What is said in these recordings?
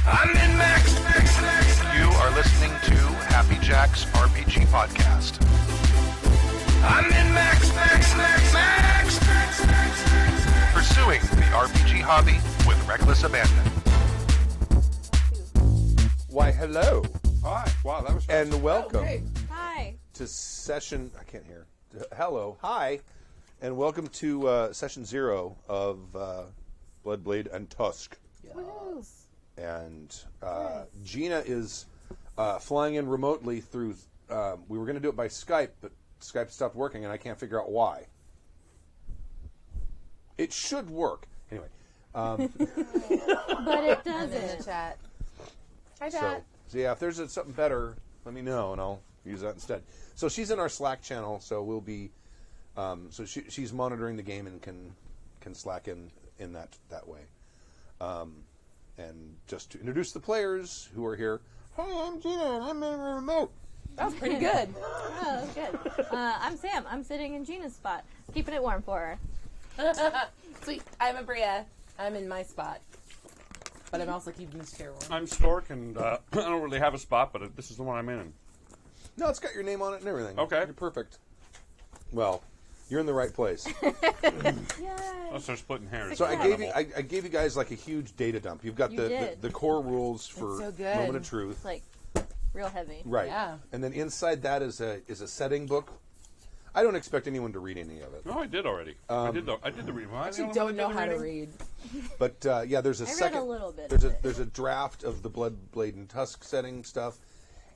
I'm in Max. You are listening to Happy Jack's RPG Podcast. I'm in Max. Pursuing the RPG hobby with reckless abandon. Why, hello, Hi. Wow, that was fast. and welcome Hi. to session. I can't hear. Hello, hi, and welcome to session 0 of Bloodblade and Tusk. Woohoo. And Gina is flying in remotely through. We were going to do it by Skype, but Skype stopped working, and I can't figure out why. It should work anyway. But it doesn't. In the chat. Hi, So Dad. yeah, if there's something better, let me know, and I'll use that instead. So she's in our Slack channel, so we'll be. So she's monitoring the game and can Slack in that way. And just to introduce the players who are here. Hi, I'm Gina, and I'm in remote. That was pretty good. Oh, that's good. I'm Sam. I'm sitting in Gina's spot, keeping it warm for her. Sweet. I'm Abria. I'm in my spot. But I'm also keeping this chair warm. I'm Stork, and I don't really have a spot, but this is the one I'm in. No, it's got your name on it and everything. Okay. You're perfect. Well, you're in the right place. Yay. Let's start splitting hairs. So I gave you guys like a huge data dump. You've got You did. the core rules for so good. Moment of Truth. It's like real heavy. Right. Yeah. And then inside that is a setting book. I don't expect anyone to read any of it. No, I did already. I did the reading. I actually don't know how to read. But yeah, there's a I read second. a little bit There's of a it. there's a draft of the Bloodblade and Tusk setting stuff.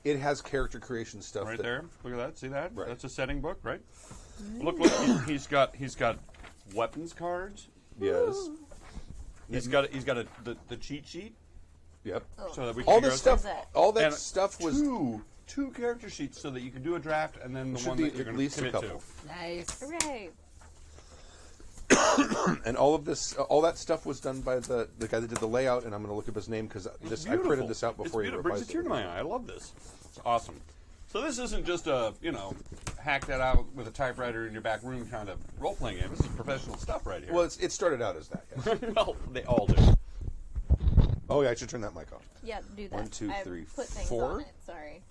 It has character creation stuff. Right there. Look at that. See that? Right. That's a setting book, right? Look, he's got weapons cards. Yes. He's got the cheat sheet. Yep. So that we can All figure this out stuff. that? All that And stuff was two character sheets so that you can do a draft and then the should one be that you're at going least to a commit couple. to. Nice. Hooray. And all of this, all that stuff was done by the guy that did the layout. And I'm going to look up his name because I printed this out before it's he beautiful. It brings revised a tear to my eye. I love this. It's awesome. So this isn't just a hack that out with a typewriter in your back room kind of role playing game. This is professional stuff right here. Well, it started out as that. Yes. Well, they all do. Oh yeah, I should turn that mic off. Yeah, do that. 1, 2, I 3, put things 4. on it. Sorry.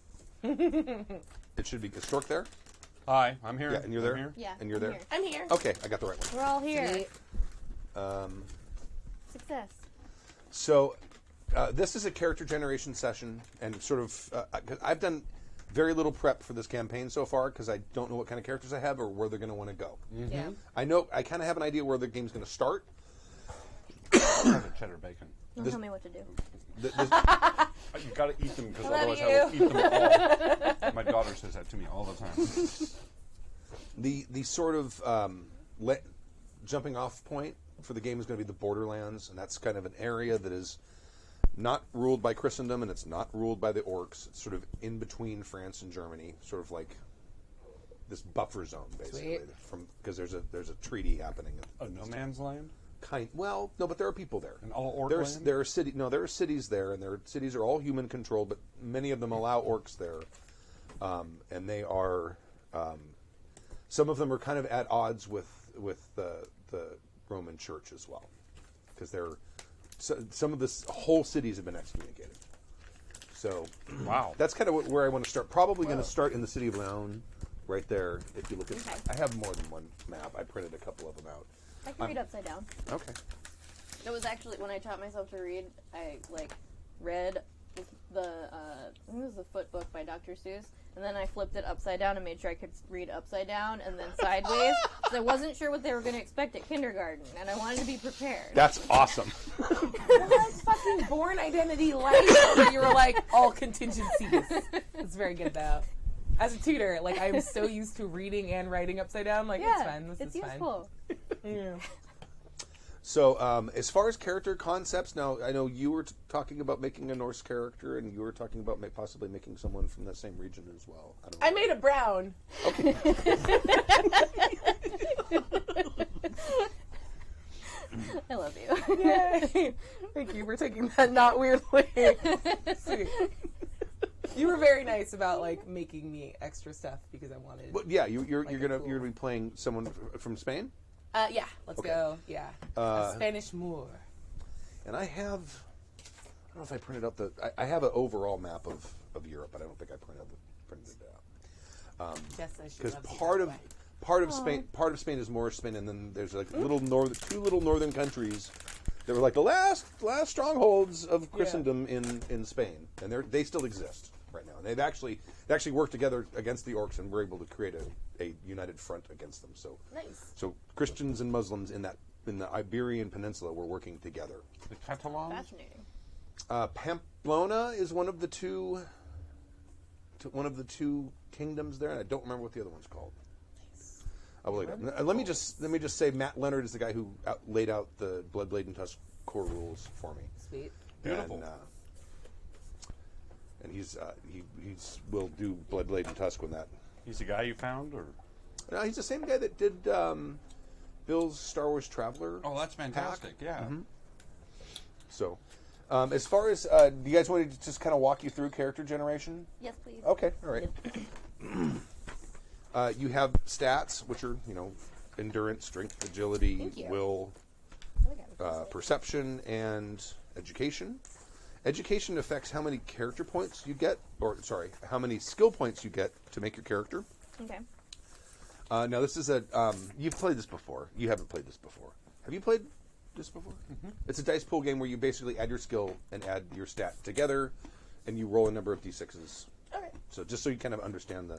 It should be is Stork there. Hi, I'm here. Yeah, and you're I'm there. Here. Yeah. And you're I'm there. here. I'm here. Okay, I got the right one. We're all here. Sweet. Success. So, this is a character generation session, and sort of, I've done very little prep for this campaign so far because I don't know what kind of characters I have or where they're going to want to go. Yeah. I kind of have an idea where the game's going to start. Cheddar bacon. Don't tell me what to do. This, You got to eat them because I love otherwise I will eat them all. My daughter says that to me all the time. the sort of jumping off point for the game is going to be the Borderlands, and that's kind of an area that is not ruled by Christendom and it's not ruled by the orcs. It's sort of in between France and Germany, sort of like this buffer zone, basically, because there's a treaty happening. A no man's land? Well, no, but there are people there. An all orc There's land? there are there are cities there, and their cities are all human controlled, but many of them allow orcs there, and they are some of them are kind of at odds with the Roman Church as well, because some of the whole cities have been excommunicated. So, Wow. that's kind of where I want to start. Probably going to start in the city of Leon, right there. If you look at, Okay. I have more than one map. I printed a couple of them out. I can read upside down. Okay. It was actually when I taught myself to read. I read the I think it was the Foot Book by Dr. Seuss, and then I flipped it upside down and made sure I could read upside down and then sideways. So I wasn't sure what they were going to expect at kindergarten, and I wanted to be prepared. That's awesome. That's fucking Born Identity Life. Where you were like, all contingencies. It's very good, though. As a tutor, I'm so used to reading and writing upside down. It's fine. This it's is useful. fine. Yeah. So, as far as character concepts, now I know you were talking about making a Norse character, and you were talking about possibly making someone from the same region as well. I don't know. I made a brown. Okay. I love you. Yay! Thank you for taking that not weirdly. Sweet. You were very nice about making me extra stuff because I wanted. But yeah, you're gonna cool. you're gonna be playing someone from Spain. Yeah, let's Okay. go. Yeah, a Spanish Moor. And I have don't know if I printed out the. I have an overall map of Europe, but I don't think I printed it out. Just so she Because loves you part that of way. part of Spain is Moorish-Spain, and then there's like two little northern countries that were like the last strongholds of Christendom in Spain, and they still exist right now. And they actually worked together against the orcs, and were able to create a united front against them. So Nice. So Christians and Muslims in the Iberian Peninsula were working together. The Catalans? Fascinating. Pamplona is one of the two kingdoms there, and I don't remember what the other one's called. I will look it up. Let me just say Matt Leonard is the guy who laid out the Bloodblade and Tusk core rules for me. Sweet. Beautiful. And he's will do Bloodblade and Tusk when that. He's the guy you found, or? No, he's the same guy that did Bill's Star Wars Traveler. Oh, that's fantastic. Yeah. Mm-hmm. So, as far as do you guys want to just kind of walk you through character generation? Yes, please. Okay, all right. You have stats, which are endurance, strength, agility, Thank you. will, perception, and education. Education affects how many character points you get, how many skill points you get to make your character. Okay. Now, this is you've played this before. You haven't played this before. Have you played this before? Mm-hmm. It's a dice pool game where you basically add your skill and add your stat together, and you roll a number of d6s. Okay. So just so you kind of understand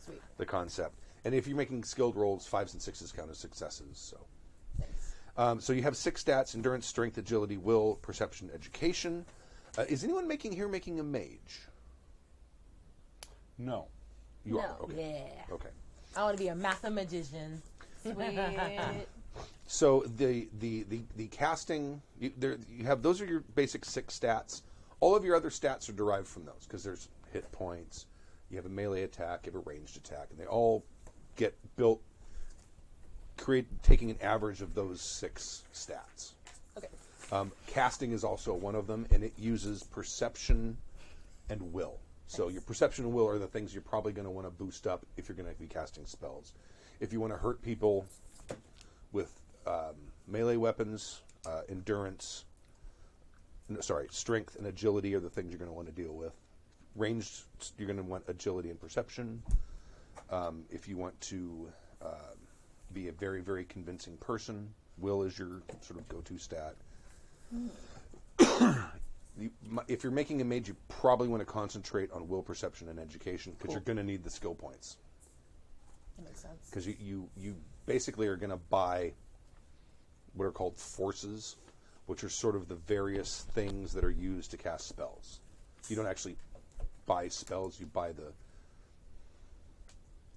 Sweet. the concept. And if you're making skilled rolls, 5s and 6s count as successes. So, Thanks. so you have 6 stats: endurance, strength, agility, will, perception, education. Is anyone making a mage? No. You No. are. Okay. Yeah. Okay. I want to be a mathematician. Sweet. So the casting you have those are your basic 6 stats. All of your other stats are derived from those because there's hit points. You have a melee attack, you have a ranged attack, and they all get built taking an average of those 6 stats. Okay. Casting is also one of them, and it uses perception and will. So your perception and will are the things you're probably going to want to boost up if you're going to be casting spells. If you want to hurt people with melee weapons, strength and agility are the things you're going to want to deal with. Ranged, you're going to want agility and perception. If you want to be a very, very convincing person, will is your sort of go-to stat. If you're making a mage, you probably want to concentrate on will, perception, and education because you're going to need the skill points. That makes sense. Because you basically are going to buy what are called forces, which are sort of the various things that are used to cast spells. You don't actually buy spells, you buy the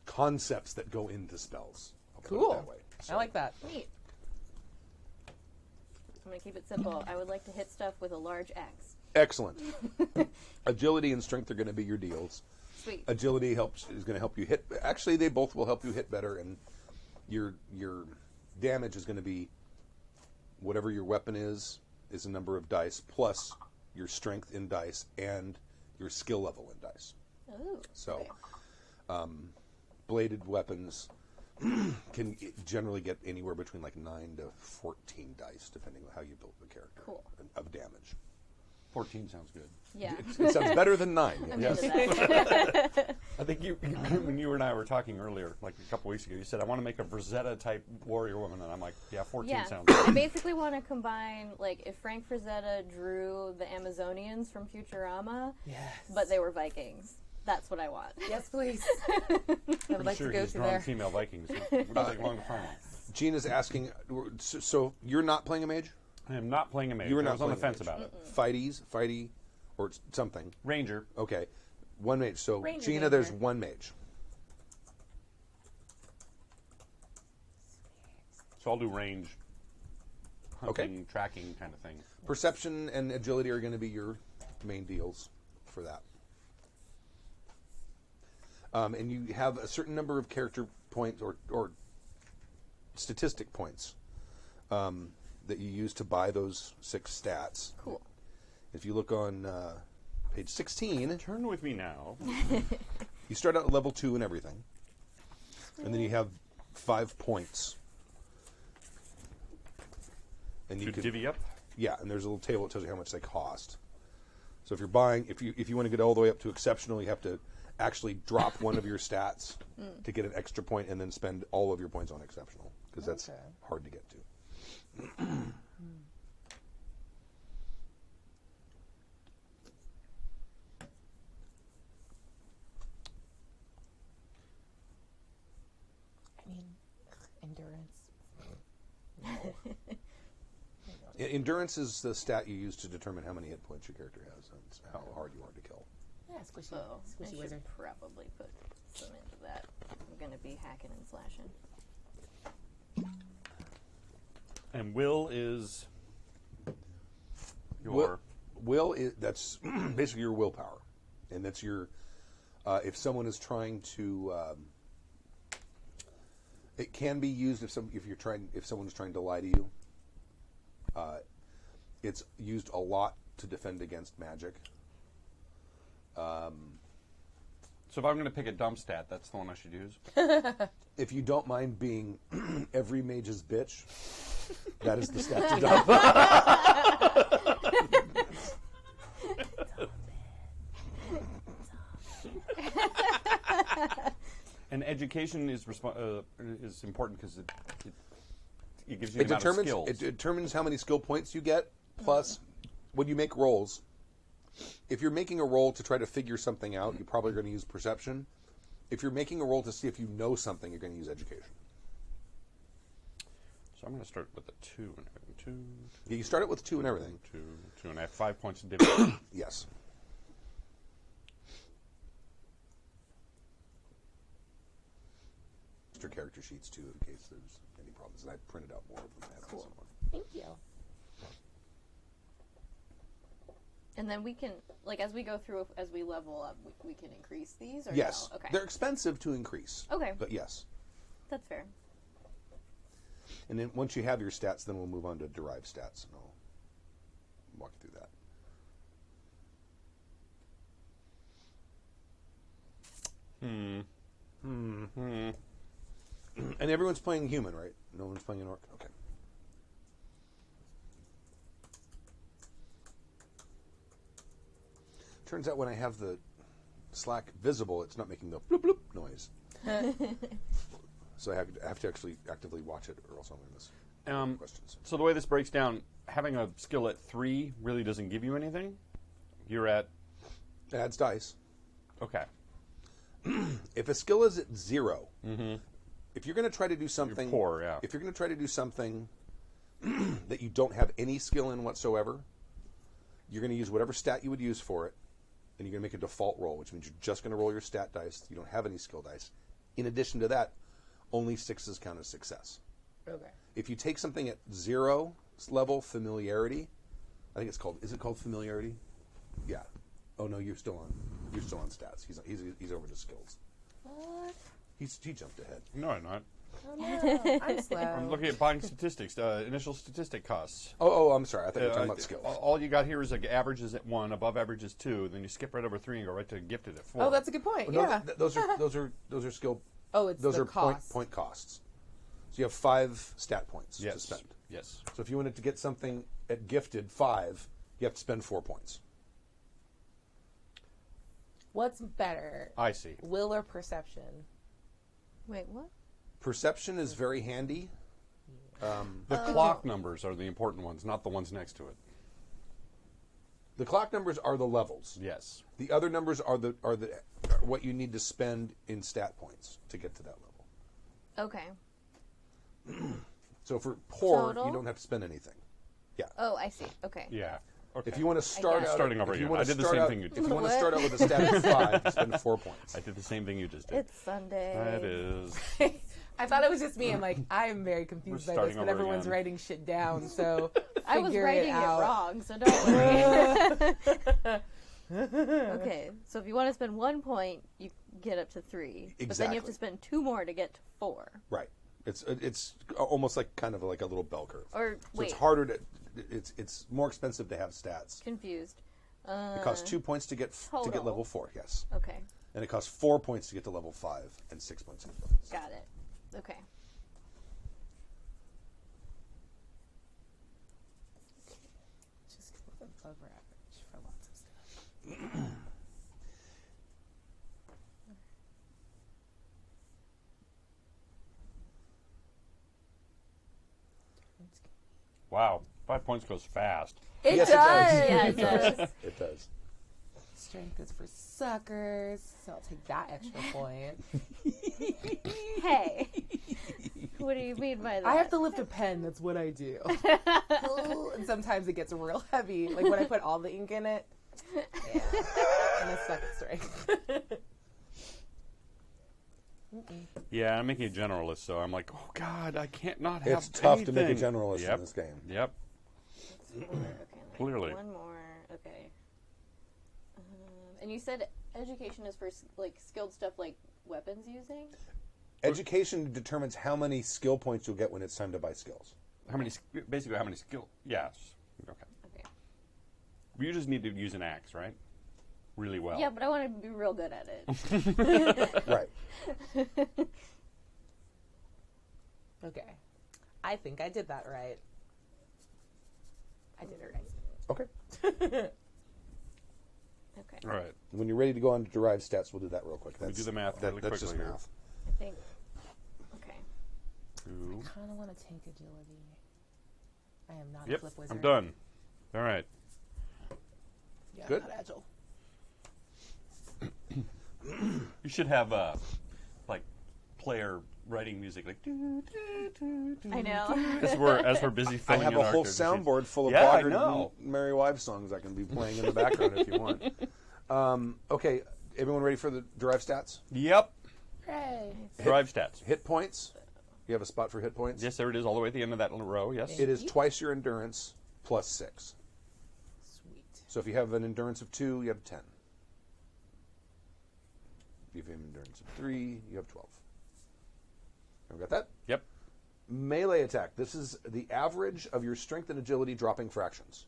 concepts that go into spells. I'll put it Cool. that way. I like that. Neat. I'm going to keep it simple. I would like to hit stuff with a large axe. Excellent. Agility and strength are going to be your deals. Sweet. Agility is going to help you hit. Actually, they both will help you hit better, and your damage is going to be whatever your weapon is a number of dice plus your strength in dice and your skill level in dice. Ooh. So, okay. Bladed weapons can generally get anywhere between like 9 to 14 dice, depending on how you build the character Cool. of damage. 14 sounds good. Yeah. It sounds better than 9. I'm Yes. into that. I think when you and I were talking earlier, like a couple weeks ago, you said, I want to make a Frazetta type warrior woman. And I'm like, yeah, 14 Yeah. sounds I good. basically want to combine, like, if Frank Frazetta drew the Amazonians from Futurama, Yes. but they were Vikings. That's what I want. Yes, please. I would I'm like sure to go he's to drawn there. female Vikings. It wouldn't take long to find one. Gina's asking, so you're not playing a mage? I am not playing a mage. You were I not was on the playing a fence mage. about it. Fighty, or something. Ranger. Okay. One mage. So, Ranger Gina, Ranger. there's one mage. So I'll do range, hunting, Okay. tracking kind of thing. Perception and agility are going to be your main deals for that. And you have a certain number of character points or statistic points that you use to buy those 6 stats. Cool. If you look on page 16, Turn with me now. you start out at level 2 and everything. And then you have 5 points. And To you can divvy up. Yeah, and there's a little table that tells you how much they cost. So if you're buying, if you want to get all the way up to exceptional, you have to actually drop one of your stats to get an extra point, and then spend all of your points on exceptional, because that's Okay. hard to get to. I mean, endurance. Endurance is the stat you use to determine how many hit points your character has and how hard you are to kill. Yeah, squishy, So I squishy should wizard. probably put some into that. I'm gonna be hacking and slashing. And will is your Will is, that's basically your willpower, and that's your if someone is trying to. It can be used if someone's trying to lie to you. It's used a lot to defend against magic. So if I'm going to pick a dump stat, that's the one I should use. If you don't mind being every mage's bitch, that is the stat to dump. And education is important because it gives you the amount of determines skills. it determines how many skill points you get. Plus, when you make rolls, if you're making a roll to try to figure something out, you're probably going to use perception. If you're making a roll to see if you know something, you're going to use education. So I'm going to start with a 2 and everything. 2, Yeah, you start it with 2 and everything. 2, and I have 5 points of dividend. Yes. Extra character sheets too, in case there's any problems. And I printed out more of them. Cool. Thank you. And then we can, like, as we go through, as we level up, we can increase these, or Yes. no? Okay. They're expensive to increase. Okay. But yes. That's fair. And then once you have your stats, then we'll move on to derived stats, and I'll walk you through that. And everyone's playing human, right? No one's playing an orc? Okay. Turns out when I have the Slack visible, it's not making the bloop bloop noise. So I have to actually actively watch it, or else I'll miss questions. So the way this breaks down, having a skill at 3 really doesn't give you anything. You're at It adds dice. okay. If a skill is at 0, if you're going to try to do something, You're poor, yeah. If you're going to try to do something that you don't have any skill in whatsoever, you're going to use whatever stat you would use for it, and you're going to make a default roll, which means you're just going to roll your stat dice. You don't have any skill dice. In addition to that, only 6s count as success. Okay. If you take something at 0 level familiarity, I think it's called. Is it called familiarity? Yeah. Oh no, you're still on stats. He's over to skills. What? He jumped ahead. No, I'm not. Oh no, I'm slow. I'm looking at buying statistics, initial statistic costs. Oh, I'm sorry. I thought you were talking about skills. All you got here is like average is at 1, above average is 2, then you skip right over 3 and go right to gifted at 4. Oh, that's a good point. No, Yeah. those are skill. Oh, it's those the are cost. point costs. So you have 5 stat points yes. to spend. Yes. So if you wanted to get something at gifted 5, you have to spend 4 points. What's better, I see. will or perception? Wait, what? Perception is very handy. The clock numbers are the important ones, not the ones next to it. The clock numbers are the levels. Yes. The other numbers are what you need to spend in stat points to get to that level. Okay. So for poor, Total? you don't have to spend anything. Yeah. Oh, I see. Okay. Yeah. Okay. If you want to start get it. out, Starting over if you again. want I to did the start same out- thing you If did. you want to What? start out with a stat of 5, you spend 4 points. I did the same thing you just did. It's Sunday. That is. I thought it was just me. I'm like, I'm very confused We're by this, starting but over everyone's again. writing shit down, so I was figure writing it out. wrong, so don't worry. Okay, so if you want to spend 1 point, you get up to 3. But then you have Exactly. to spend 2 more to get to 4. Right. It's almost like kind of like a little bell curve. Or So wait, it's harder to. It's more expensive to have stats. confused. It costs 2 points to get Total. level 4. Yes. Okay, And it costs 4 points to get to level 5, and 6 points to get level 6. got it. Okay. Just above average for lots of stuff. Wow, 5 points goes fast. It Yes, does. Yeah, it does. It does. Strength is for suckers, so I'll take that extra point. Hey. What do you mean by that? I have to lift a pen. That's what I do. And sometimes it gets real heavy. Like when I put all the ink in it. Yeah. And I suck at strength. Yeah, I'm making a generalist, so I'm like, oh god, I can't not have. It's tough to make a anything. generalist Yep. in this game. Yep. Okay, Clearly. one more. Okay. And you said education is for like skilled stuff like weapons using? Education determines how many skill points you'll get when it's time to buy skills. Basically how many skill? Yes. Okay. Okay. You just need to use an axe, right? Really well. Yeah, but I want to be real good at it. Right. Okay. I think I did that right. I did it right. Okay. Okay. All right. When you're ready to go on to derived stats, we'll do that real quick. We do the math really That's just quickly here. math. I think. Okay. 2. I kind of want to take agility. I am not a Yep. flip wizard. I'm done. All right. Yeah, Good. I'm not agile. You should have like player writing music, like. Doo, doo, doo, doo, I know. as we're busy I filling have in a our whole character sheets. soundboard full of Yeah, I Boggart know. and Merry Wives songs I can be playing in the background if you want. Okay, everyone ready for the derived stats? Yep. Hooray. Drive stats. Hit points. You have a spot for hit points? Yes, there it is, all the way at the end of that little row. Yes. It is twice your endurance plus 6. Sweet. So if you have an endurance of 2, you have 10. If you have an endurance of 3, you have 12. Everyone got that? Yep. Melee attack. This is the average of your strength and agility dropping fractions.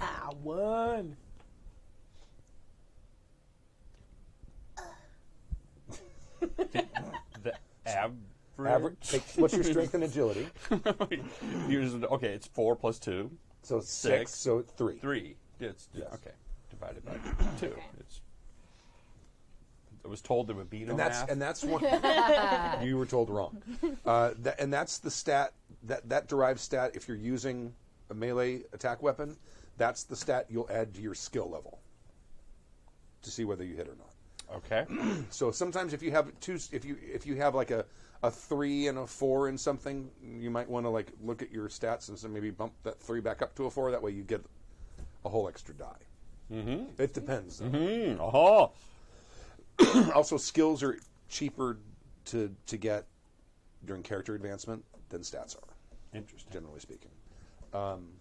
I won. The average. What's your strength and agility? Okay, it's 4 plus 2. So 6. Six. So 3. 3. It's Yes. okay. Divided by 2. It's. I was told there would be no math. And that's one. You were told wrong. And that's the stat that derived stat. If you're using a melee attack weapon, that's the stat you'll add to your skill level to see whether you hit or not. Okay. So sometimes if you have if you have like a 3 and a 4 in something, you might want to like look at your stats and so maybe bump that 3 back up to a 4. That way you get a whole extra die. Mm-hmm. It depends. Mm-hmm. Oh. Also, skills are cheaper to get during character advancement than stats are, Interesting. generally speaking.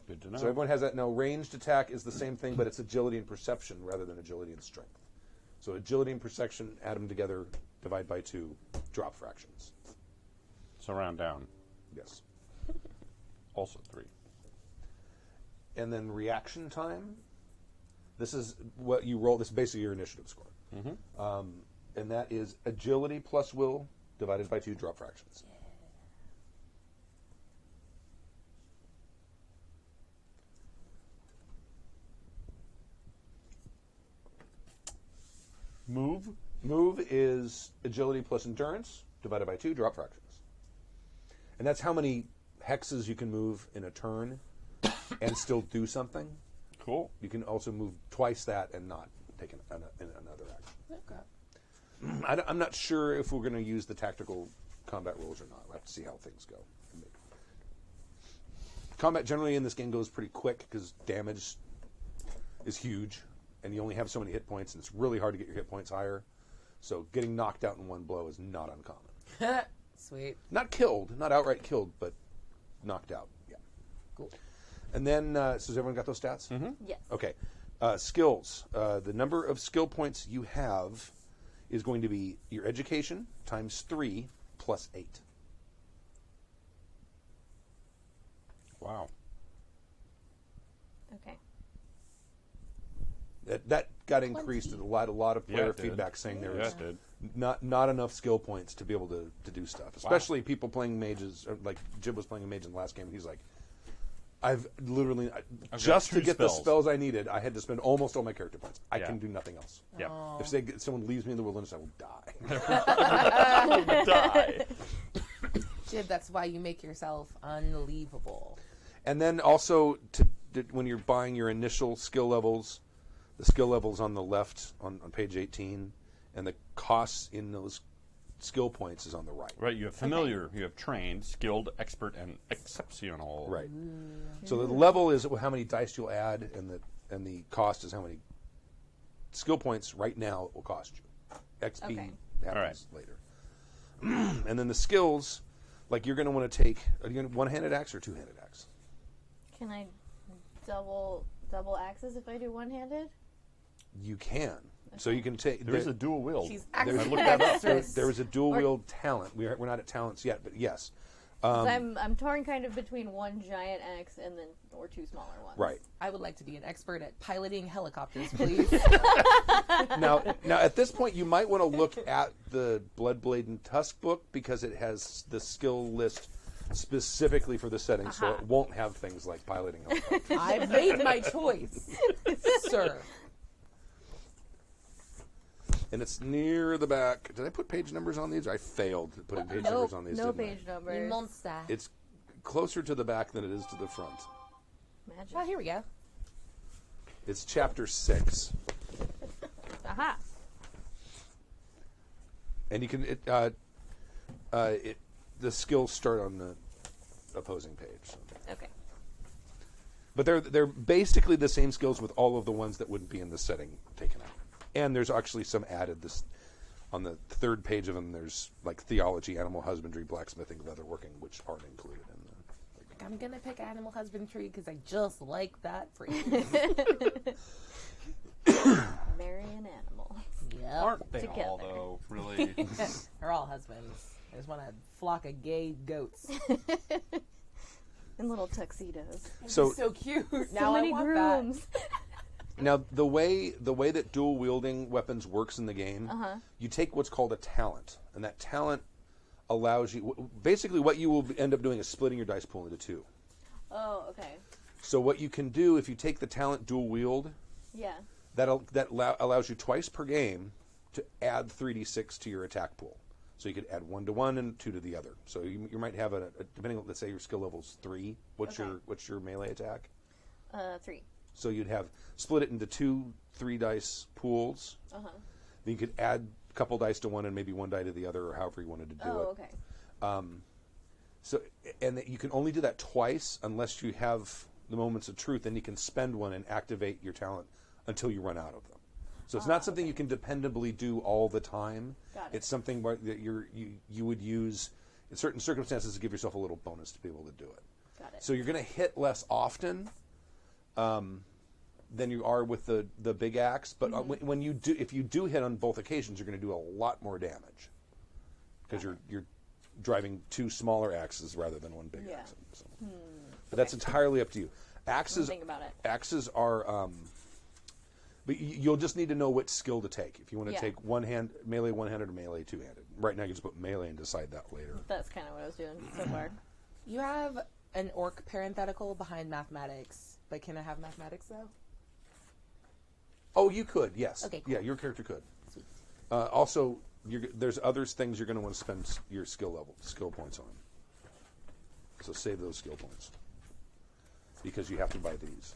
Good to know. So everyone has that. No, ranged attack is the same thing, but it's agility and perception rather than agility and strength. So agility and perception, add them together, divide by 2, drop fractions. So round down. Yes. Also 3. And then reaction time. This is what you roll. This is basically your initiative score. Mm-hmm. And that is agility plus will divided by 2, drop fractions. Move. Move is agility plus endurance divided by 2, drop fractions. And that's how many hexes you can move in a turn and still do something. Cool. You can also move twice that and not take another action. Okay. I'm not sure if we're going to use the tactical combat rules or not. We'll have to see how things go. Combat generally in this game goes pretty quick because damage is huge, and you only have so many hit points, and it's really hard to get your hit points higher. So getting knocked out in one blow is not uncommon. Sweet. Not killed, not outright killed, but knocked out. Yeah. Cool. And then, so has everyone got those stats? Mm-hmm. Yes. Okay. Skills. The number of skill points you have is going to be your education times 3 plus 8. Wow. Okay. That got increased a lot of Yeah, player it did. feedback saying there Yeah, was it did. not enough skill points to be able to do stuff. Especially people playing mages, like Jib was playing a mage in the last game. He's like, I've literally just to two get the spells. spells I needed, I had to spend almost all my character points. I Yeah. can do nothing else. Yeah. If someone leaves me in the wilderness, I will die. Die. Jib, that's why you make yourself unleavable. And then also, when you're buying your initial skill levels, the skill levels on the left on page 18, and the costs in those skill points is on the right. Right, you have familiar, you have trained, skilled, expert, and exceptional. Right. So the level is how many dice you'll add, and the cost is how many skill points right now it will cost you. XP happens later. And then the skills, like you're going to want to take, are you going to one-handed axe or two-handed axe? Can I double axes if I do one-handed? You can. Okay. So you can take. There is a dual wield. She's I actually looked that up. There is a dual wield talent. We're not at talents yet, but yes. I'm torn kind of between one giant axe and then or two smaller ones. Right. I would like to be an expert at piloting helicopters, please. Now at this point, you might want to look at the Bloodblade and Tusk book because it has the skill list specifically for the setting, so it won't have things like piloting helicopters. I've made my choice, sir. And it's near the back. Did I put page numbers on these? I failed putting page numbers on these. No didn't I? page numbers. Monster. It's closer to the back than it is to the front. Magic. Oh, here we go. It's chapter 6. Aha. And you can the skills start on the opposing page. So. Okay. But they're basically the same skills with all of the ones that wouldn't be in the setting taken out. And there's actually some added. This on the third page of them. There's like theology, animal husbandry, blacksmithing, leatherworking, which aren't included in the. I'm gonna pick animal husbandry because I just like that phrase. Marry an animal. Yep. Aren't they Together. all, though, really? They're all husbands. I just want a flock of gay goats. In little tuxedos. So cute. So Now many I want grooms. now the way that dual wielding weapons works in the game, you take what's called a talent, and that talent allows you. Basically, what you will end up doing is splitting your dice pool into two. Oh, okay. So what you can do if you take the talent dual wield, Yeah. that allows you twice per game to add 3d6 to your attack pool. So you could add 1 to one and 2 to the other. So you might have a depending on, let's say your skill level's 3. What's your melee attack? 3. So you'd have split it into 2 3-dice pools. Then you could add a couple dice to one and maybe 1 die to the other, or however you wanted to do it. Okay. So and you can only do that twice unless you have the moments of truth, and you can spend one and activate your talent until you run out of them. So it's not something you can dependably do all the time. Got it. It's something that you would use in certain circumstances to give yourself a little bonus to be able to do it. Got it. So you're going to hit less often than you are with the big axe, but when you do, if you do hit on both occasions, you're going to do a lot more damage because you're driving 2 smaller axes rather than 1 big axe. So. But that's entirely up to you. Axes. Think about it. Axes are. But you'll just need to know what skill to take. If you want to take melee one-handed or melee two-handed. Right now you just put melee and decide that later. That's kind of what I was doing so far. You have an orc parenthetical behind mathematics, but can I have mathematics though? Oh, you could, yes. Okay, cool. Yeah, your character could. Sweet. Also, there's other things you're going to want to spend your skill points on. So save those skill points. Because you have to buy these.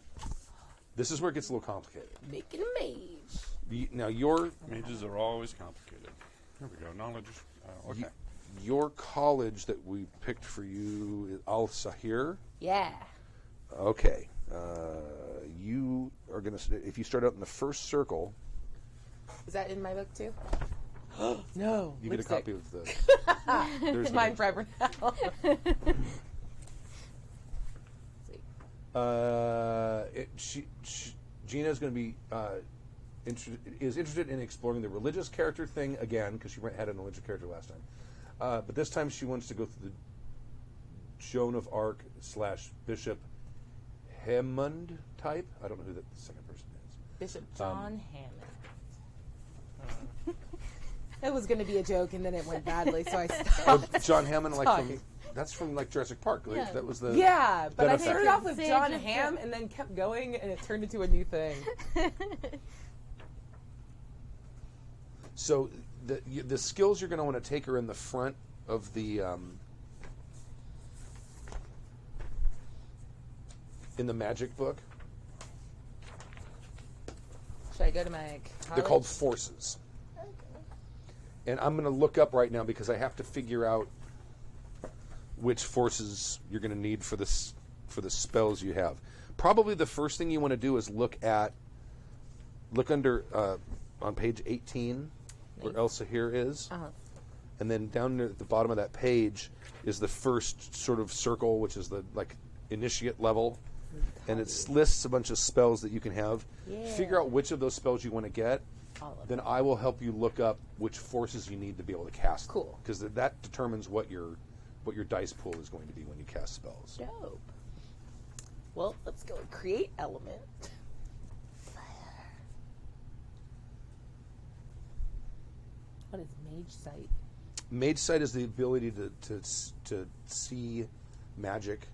This is where it gets a little complicated. Making a mage. Now, your Mages are always complicated. Here we go. Knowledge. Okay. your college that we picked for you is Al Sahir. Yeah. Okay. You are going to, if you start out in the first circle, Is that in my book too? No. you get a copy of the. There's Mine forever now. Gina is going to be interested in exploring the religious character thing again because she had a religious character last time, but this time she wants to go through the Joan of Arc / Bishop Hammond type. I don't know who the second person is. Bishop John Hammond. It was going to be a joke, and then it went badly, so I stopped. John Hammond, talking. that's from like Jurassic Park. Like, Yeah. That was the Yeah, but I started off with Sage John of Ham and then kept going, and it turned into a new thing. So the skills you're going to want to take are in the front of the in the magic book. Should I go to my They're called forces. And I'm going to look up right now because I have to figure out which forces you're going to need for this for the spells you have. Probably the first thing you want to do is look under on page 18 where Elsa here is. And then down near at the bottom of that page is the first sort of circle, which is the initiate level. And it lists a bunch of spells that you can have. Yeah. Figure out which of those spells you want to get. All of Then them. I will help you look up which forces you need to be able to cast. Cool. Because that determines what your dice pool is going to be when you cast spells. Dope. Well, let's go and create element. What is Mage Sight? Mage Sight is the ability to see magic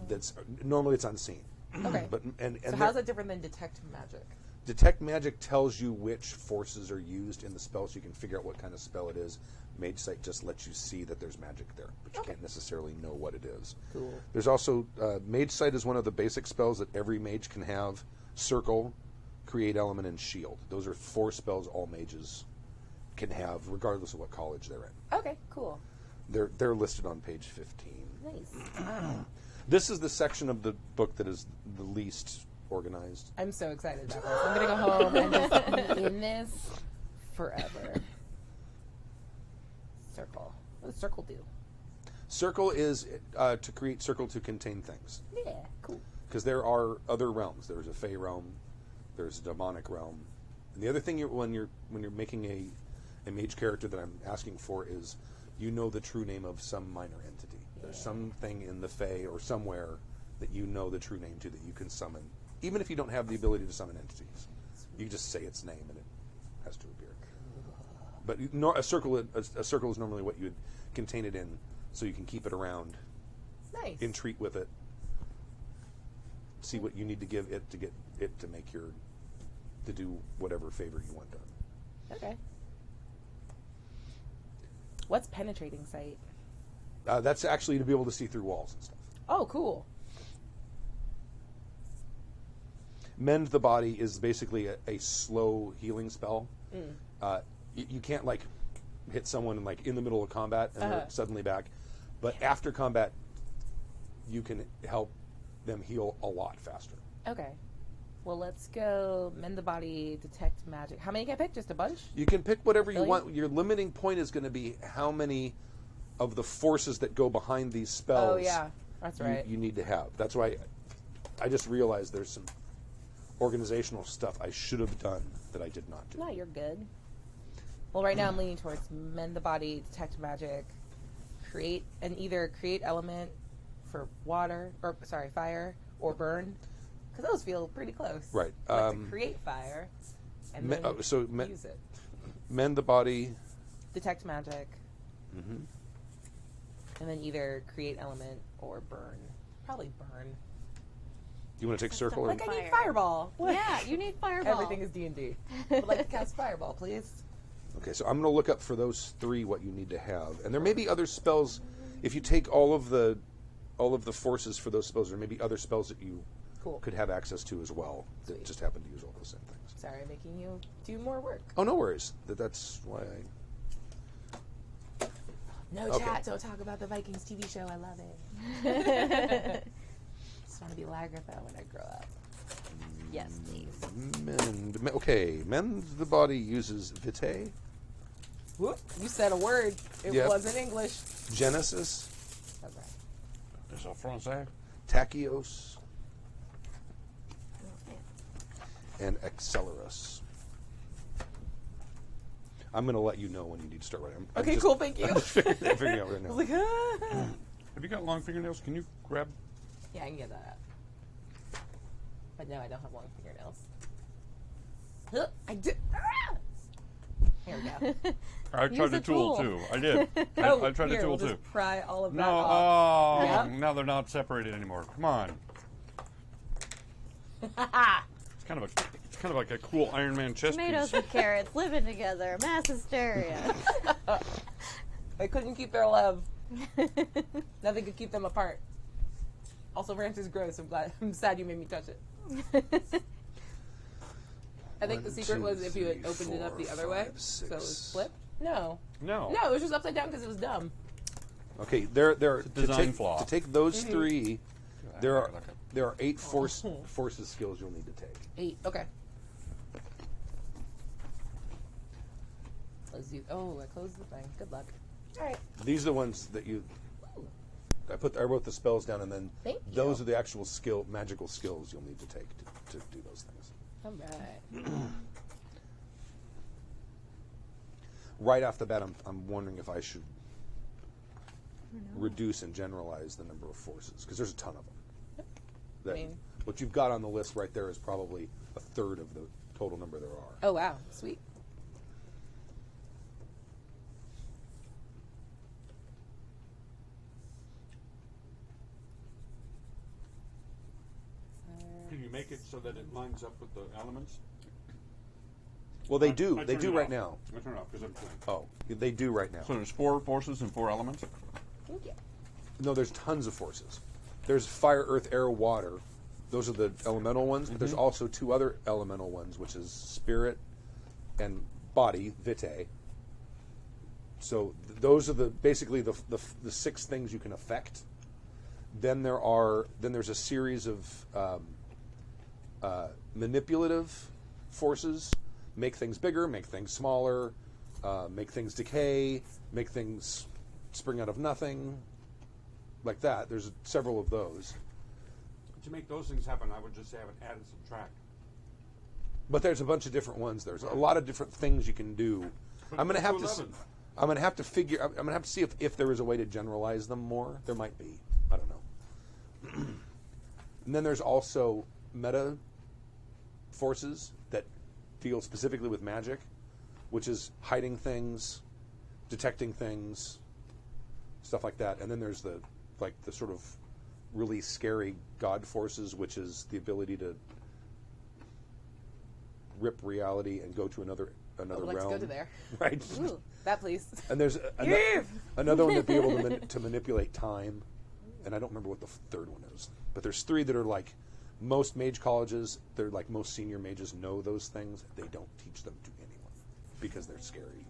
that's normally it's unseen. Okay. But So how's that different than Detect Magic? Detect Magic tells you which forces are used in the spell, so you can figure out what kind of spell it is. Mage Sight just lets you see that there's magic there, but you can't necessarily know what it is. Cool. There's also Mage Sight is one of the basic spells that every mage can have. Circle, Create Element, and Shield. Those are 4 spells all mages can have, regardless of what college they're in. Okay, cool. They're listed on page 15. Nice. This is the section of the book that is the least organized. I'm so excited about this. I'm going to go home and just be in this forever. Circle. What does circle do? Circle is to create circle to contain things. Yeah, cool. Because there are other realms. There's a Fey realm. There's a demonic realm. And the other thing when you're making a mage character that I'm asking for is you know the true name of some minor entity. There's something in the Fey or somewhere that you know the true name to that you can summon, even if you don't have the ability to summon entities. You just say its name and it has to appear. But a circle is normally what you would contain it in, so you can keep it around, Nice. entreat with it, see what you need to give it to get it to make to do whatever favor you want done. Okay. What's Penetrating Sight? That's actually to be able to see through walls and stuff. Oh, cool. Mend the Body is basically a slow healing spell. You can't hit someone in the middle of combat and they're suddenly back, but after combat, you can help them heal a lot faster. Okay. Well, let's go Mend the Body, Detect Magic. How many can I pick? Just a bunch? You can pick whatever you Really? want. Your limiting point is going to be how many of the forces that go behind these spells. Oh, yeah. That's right. You need to have. That's why I just realized there's some organizational stuff I should have done that I did not do. No, you're good. Well, right now I'm leaning towards Mend the Body, Detect Magic, either create element for fire, or burn, because those feel pretty close. Right. Like to create fire, and then use it. Mend the Body. Detect Magic, and then either create element or burn. Probably burn. You want to take circle? Like I need Fireball. Yeah, you need fireball. Everything is D&D. Would like to cast Fireball, please. Okay, so I'm going to look up for those 3 what you need to have, and there may be other spells. If you take all of the forces for those spells, there may be other spells that you could have access to as well that Sweet. just happen to use all those same things. Sorry, making you do more work. Oh, no worries. That's why No Okay. chat. Don't talk about the Vikings TV show. I love it. Just want to be Lagertha when I grow up. Yes, please. Mend the Body uses Vitae, Whoop, you said a word. It Yep. wasn't English. Genesis, That's right. There's a Francais. Tachyios, and Accelerus. I'm going to let you know when you need to start writing. I'm Okay, just- cool. Thank you. I'm just figuring out right I now. was like, ah. Have you got long fingernails? Can you grab? Yeah, I can get that. But no, I don't have long fingernails. Huh, I did. Ah! Here we go. I Use tried a the tool tool. too. I did. Oh, I tried here, the tool we'll too. just pry all of that No, off. oh, Yep. now they're not separated anymore. Come on. It's kind of like a cool Iron Man chest Tomatoes piece. and carrots living together. Mass hysteria. They couldn't keep their love. Nothing could keep them apart. Also, ranch is gross. I'm sad you made me touch it. I think the secret was if you had opened it up the other way, so it was flipped. No, it was just upside down because it was dumb. Okay, there a design flaw. To take those three, there are 8 forces skills you'll need to take. 8. Okay. Let's do. Oh, I closed the thing. Good luck. All right. These are the ones that you. I wrote the spells down, and then Thank those you. are the actual magical skills you'll need to take to do those things. All right. Right off the bat, I'm wondering if I should reduce and generalize the number of forces, because there's a ton of them. That, what you've got on the list right there is probably a third of the total number there are. Oh wow, sweet. Can you make it so that it lines up with the elements? Well, they do. I They turned do it right off. now. I turn it off because I'm playing. Oh, they do right now. So there's 4 forces and 4 elements? Thank you. No, there's tons of forces. There's fire, earth, air, water. Those are the elemental ones. But there's also 2 other elemental ones, which is spirit and body, vitae. So those are basically the 6 things you can affect. Then there's a series of manipulative forces. Make things bigger, make things smaller, make things decay, make things spring out of nothing, like that. There's several of those. To make those things happen, I would just say I would add and subtract. But there's a bunch of different ones. There's a lot of different things you can do. I'm going to have to. 11. I'm going to have to figure. I'm going to have to see if there is a way to generalize them more. There might be. I don't know. And then there's also meta forces that deal specifically with magic, which is hiding things, detecting things, stuff like that. And then there's the sort of really scary god forces, which is the ability to rip reality and go to another realm. Let's go to there. Right. Ooh, that please. And there's another one to be able to manipulate time, and I don't remember what the third one is. But there's 3 that are like most mage colleges. They're like most senior mages know those things. They don't teach them to anyone because they're scary.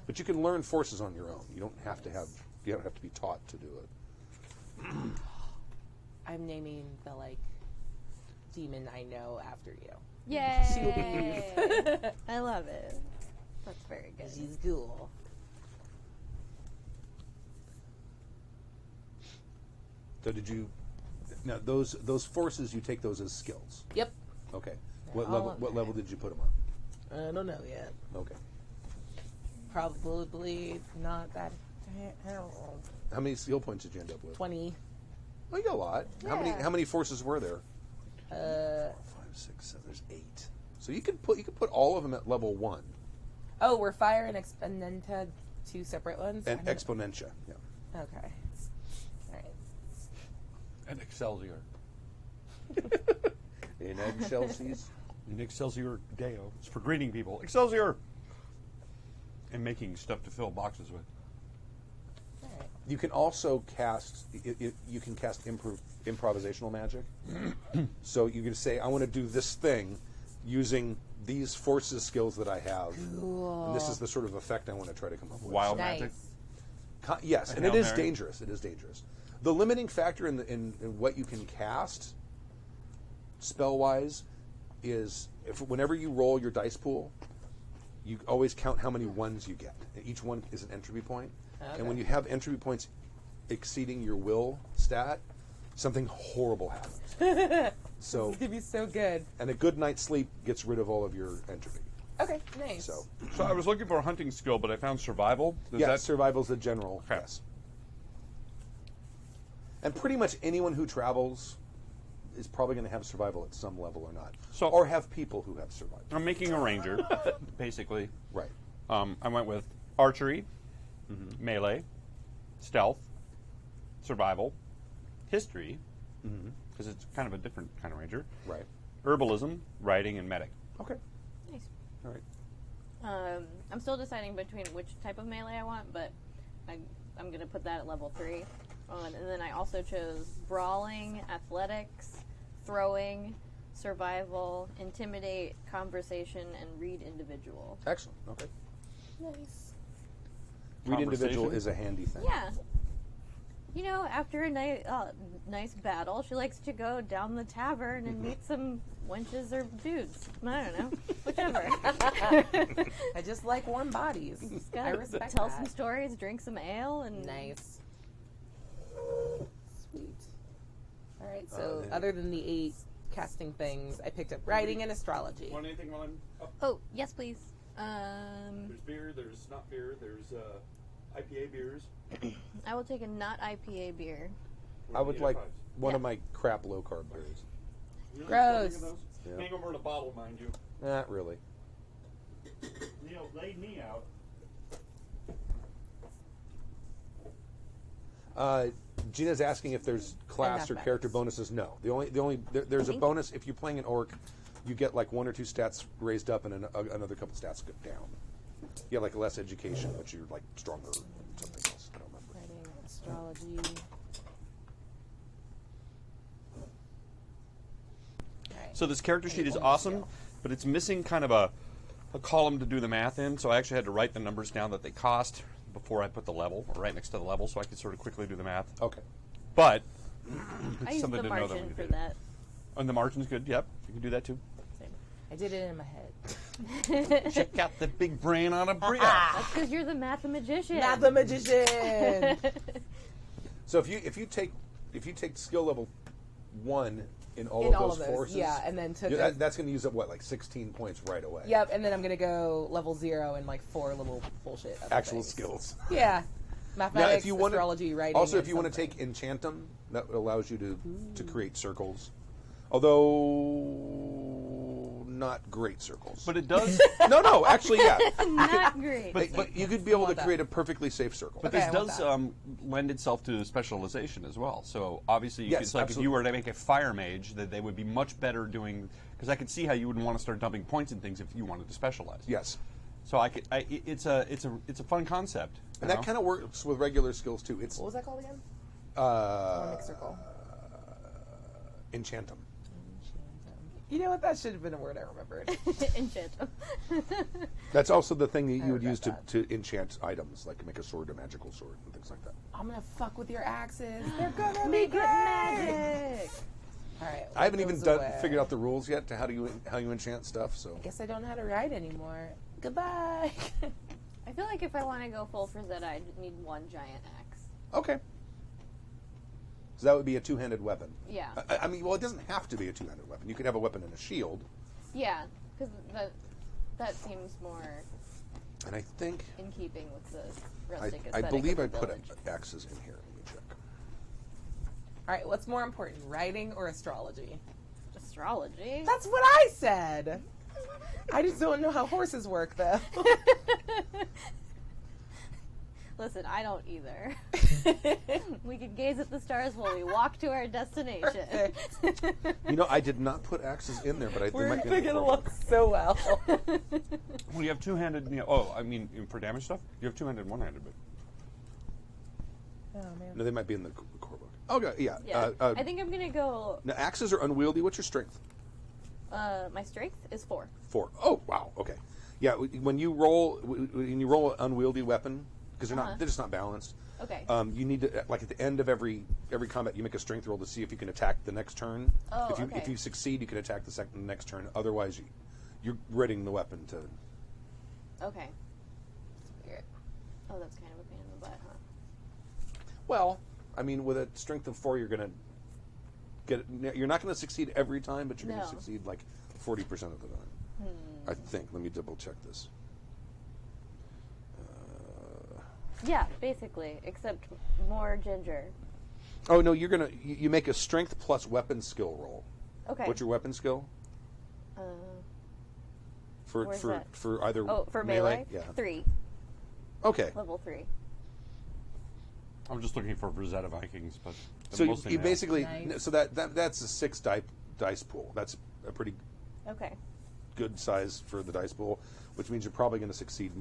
But you can learn forces on your own. You don't have to be taught to do it. I'm naming the demon I know after you. Yay! She will be Eve. I love it. That's very good. She's cool. So did you? Now those forces, you take those as skills. Yep. Okay. They're What level did you put them on? I don't know yet. Okay. Probably not that. I don't know. How many skill points did you end up with? 20. Oh, you got a lot. Yeah. How many forces were there? 4, 5, 6, 7. There's 8. So you could put all of them at level 1. Oh, were fire and exponenta 2 separate ones? And exponentia. Yeah. Okay. All right. And Excelsior. In Excelsius. In Excelsior Deo. It's for greeting people. Excelsior! And making stuff to fill boxes with. All right. You can also cast. You can cast improvisational magic. So you can say, "I want to do this thing using these forces skills that I have." Cool. And this is the sort of effect I want to try to come up with. Wild Nice. magic. Yes, A and it Hail is Mary? dangerous. It is dangerous. The limiting factor in what you can cast, spell-wise, is whenever you roll your dice pool, you always count how many ones you get. And each one is an entropy point. Okay. And when you have entropy points exceeding your will stat, something horrible happens. So, This is gonna be so good. and a good night's sleep gets rid of all of your entropy. Okay, nice. So, So I was looking for a hunting skill, but I found survival. Is yeah, that survival's the general. Okay. Yes. And pretty much anyone who travels is probably going to have survival at some level or not. So- or have people who have survival. I'm making a ranger, basically. Right. I went with archery, melee, stealth, survival, history, because it's kind of a different kind of ranger, Right. herbalism, writing, and medic. Okay. Nice. All right. I'm still deciding between which type of melee I want, but I'm going to put that at level 3. on, and then I also chose brawling, athletics, throwing, survival, intimidate, conversation, and read individual. Excellent. Okay. Nice. Read individual Conversation. is a handy thing. Yeah. You know, after a nice battle, she likes to go down the tavern and meet some wenches or dudes. I don't know. Whichever. I just like warm bodies. Just I gotta respect tell that. some stories, drink some ale, and Nice. Sweet. All right. So, other than the 8 casting things, I picked up writing and astrology. Want anything while I'm up? Oh, yes, please. There's beer, there's not beer, there's IPA beers. I will take a not IPA beer. I would like one Yeah. of my crap low carb beers. Really? Gross. Something of those? Yeah. Hang over in a bottle, mind you. Not really. Neil laid me out. Gina's asking if there's class or character mathematics. bonuses. No, there's a Think- bonus if you're playing an orc. You get like 1 or 2 stats raised up and another couple stats go down. You have like less education, but you're like stronger or something else. I don't remember. Writing, astrology. All right. So this character sheet is awesome, but it's missing kind of a column to do the math in, so I actually had to write the numbers down that they cost before I put the level, or right next to the level, so I could sort of quickly do the math. Okay. But I used something the to know that margin we for did. that. And the margin's good, yep, you can do that too. I did it in my head. Check out the big brain on a brick. That's because you're the mathemagician. Not the magician. So if you take skill level 1 in all In of all those of those, forces, yeah, and then took that's going to use up what, like 16 points right away. Yep, and then I'm gonna go level 0 and like 4 little bullshit other Actual things. skills. Yeah, mathematics, Now, if you want astrology, writing. also and if you want to something. take enchantum, that allows you to create circles, although not great circles. But it does. no, actually, yeah. Not great. But you could be able to want that. create a perfectly safe circle. But Okay, this I want does that. lend itself to specialization as well. So obviously, Yes, it's like absolutely. if you were to make a fire mage, that they would be much better doing. Because I could see how you would want to start dumping points in things if you wanted to specialize. Yes. So it's a fun concept. And that kind of works with regular skills too. It's What was that called again? Mimic circle. enchantum. You know what? That should have been a word I remembered. Enchantum. That's also the thing that you would regret use that. to enchant items, like make a sword, a magical sword, and things like that. I'm gonna fuck with your axes. They're gonna be Make it great. magic. All right. I haven't even goes away. figured out the rules yet to how you enchant stuff. So Guess I don't know how to write anymore. Goodbye. I feel like if I want to go full for Zeta, I need 1 giant axe. okay. So that would be a 2-handed weapon. Yeah. I mean, well, it doesn't have to be a 2-handed weapon. You could have a weapon and a shield. Yeah, because that seems more And I think in keeping with the I rustic aesthetic believe I of the put village. axes in here. Let me check. All right. What's more important, writing or astrology? Astrology. That's what I said. I just don't know how horses work, though. Listen, I don't either. We can gaze at the stars while we walk to our destination. You know, I did not put axes in there, but I We're might gonna get along so well. Well, you have two-handed. I mean, for damage stuff, you have two-handed, and one-handed. But Oh man. No, they might be in the core book. Okay, yeah. Yeah. I think I'm gonna go. Now, axes are unwieldy. What's your strength? My strength is 4. 4. Oh, wow. Okay. Yeah. When you roll an unwieldy weapon, because they're just not balanced. Okay. You need to, like, at the end of every combat, you make a strength roll to see if you can attack the next turn. Oh, if okay. If you succeed, you can attack the next turn. Otherwise, you're readying the weapon to. Okay. Weird. Oh, that's kind of a pain in the butt, huh? Well, I mean, with a strength of 4, you're gonna get. You're not going to succeed every time, but you're going No. to succeed like 40% of the time. I think. Let me double check this. Yeah, basically, except more ginger. Oh no, you make a strength plus weapon skill roll. Okay. What's your weapon skill? Where's that? For either For melee? Yeah. 3. Okay. Level 3. I'm just looking for Rosetta Vikings, but So mostly you male. basically Nice. so that's a 6 dice pool. That's a pretty Okay. good size for the dice pool, which means you're probably going to succeed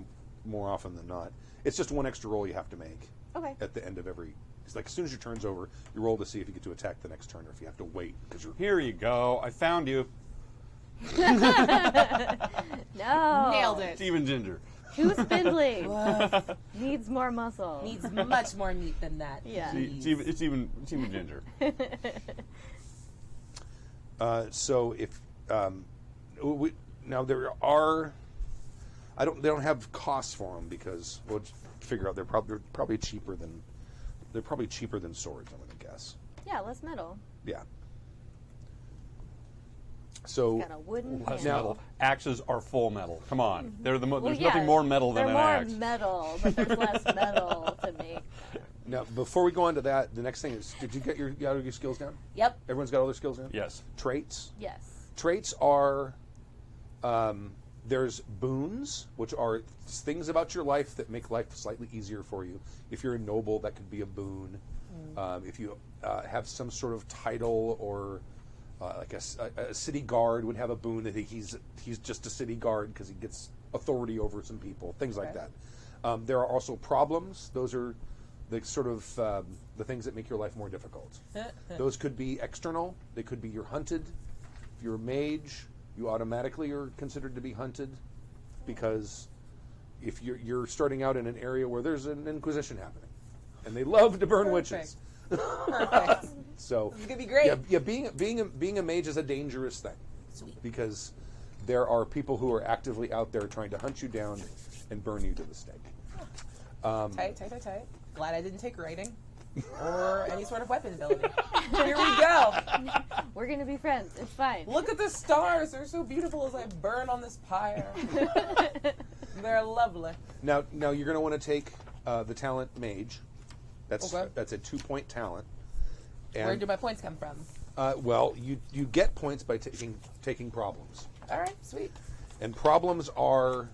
more often than not. It's just one extra roll you have to make Okay. at the end of every It's like as soon as your turn's over, you roll to see if you get to attack the next turn or if you have to wait because you're. Here you go. I found you. No. Nailed it. Steven Ginger. Too spindly. Needs more muscle. Needs much more meat than that. Yeah. It's even Ginger. So if now there are, they don't have costs for them because we'll just figure out they're probably cheaper than swords. I'm going to guess. Yeah, less metal. Yeah. So Got a wooden Less handle. metal. Axes are full metal. Come on. They're the Well, there's yeah, nothing more metal than they're an more axe. metal, but there's less metal to make. now before we go on to that, the next thing is, did you get your skills down? Yep. Everyone's got all their skills down. Yes. Traits. Yes. Traits are, there's boons, which are things about your life that make life slightly easier for you. If you're a noble, that could be a boon. If you have some sort of title or like a city guard would have a boon that he's just a city guard because he gets authority over some people, things like that. There are also problems. Those are the sort of the things that make your life more difficult. Those could be external. They could be you're hunted. If you're a mage, you automatically are considered to be hunted because if you're starting out in an area where there's an inquisition happening, and they love to burn witches. Perfect. So It's gonna be great. Yeah, being a mage is a dangerous thing. Sweet. Because there are people who are actively out there trying to hunt you down and burn you to the stake. Tight. Glad I didn't take writing or any sort of weapon ability. Here we go. We're gonna be friends. It's fine. Look at the stars. They're so beautiful as I burn on this pyre. They're lovely. Now you're going to want to take the talent mage. That's Okay. a 2-point talent. And, Where do my points come from? well, you get points by taking problems, All right, sweet. and problems are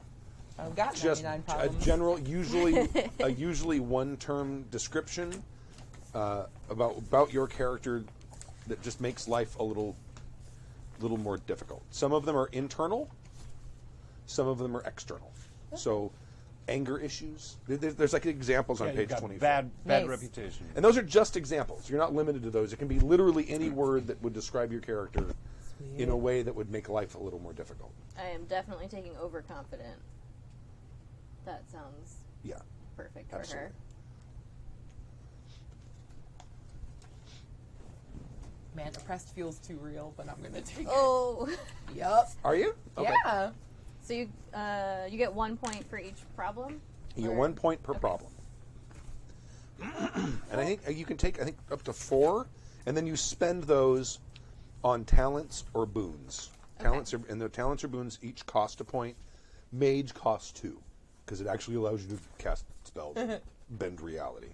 I've got just 99 a problems. general, usually one-term description about your character that just makes life a little more difficult. Some of them are internal, some of them are external. So, anger issues. There's like examples on Yeah, page you've got 24. bad Nice. reputation. And those are just examples. You're not limited to those. It can be literally any word that would describe your character in a way that would make life a little more difficult. I am definitely taking overconfident. That sounds Yeah. perfect for Absolutely. her. Man, oppressed feels too real, but I'm gonna take it. Oh, Yup. Are you? Okay. Yeah. so you get 1 point for each problem. You get Or- 1 point per problem. And I think you can take up to 4, and then you spend those on talents or boons. Talents the talents or boons each cost a point. Mage costs 2 because it actually allows you to cast spells, that bend reality.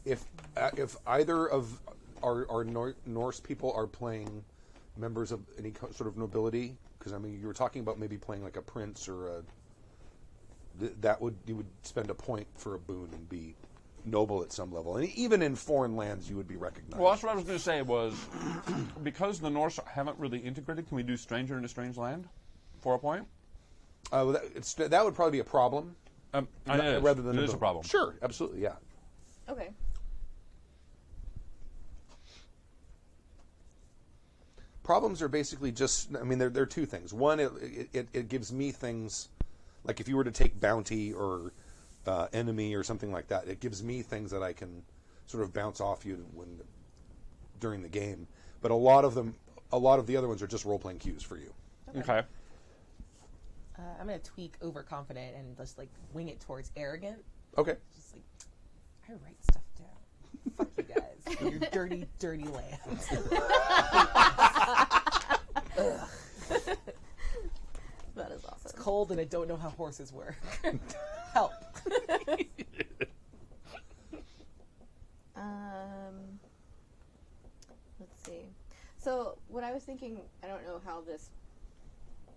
If either of our Norse people are playing members of any sort of nobility, because I mean you were talking about maybe playing like a prince or a you would spend a point for a boon and be noble at some level, and even in foreign lands you would be recognized. Well, that's what I was going to say was, because the Norse haven't really integrated, can we do stranger in a strange land for a point? That would probably be a problem rather than it is a boon. problem. Sure, absolutely, yeah. Okay. Problems are basically just, I mean, they're two things. One, it gives me things, like if you were to take bounty or enemy or something like that, it gives me things that I can sort of bounce off you during the game. But a lot of the other ones are just role-playing cues for you. Okay. I'm gonna tweak overconfident and just like wing it towards arrogant. Okay. Just like I write stuff down. Fuck you guys. In your dirty, dirty land. Ugh. That is awesome. Cold and I don't know how horses work. Help. Let's see. So what I was thinking, I don't know how this.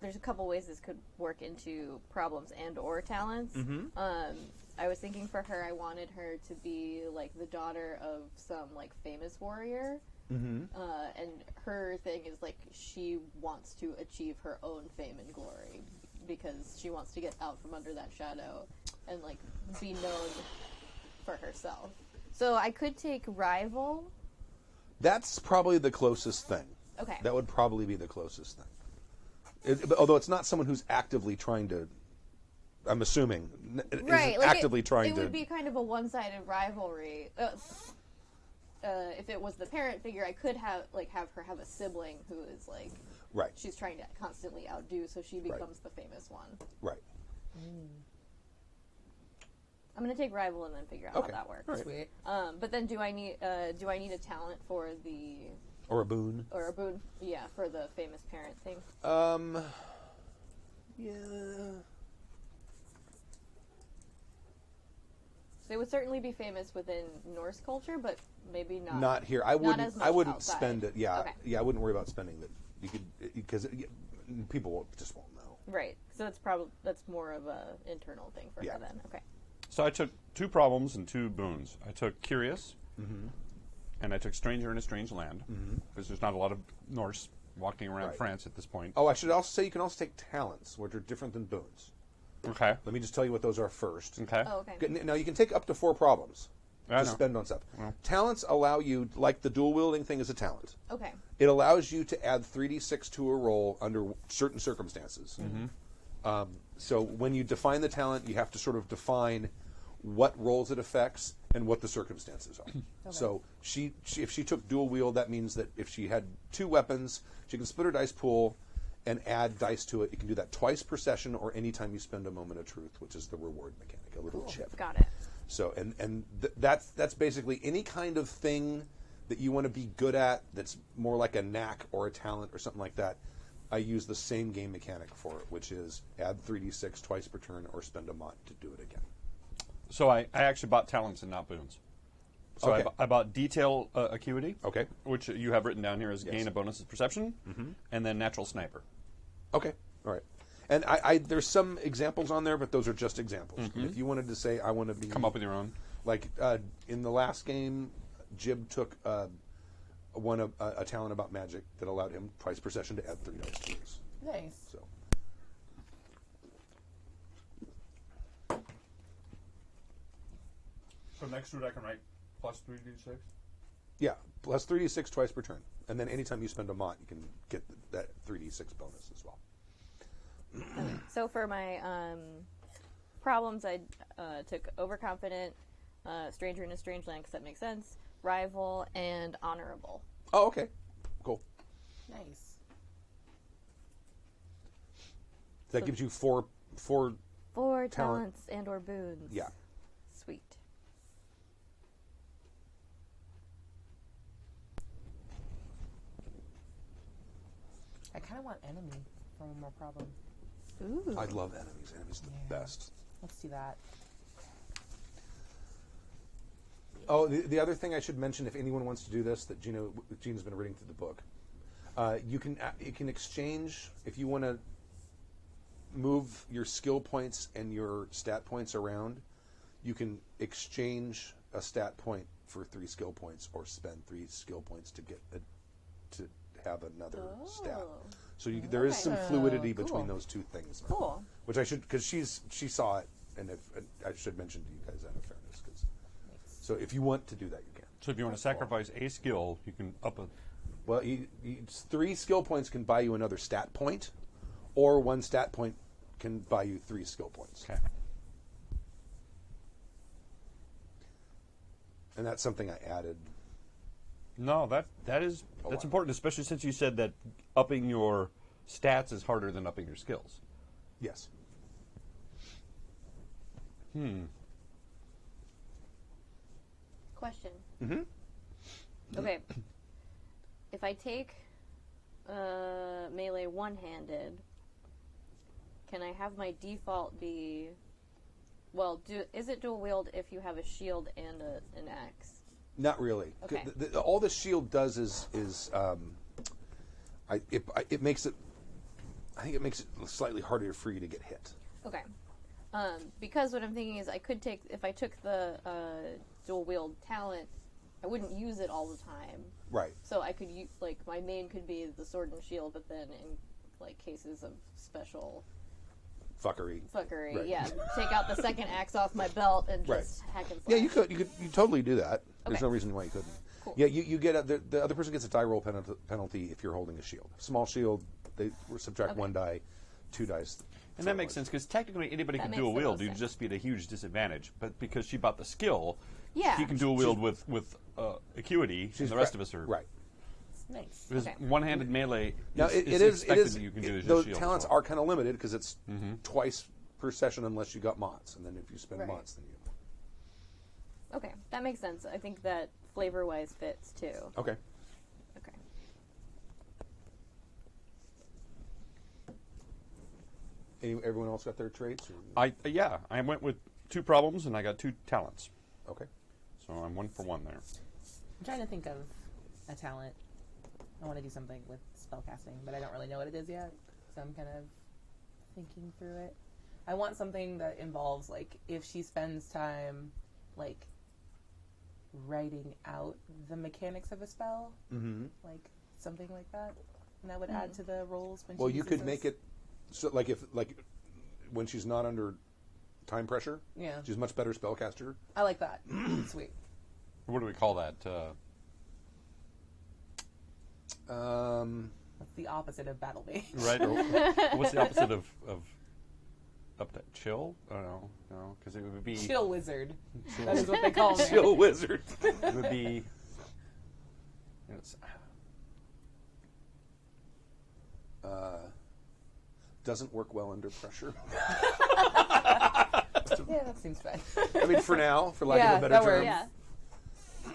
There's a couple ways this could work into problems and or talents. I was thinking for her, I wanted her to be like the daughter of some like famous warrior. And her thing is like she wants to achieve her own fame and glory because she wants to get out from under that shadow and like be known for herself. So I could take rival. That's probably the closest thing. Okay. That would probably be the closest thing. Although it's not someone who's actively trying to. I'm assuming. Right. Like actively trying it to. It would be kind of a one-sided rivalry. If it was the parent figure, I could have her have a sibling who is like. Right. She's trying to constantly outdo, so she becomes the famous one. Right. I'm gonna take rival and then figure out how that works. Right. Sweet. But then do I need a talent for the Or a boon. or a boon? Yeah, for the famous parent thing. Yeah. So they would certainly be famous within Norse culture, but maybe not. Not here. as I much wouldn't outside. spend it. Yeah. Okay. Yeah. I wouldn't worry about spending it. You could because people just won't know. Right. So that's more of a internal thing for her then. Okay. So I took 2 problems and 2 boons. I took Curious, and I took Stranger in a Strange Land, because there's not a lot of Norse walking around Right. France at this point. Oh, I should also say you can also take talents, which are different than boons. Okay. Let me just tell you what those are first. Okay. Oh, okay. Now you can take up to 4 problems I to know. spend on stuff. Well. Talents allow you, like the dual wielding thing is a talent. Okay. It allows you to add 3d6 to a roll under certain circumstances. So when you define the talent, you have to sort of define what roles it affects and what the circumstances are. So if she took dual wield, that means that if she had 2 weapons, she can split her dice pool and add dice to it. You can do that twice per session or anytime you spend a moment of truth, which is the reward mechanic, a little chip. Got it. So that's basically any kind of thing that you want to be good at that's more like a knack or a talent or something like that. I use the same game mechanic for it, which is add 3d6 twice per turn or spend a mod to do it again. So I actually bought talents and not boons. So Okay. I bought detail acuity, Okay. which you have written down here as gain Yes. a bonus of perception, and then natural sniper. Okay. All right. And I there's some examples on there, but those are just examples. If you wanted to say I want to be Come up with your own. like in the last game, Jib took won a talent about magic that allowed him twice per session to add 3 dice to his. Nice. So So next to it I can write plus 3d6? yeah, plus 3d6 twice per turn, and then anytime you spend a mont, you can get that 3d6 bonus as well. So for my problems, I took overconfident, stranger in a strange land, because that makes sense, rival, and honorable. Oh, okay, cool. Nice. That gives you four. 4 Talent. talents and or boons. Yeah. Sweet. I kind of want enemy for one more problem. Ooh. I love enemies. Enemies are the best. Let's do that. Oh, the other thing I should mention, if anyone wants to do this, that Gina's been reading through the book. You can exchange if you want to move your skill points and your stat points around. You can exchange a stat point for 3 skill points, or spend 3 skill points to get to have another stat. So there is some fluidity between those 2 things. Cool. Which I should, because she saw it, and I should mention to you guys out of fairness. So if you want to do that, you can. So if you want to sacrifice a skill, you can up a... Well, 3 skill points can buy you another stat point, or 1 stat point can buy you 3 skill points. Okay. And that's something I added. No, that's important, especially since you said that upping your stats is harder than upping your skills. Yes. Question. Mm-hmm. Okay. If I take melee one-handed, can I have my default be... Well, is it dual wield if you have a shield and an axe? Not really. Okay. All the shield does is it makes it. I think it makes it slightly harder for you to get hit. Okay. Because what I'm thinking is I could take... If I took the dual wield talent, I wouldn't use it all the time. Right. So I could use... Like, my main could be the sword and shield, but then in, like, cases of special fuckery. Right. Yeah. Take out the second axe off my belt and Right. just hack and slash. Yeah, you totally do that. There's Okay. no reason why you couldn't. Cool. Yeah, you get the other person gets a die roll penalty if you're holding a shield. Small shield, they subtract Okay. 1 die, 2 dice. And that makes sense because technically anybody That can makes dual the wield. most You'd sense. just be at a huge disadvantage. But because she bought the skill, Yeah. she can dual wield with acuity, and the rest of us are right. Nice. Because Okay. one-handed melee Now is it is expected that you can do as your those shield. talents so. are kind of limited because it's twice per session unless you got mods, and then if you spend Right. mods, then you. Okay, that makes sense. I think that flavor-wise fits too. Okay. Okay. Everyone else got their traits? Or? I went with 2 problems and I got 2 talents. Okay. So I'm 1 for 1 there. I'm trying to think of a talent. I want to do something with spellcasting, but I don't really know what it is yet. So I'm kind of thinking through it. I want something that involves, like, if she spends time, like, writing out the mechanics of a spell, like, something like that. And that would add to the rolls when Well, she you uses could those. make it so, like when she's not under time pressure. Yeah. She's a much better spellcaster. I like that. Sweet. What do we call that? That's the opposite of battle bane. Right? Or what's the opposite of up to chill? Oh, no, because it would be Chill wizard. That is what they call me. Chill wizard. It would be. It's, Doesn't work well under pressure. Yeah, that seems fine. I mean, for now, for lack Yeah, of a better that term. works.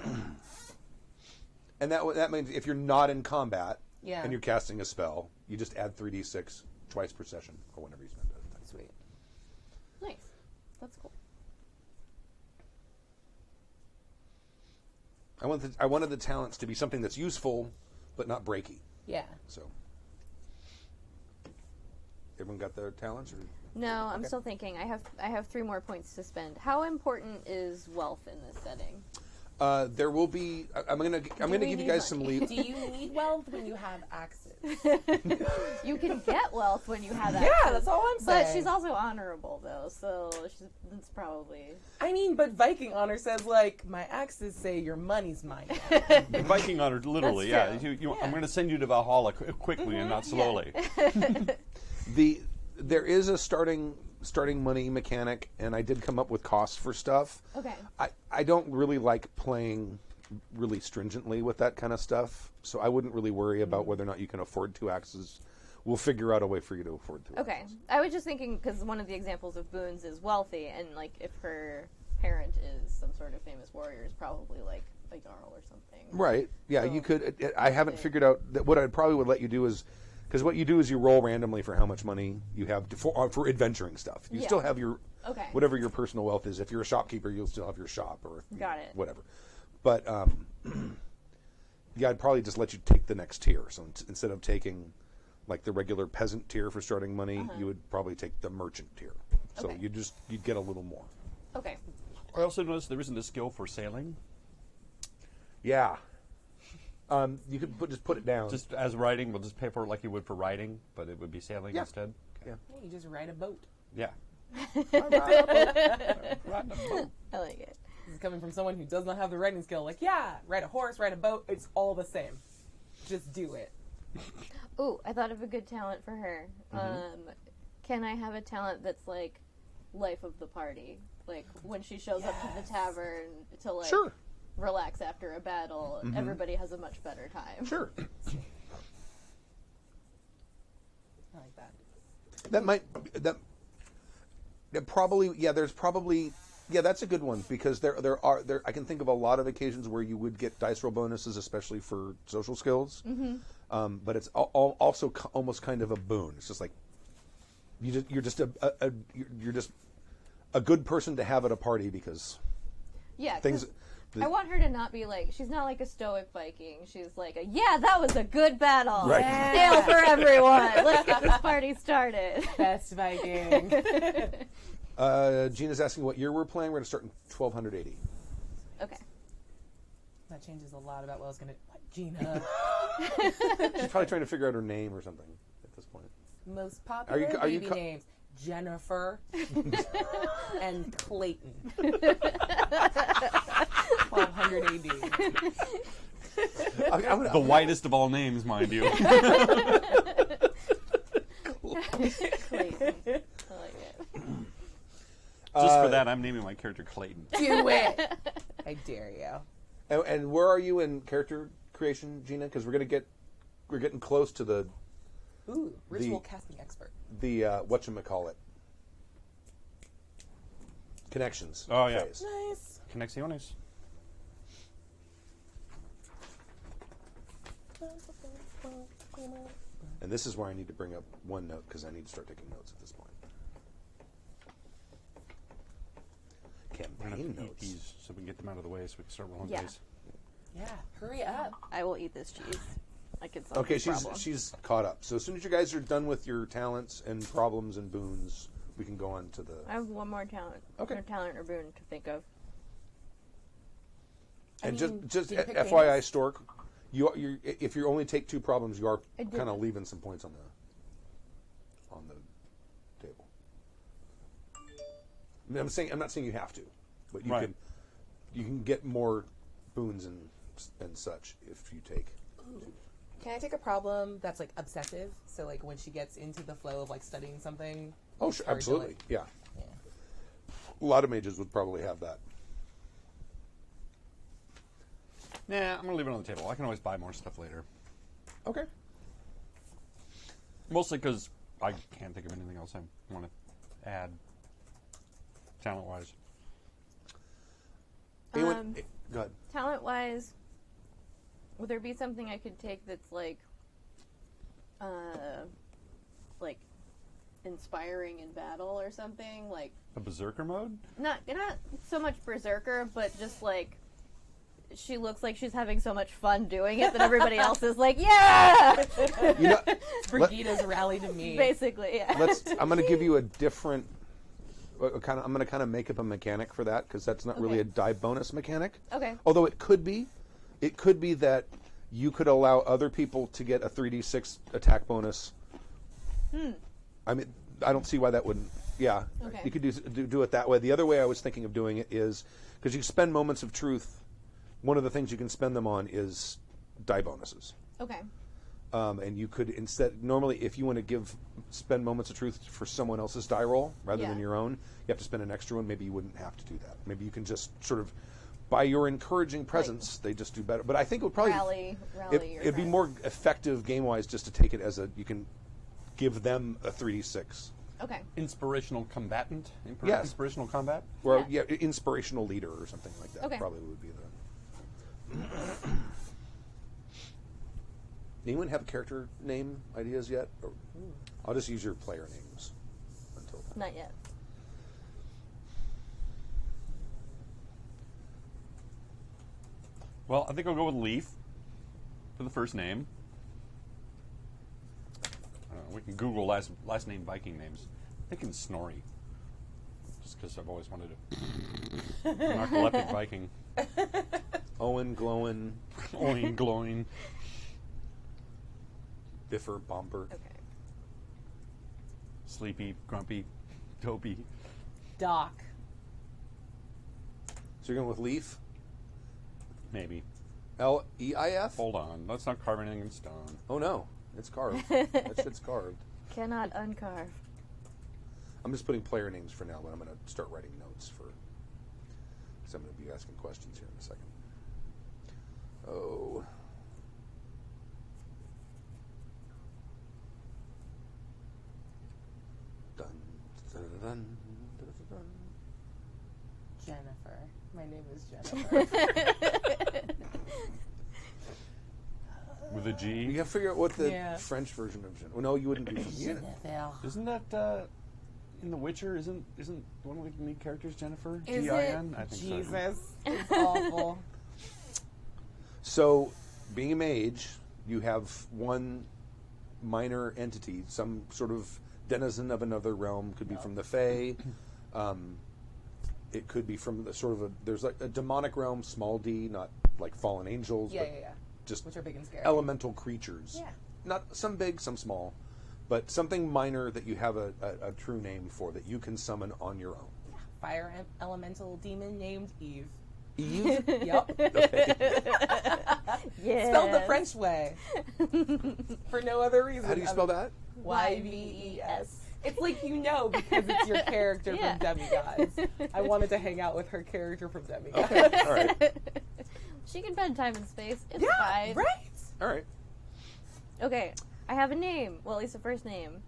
Yeah. And that means if you're not in combat Yeah. and you're casting a spell, you just add 3d6 twice per session or whenever you spend it. Sweet. Nice. That's cool. I wanted the talents to be something that's useful, but not breaky. Yeah. So, everyone got their talents? Or? No, I'm Okay. still thinking. I have 3 more points to spend. How important is wealth in this setting? There will be. I'm gonna we give you need guys some money? leave. Do you need wealth when you have axes? You can get wealth when you have that. Yeah, that's all I'm saying. But she's also honorable, though, so it's probably... I mean, but Viking honor says, like, my axes say your money's mine. Viking honor, literally, That's yeah. true. I'm going to send you to Valhalla quickly and not slowly. There is a starting money mechanic, and I did come up with costs for stuff. Okay. I don't really like playing really stringently with that kind of stuff, so I wouldn't really worry about whether or not you can afford 2 axes. We'll figure out a way for you to afford 2 Okay. axes. I was just thinking, because one of the examples of boons is wealthy, and, like, if her parent is some sort of famous warrior, is probably, like, a jarl or something. Right. Yeah, So- you could. I haven't figured out that. What I probably would let you do is, because what you do is you roll randomly for how much money you have for adventuring stuff. You Yeah. still have your Okay. whatever your personal wealth is. If you're a shopkeeper, you'll still have your shop, or if Got it. whatever. But yeah, I'd probably just let you take the next tier. So instead of taking like the regular peasant tier for starting money, you would probably take the merchant tier. So Okay. you'd get a little more. Okay. I also noticed there isn't a skill for sailing. Yeah. You could just put it down. Just as riding, we'll just pay for it like you would for riding, but it would be sailing Yeah. instead. Yeah. You just ride a boat. Yeah. I like it. This is coming from someone who does not have the riding skill. Like, yeah, ride a horse, ride a boat, it's all the same. Just do it. Ooh, I thought of a good talent for her. Can I have a talent that's like life of the party? Like when she shows up to the tavern to like Sure. relax after a battle, everybody has a much better time. Sure. I like that. That probably there's probably that's a good one because there I can think of a lot of occasions where you would get dice roll bonuses, especially for social skills. But it's also almost kind of a boon. It's just like you're just a good person to have at a party because Yeah, 'cause things. I want her to not be like, she's not like a stoic Viking. She's like, yeah, that was a good battle. Right. Hail for everyone. Let's get this party started. Best Viking. Gina's asking what year we're playing. We're going to start in 1280. Okay. That changes a lot about what I was going to... What, Gina? She's probably trying to figure out her name or something at this point. Most popular are you baby co- names. Jennifer, and Clayton. 1200 AD. The whitest of all names, mind you. Clayton. I like it. Just for that, I'm naming my character Clayton. Do it! I dare you. And where are you in character creation, Gina? Because we're getting close to the Ooh, ritual casting expert. whatchamacallit. Connections. Oh, yeah. phase. Nice. Conexiones. And this is where I need to bring up one note because I need to start taking notes at this point. We're going to Campaign have to eat notes. these so we can get them out of the way so we can start rolling Yeah. dice. Yeah, hurry up. I will eat this cheese. I can solve Okay, this problem. she's caught up. So as soon as you guys are done with your talents and problems and boons, we can go on to the. I have one more talent. Okay. Or talent or boon to think of. And I mean, just did you pick FYI, things? Stork, if you only take 2 problems, you are I did. kind of leaving some points on the table. I mean, I'm not saying you have to, but you Right. can get more boons and such if you take. Can I take a problem that's like obsessive? So like when she gets into the flow of like studying something. Oh, it's sure, hard to, absolutely, like- yeah. Yeah. A lot of mages would probably have that. Nah, I'm going to leave it on the table. I can always buy more stuff later. Okay. Mostly because I can't think of anything else I want to add talent-wise. Anyone? Go ahead. Talent wise, would there be something I could take that's like inspiring in battle or something? Like A berserker mode? not so much berserker, but just like she looks like she's having so much fun doing it that everybody else is like, yeah, You know, Brigida's rally to me. basically, yeah. I'm going to give you a different. I'm going to kind of make up a mechanic for that because that's not really Okay. a die bonus mechanic. Okay. Although it could be that you could allow other people to get a 3d6 attack bonus. I mean, I don't see why that wouldn't. Yeah, Okay. you could do it that way. The other way I was thinking of doing it is because you spend moments of truth. One of the things you can spend them on is die bonuses. Okay. And you could instead normally, if you want to spend moments of truth for someone else's die roll rather than Yeah. your own, you have to spend an extra one. Maybe you wouldn't have to do that. Maybe you can just sort of, by your encouraging presence, they just do better. But I think it would probably Rally your it'd be friends. more effective game wise just to take it as you can give them a 3d6 Okay. Inspirational combatant? Yes. Inspirational combat? or Yeah. inspirational leader or something like that. Okay. Probably would be the. Anyone have character name ideas yet? Or, I'll just use your player names until then. Not yet. Well, I think I'll go with Leaf for the first name. We can Google last name Viking names. I'm thinking Snorri. Just because I've always wanted to. Narcoleptic Viking. Owen, Glowin, Oin, glowing. Biffer, Bomber. Okay. Sleepy, grumpy, dopey. Doc. So you're going with Leaf? Maybe. Leif? Hold on. Let's not carve anything in stone. Oh no, it's carved. That shit's carved. Cannot uncarve. I'm just putting player names for now, but I'm going to start writing notes because I'm going to be asking questions here in a second. Oh. Dun, dun, dun, dun, dun, dun. Jennifer. My name is Jennifer. With a G. You got to figure out what the Yeah. French version of Jennifer. No, you wouldn't be from Vienna. Jennifer. Isn't that in The Witcher? Isn't one of the lead characters Jennifer? Is G-I-N? I think so. Jesus. It's awful. So, being a mage, you have one minor entity, some sort of denizen of another realm. Could be from the Fae. It could be from the sort of there's like a demonic realm, small d, not like fallen angels, Yeah, but yeah, yeah. just Which are big and scary. elemental creatures. Yeah. Not some big, some small, but something minor that you have a true name for that you can summon on your own. Fire elemental demon named Eve. Eve? Yep. Okay. Yeah. Spelled the French way. For no other reason. How do you spell that? Yves. It's like you know because it's your character Yeah. from Demigods. I wanted to hang out with her character from Demigods. Okay. All right. She can bend time and space. It's Yeah, fine. right? All right. Okay, I have a name. Well, at least a first name.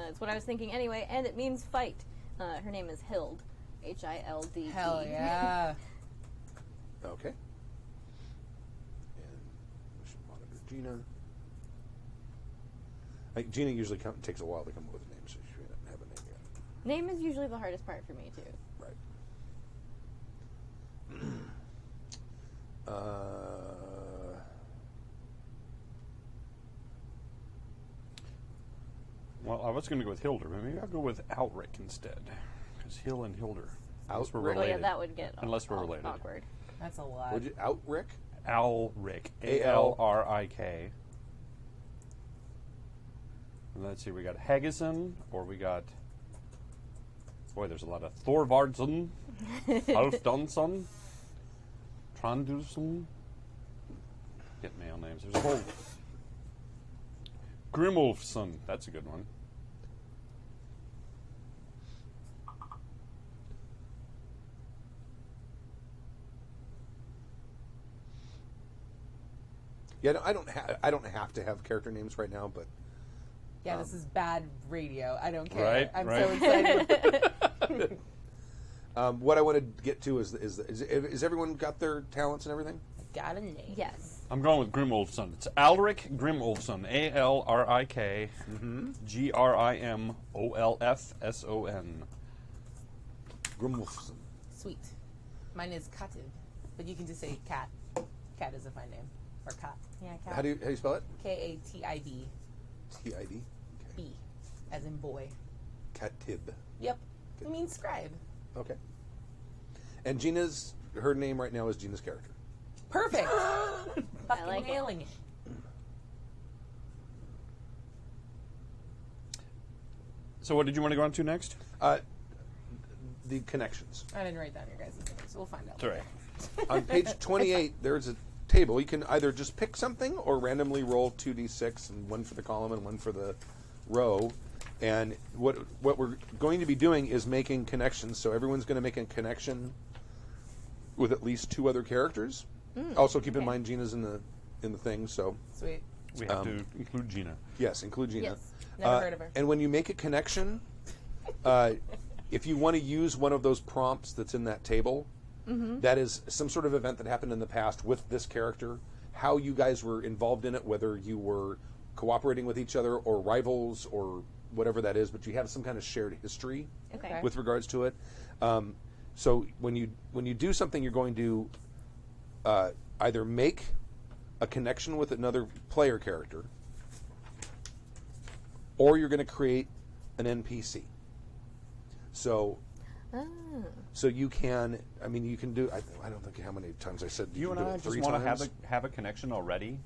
It's what I was thinking anyway, and it means fight. Her name is Hild. Hild. Hell yeah. Okay. And we should monitor Gina. Gina usually takes a while to come up with a name, so she doesn't have a name yet. Name is usually the hardest part for me, too. Right. Well, I was going to go with Hilder, but maybe I'll go with Alric instead. Because Hill and Hilder. Unless we're Alric? Oh, yeah, related. that would get Unless we're related. awkward. That's a lot. Would you out Rick? Alric. A-L- Alrik. And let's see, we got Haggison, or we got... Boy, there's a lot of Thorvardson, Halfdansson, Tranduson. Get male names. There's a whole... Grimulfson. That's a good one. Yeah, no, I don't have to have character names right now, but Yeah, this is bad radio. I don't care. Right, I'm right. so excited. what I want to get to is everyone got their talents and everything? Got a name. Yes. I'm going with Grimulfson. It's Alric Grimulfson. A-L-R-I-K Grimolfson. Grimulfson. Sweet. Mine is Katib, but you can just say Cat. Cat is a fine name. Or Kat. Yeah, How do you spell it? Katib. T-I-D? B. As in boy. Katib. Yep. It means scribe. Okay. And Gina's, her name right now is Gina's character. Perfect. Fucking like it. nailing it. So what did you want to go on to next? The connections. I didn't write down your guys' names, so we'll find out. That's all right. On page 28, there's a table. You can either just pick something or randomly roll 2d6, and one for the column and one for the row. And what we're going to be doing is making connections. So everyone's going to make a connection with at least two other characters. Also, keep in mind Gina's in the thing. So Sweet. We have to include Gina. yes, include Gina. Yes. Never heard of her. And when you make a connection, if you want to use one of those prompts that's in that table, that is some sort of event that happened in the past with this character, how you guys were involved in it, whether you were cooperating with each other or rivals or whatever that is, but you have some kind of shared history Okay. with regards to it. So when you do something, you're going to either make a connection with another player character, or you're going to create an NPC. So you can, I mean, you can do, I don't think how many times I said You can and do I it just 3 want to times. have a connection already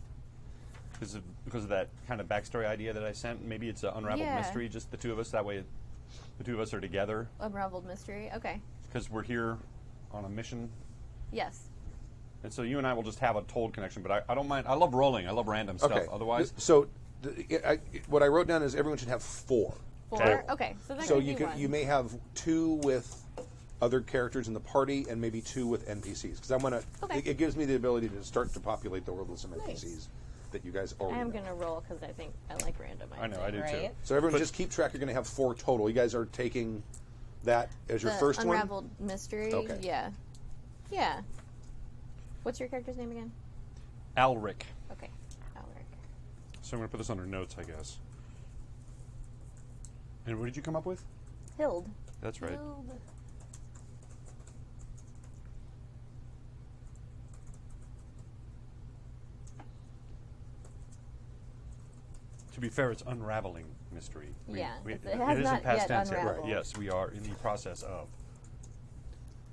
because of that kind of backstory idea that I sent. Maybe it's an unraveled Yeah. mystery, just the two of us. That way, the two of us are together Unraveled mystery. Okay. because we're here on a mission. Yes. And so you and I will just have a told connection. But I don't mind. I love rolling. I love random stuff. Okay. Otherwise, So what I wrote down is everyone should have 4. 4. Okay. Okay. So that So could you be can one. you may have 2 with other characters in the party and maybe 2 with NPCs because I want to. Okay. It gives me the ability to start to populate the world with some Nice. NPCs that you guys I already am know. going to roll because I think I like random. I know I do too. Right. So everyone But- just keep track. You're going to have 4 total. You guys are taking that as your The first one. Unraveled mystery. Okay. Yeah. Yeah. What's your character's name again? Alric. Okay. Alric. So I'm going to put this under notes, I guess. And what did you come up with? Hild. That's right. Hild. To be fair, it's unraveling mystery. Yeah, it it has isn't not past yet tense unraveled. Right. Yes, we are in the process of.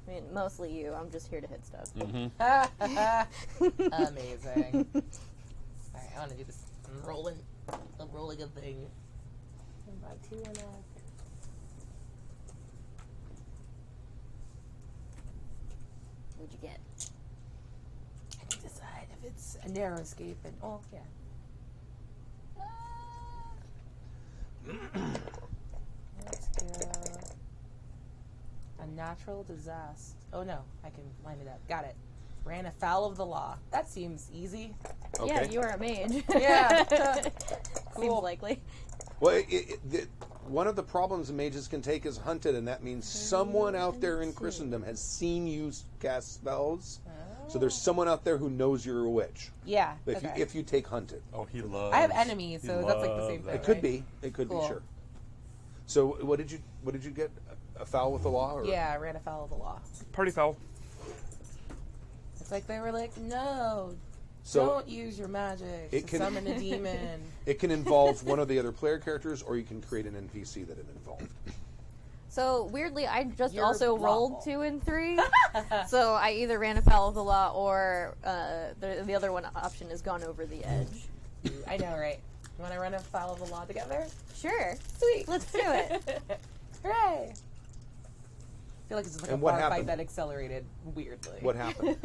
I mean, mostly you. I'm just here to hit stuff. Amazing. Alright, I want to do this. I'm rolling a thing. by 2 and a... What'd you get? I can decide if it's a narrow escape and... Oh, yeah. Let's go... A natural disaster. Oh, no. I can line it up. Got it. Ran afoul of the law. That seems easy. Okay. Yeah, you are a mage. Yeah. Seems likely. Well, one of the problems mages can take is hunted, and that means someone out there in Christendom has seen you cast spells. So there's someone out there who knows you're a witch. Yeah. If you take hunted. Oh, he loves. I have enemies, he so that's like the loves same thing. that. It could right? be. It could Cool. be, sure. So what did you get? A foul with the law? Or? Yeah, I ran afoul of the law. Party foul. It's like they were like, no, So don't use your magic it to can- summon a demon. it can involve one of the other player characters, or you can create an NPC that it involved. So weirdly, I just You're also rolled lawful. 2 and 3. So I either ran afoul of the law, or the other one option is gone over the edge. I know, right? You want to run afoul of the law together? Sure, Sweet. let's do it. Hooray! I feel like it's just like And a what bar fight happened? that accelerated weirdly. What happened?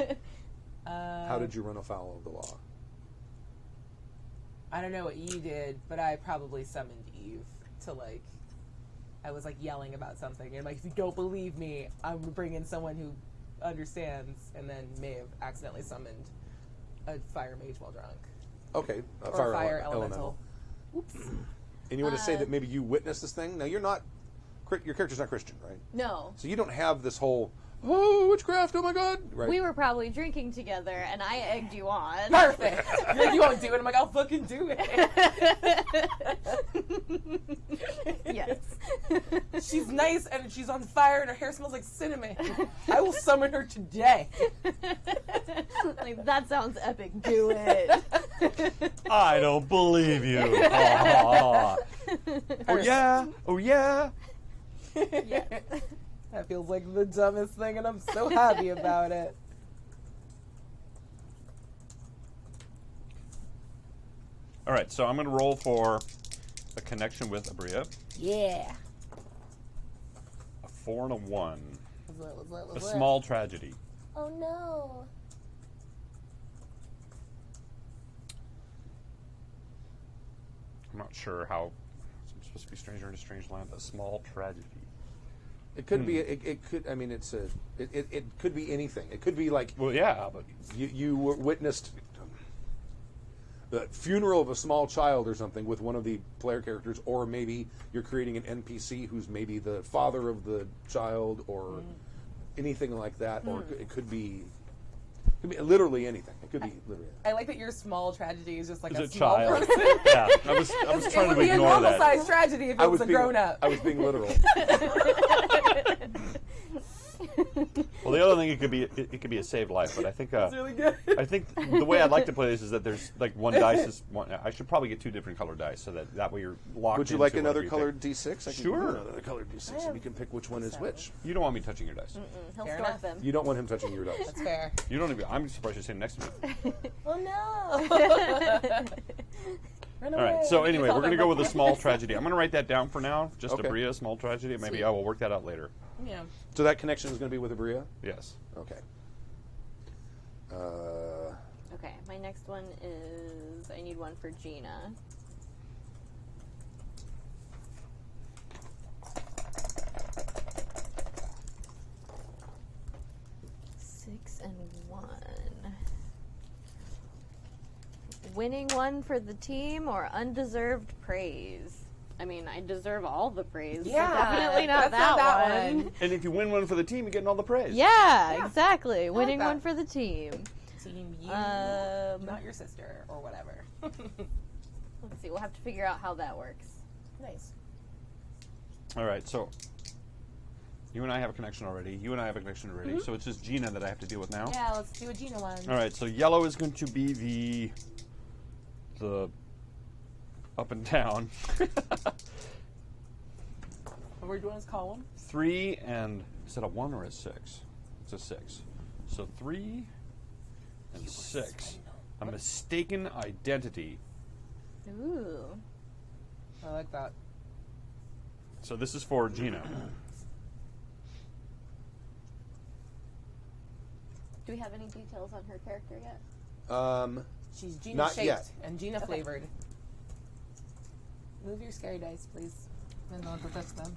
How did you run afoul of the law? I don't know what you did, but I probably summoned Eve to like. I was like yelling about something, and like, if you don't believe me, I'm bringing someone who understands, and then may have accidentally summoned a fire mage while drunk. Okay, Or a fire elemental. Oops. And you want to say that maybe you witnessed this thing? Now you're not. Your character's not Christian, right? No. So you don't have this whole witchcraft. Oh my god! Right? We were probably drinking together, and I egged you on. Perfect. You're like, you won't do it. I'm like, I'll fucking do it. Yes. She's nice and she's on fire and her hair smells like cinnamon. I will summon her today. Like, that sounds epic. Do it. I don't believe you. Oh yeah. Oh yeah. Yes. That feels like the dumbest thing, and I'm so happy about it. All right, so I'm going to roll for a connection with Abria. Yeah. A 4 and a 1. What's A that? small tragedy. Oh no. I'm not sure how. I'm supposed to be stranger in a strange land. A small tragedy. It could be. It could. I mean, it's a. It could be anything. It could be like Well, yeah, but you witnessed the funeral of a small child or something with one of the player characters, or maybe you're creating an NPC who's maybe the father of the child, or anything like that, or it could be literally anything. It could be literally anything. I like that your small tragedy is just like it's a a small child. person. Yeah, I was It trying would to be a ignore normal that. sized tragedy if it was a grown up. I was being literal. Well, the other thing it could be a saved life, but I think It's really good. I think the way I'd like to play this is that there's like one dice is one. I should probably get 2 different colored dice so that way you're locked. Would you like into another whatever you colored D6? I can Sure. give you another colored D6, and you can pick which one is which. pick. You don't want me touching your dice. He'll Fair stork enough. them. You don't want him touching your dice. That's fair. You don't even. I'm surprised you're sitting next to me. Oh no. Run All right. away. So anyway, Call we're going to them go with a back. small tragedy. I'm going to write that down for now. Just Okay. Abria, small tragedy. Maybe Sweet. I will work that out later. Yeah. So that connection is going to be with Abria? Yes. Okay. Okay, my next one is I need one for Gina. Six and 1. Winning one for the team or undeserved praise? I mean, I deserve all the praise. so Yeah, definitely not that's not that that one. one. And if you win one for the team, you're getting all the praise. Yeah, exactly. Winning that. one for the team. Team you, not your sister or whatever. Let's see. We'll have to figure out how that works. Nice. All right. So you and I have a connection already. You and I have a connection already. So it's just Gina that I have to deal with now. Yeah, let's do a Gina one. All right. So yellow is going to be the up and down. What we're doing is column. 3 and is it a 1 or a 6? It's a 6. So 3 and 6. A mistaken identity. Ooh. I like that. So this is for Gina. Do we have any details on her character yet? She's Gina Not shaped yet. and Gina flavored. Move your scary dice, please. I don't want to touch them.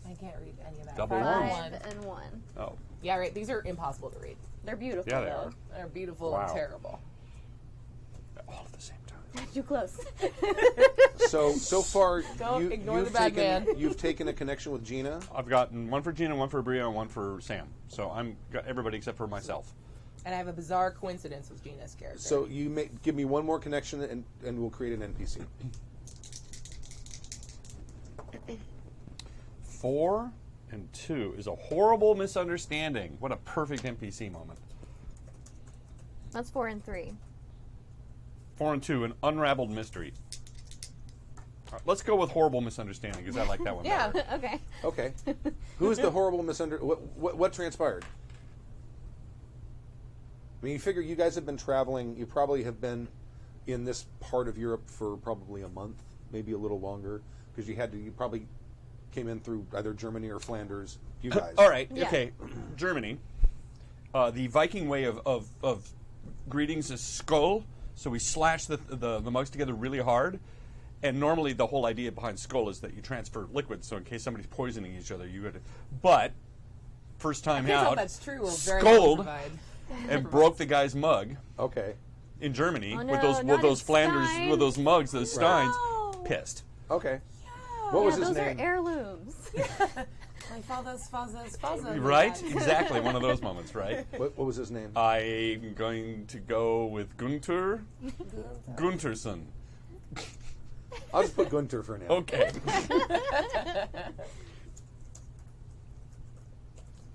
I can't read any of that. Double 5 ones. and 1. 5 and 1. Oh, Yeah, right. These are impossible to read. They're beautiful. yeah, they though. are. They're beautiful Wow. and terrible. All at the same time. Too close. So far, Don't ignore you've the bad taken, man. You've taken a connection with Gina. I've gotten one for Gina, one for Bria, and one for Sam. So I'm got everybody except for myself. And I have a bizarre coincidence with Gina's character. So you give me one more connection, and we'll create an NPC. 4 and 2 is a horrible misunderstanding. What a perfect NPC moment. That's 4 and 3. 4 and 2, an unraveled mystery. All right, let's go with horrible misunderstanding because I like that one yeah. better. Okay. Okay. Who's the horrible What transpired? I mean, you figure you guys have been traveling. You probably have been in this part of Europe for probably a month, maybe a little longer, because you probably came in through either Germany or Flanders. You guys. All right, Yeah. okay. Germany. The Viking way of greetings is skull. So we slash the mugs together really hard. And normally the whole idea behind skull is that you transfer liquids. So in case somebody's poisoning each other, you would. But first time I can't tell out, if that's true or very scold provide. and broke the guy's mug Okay. in Germany Oh, with no, those not his Flanders Stein. with those mugs, those Steins. No. Pissed. Okay. What was his those name? are heirlooms. My father's father's father. Right? Exactly. One of those moments, right? What was his name? I'm going to go with Gunther Gunterson. I'll just put Gunter for now. Okay.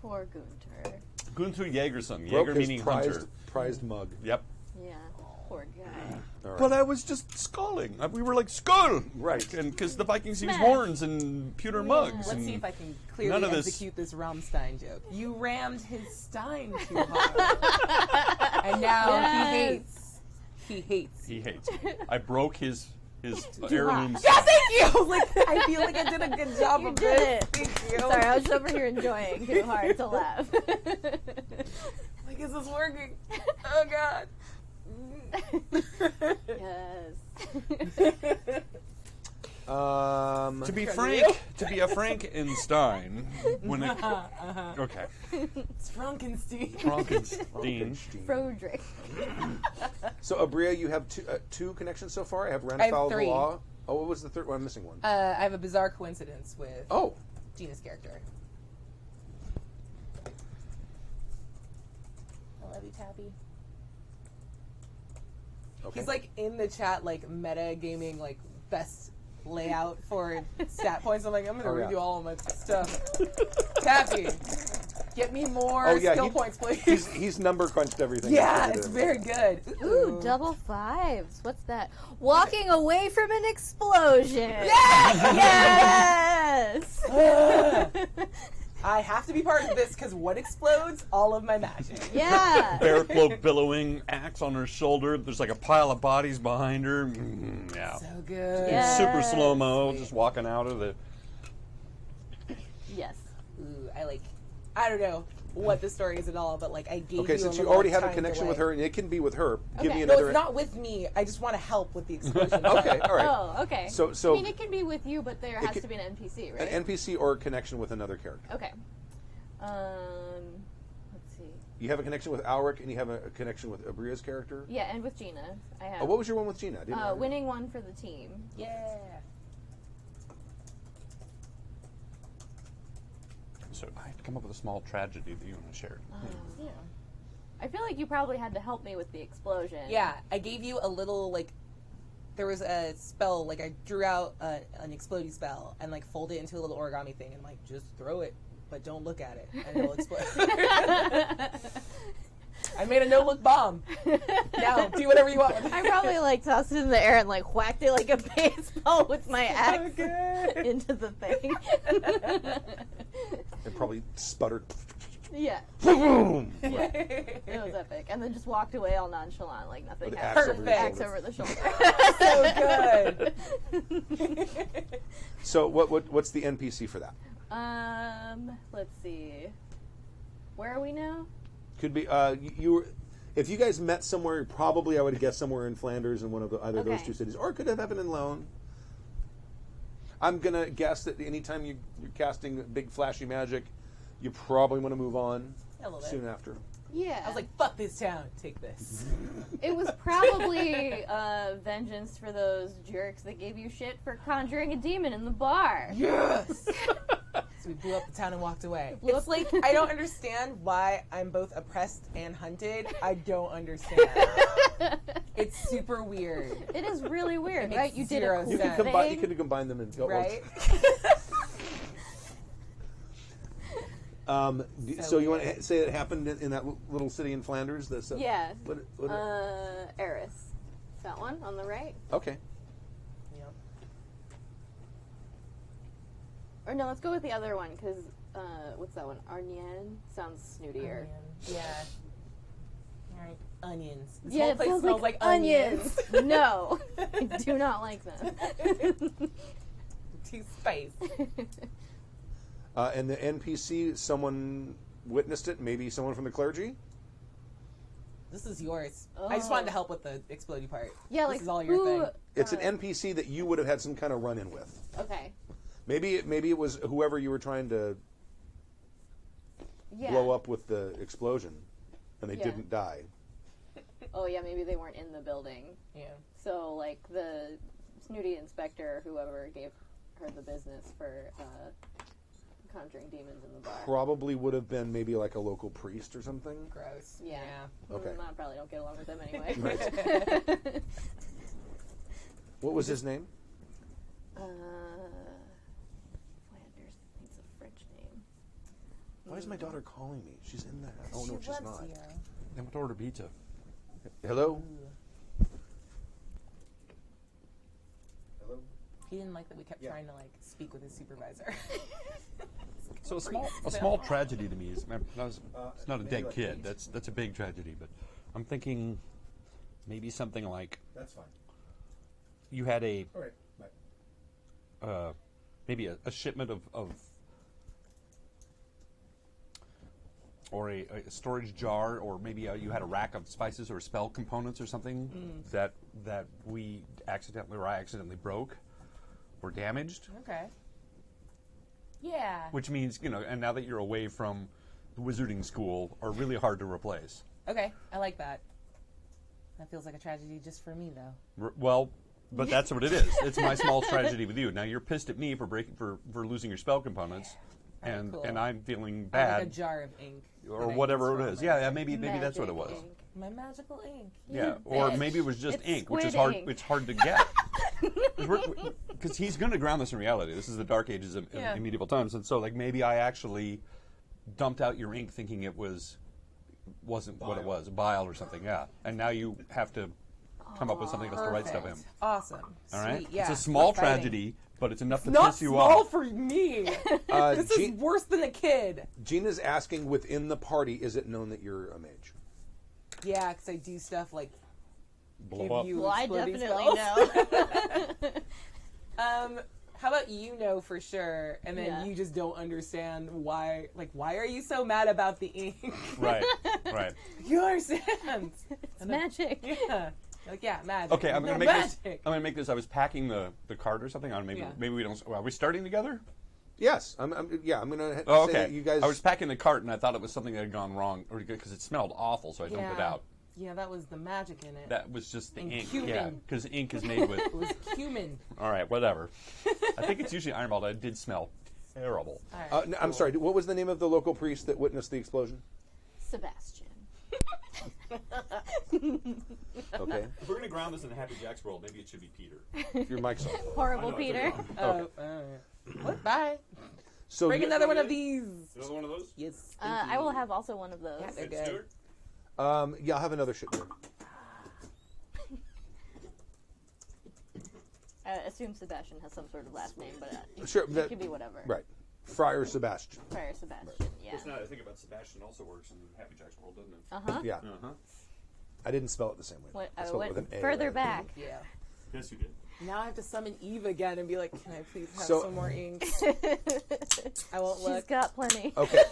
Poor Gunter. Gunther Jagerson. Broke Jaeger his meaning prized, hunter. prized mug. Yep. Yeah. Poor guy. All right. But I was just skulling. We were like, skull! Right. And because the Vikings use Smash. horns and pewter mugs. Let's and see if I can none clearly of this- execute this Rammstein joke. You rammed his Stein too hard. And now Yes. he hates. He hates me. I broke his heirlooms. Yeah, thank you! Like, I feel like I did a good job You of did this. it. Thank you. Sorry, I was just over here enjoying too hard to laugh. Like, is this working? Oh, God. Yes. To be Frankenstein, when it, okay, It's Frankenstein. Frankenstein. Frodrick. So, Abria, you have two connections so far. I have ran I have afoul of the 3. law. Oh, what was the third one? I'm missing one. I have a bizarre coincidence with Oh, Gina's character. I love you, Tappy. okay. He's like in the chat, like meta gaming, like best layout for stat points. I'm like, I'm gonna Oh, yeah. redo all of my stuff. Tappy, get me more Oh, yeah, skill he- points, please. He's number crunched everything. Yeah, it's very good. Ooh, double 5s. What's that? Walking away from an explosion. Yes! Yes! I have to be part of this because what explodes? All of my magic. Yeah. Bear cloak billowing, axe on her shoulder. There's like a pile of bodies behind her. Yeah. So good. Yeah. Super slow mo, Sweet. just walking out of the. Yes. Ooh, I don't know what the story is at all, but like I gave Okay, you since a you little, already like, have a time connection with delay. her, and it can be with her, give Okay. me No, another. it's not with me. I just want to help with the explosion. Okay, all right. Oh, okay. So- I mean, it can be with you, but there has can- to be an NPC, right? An NPC or a connection with another character. Okay. Let's see. You have a connection with Alric, and you have a connection with Abria's character. Yeah, and with Gina, I have. Oh, what was your one with Gina? I didn't remember. Winning one for the team. Yeah. So I have to come up with a small tragedy that you want to share. Yeah. I feel like you probably had to help me with the explosion. Yeah, I gave you a little like. There was a spell, like I drew out an exploding spell and like fold it into a little origami thing and like just throw it, but don't look at it and it'll explode. I made a no-look bomb. Now do whatever you want with it. I probably like tossed it in the air and like whacked it like a baseball with my axe Okay. into the thing. It probably sputtered. Yeah. Boom! It was epic. And then just walked away all nonchalant, like nothing With happened. axe over the Axe shoulder. over the shoulder. So good. So what's the NPC for that? Let's see. Where are we now? Could be you. If you guys met somewhere, probably I would guess somewhere in Flanders in one of either of those Okay. two cities, or it could have happened in Lone. I'm gonna guess that anytime you're casting big flashy magic, you probably want to move on A little bit. soon after. Yeah. I was like, fuck this town. Take this. It was probably vengeance for those jerks that gave you shit for conjuring a demon in the bar. Yes! So we blew up the town and walked away. Blew It's up- like, I don't understand why I'm both oppressed and hunted. I don't understand. It's super weird. It is really weird, It right? makes You did zero a cool You sense. can thing. you could combine them and go. Right? So you want weird. to say it happened in that little city in Flanders? Yeah. What, Eris. That one on the right? okay. Yep. Or no, let's go with the other one, because, what's that one? Arnien? Sounds snootier. Onion. Yeah. Alright. Onions. This Yeah, whole it place sounds smells like like onions. No. I do not like them. Too spice. And the NPC, someone witnessed it, maybe someone from the clergy? This is yours. I just wanted to help with the explodey part. Yeah, This like, is all your who... thing. It's an NPC that you would have had some kind of run-in with. Okay. Maybe it was whoever you were trying to Yeah. blow up with the explosion, and they Yeah. didn't die. Oh, yeah, maybe they weren't in the building. Yeah. So, like, the snooty inspector, whoever gave her the business for conjuring demons in the bar. Probably would have been maybe like a local priest or something. Gross. Yeah. Okay. I probably don't get along with them anyway. Right. What was his name? Flanders. It's a French name. Why is my daughter calling me? She's in there. Oh no, she's not. They went to order pizza. Hello. Hello. He didn't like that we kept trying to like speak with his supervisor. So a small tragedy to me is it's not a maybe dead like kid. eight. That's a big tragedy. But I'm thinking maybe something like That's fine. you had a All right. Bye. maybe a shipment of or a storage jar, or maybe you had a rack of spices or spell components or something that we accidentally or I accidentally broke or damaged. Okay. Yeah. Which means, and now that you're away from the wizarding school, are really hard to replace. Okay. I like that. That feels like a tragedy just for me, though. Well, but that's what it is. It's my small tragedy with you. Now you're pissed at me for losing your spell components, and cool. and I'm feeling Like bad, a jar of ink. or that I whatever use it for is. my Yeah, ink. maybe that's what it was. Magic ink. My magical ink. Yeah, You or bitch. maybe it was just It's ink, which is squid hard. ink. It's hard to get. Because he's going to ground this in reality. This is the Dark Ages of in medieval times, and so like maybe I actually dumped out your ink thinking it wasn't what it was, bile or something. Yeah, and now you have to come up with something else to write stuff in. Perfect. Awesome. All right, Sweet. Yeah. it's a small We're fighting. tragedy, but it's enough to Not piss you small off. for me. This is worse than a kid. Gina's asking within the party, is it known that you're a mage? Yeah, because I do stuff like Blow give up. you Well, I exploding definitely spells. know. How about you know for sure, and then Yeah. you just don't understand why? Like, why are you so mad about the ink? Right. You understand? It's magic. Yeah. Like, yeah, magic. Okay, I'm gonna Yeah, make this. magic. I'm gonna make this. I was packing the cart or something. Maybe Yeah. maybe we don't. Are we starting together? Yes. I'm going to Oh, say okay. that you guys... I was packing the cart and I thought it was something that had gone wrong, or because it smelled awful, so I dumped it out. Yeah, that was the magic in it. That was just the And ink. cumin. Yeah, because ink is made with. It was cumin. All right, whatever. I think it's usually iron ball. It did smell terrible. All right, no, I'm sorry. What was the name of the local priest that witnessed the explosion? Sebastian. Okay. If we're gonna ground this in the Happy Jack's world, maybe it should be Peter. Your mic's off. Horrible Peter. What? Bye. So Bring you- another one of these. Another one of those? Yes. I will have also one of those. Yeah, they're good. yeah, I'll have another shit there. I assume Sebastian has some sort of last name, but Sure, it that- could be whatever. Right. Friar Sebastian. Friar Sebastian. Yeah. Now that I think about Sebastian also works in Happy Jack's world, doesn't it? Uh-huh. Yeah. Uh-huh. I didn't spell it the same way. I I spelled it went with an A. further back. Yeah. Yes, you did. Now I have to summon Eve again and be like, can I please have So- some more ink? I won't She's look. got plenty. Okay.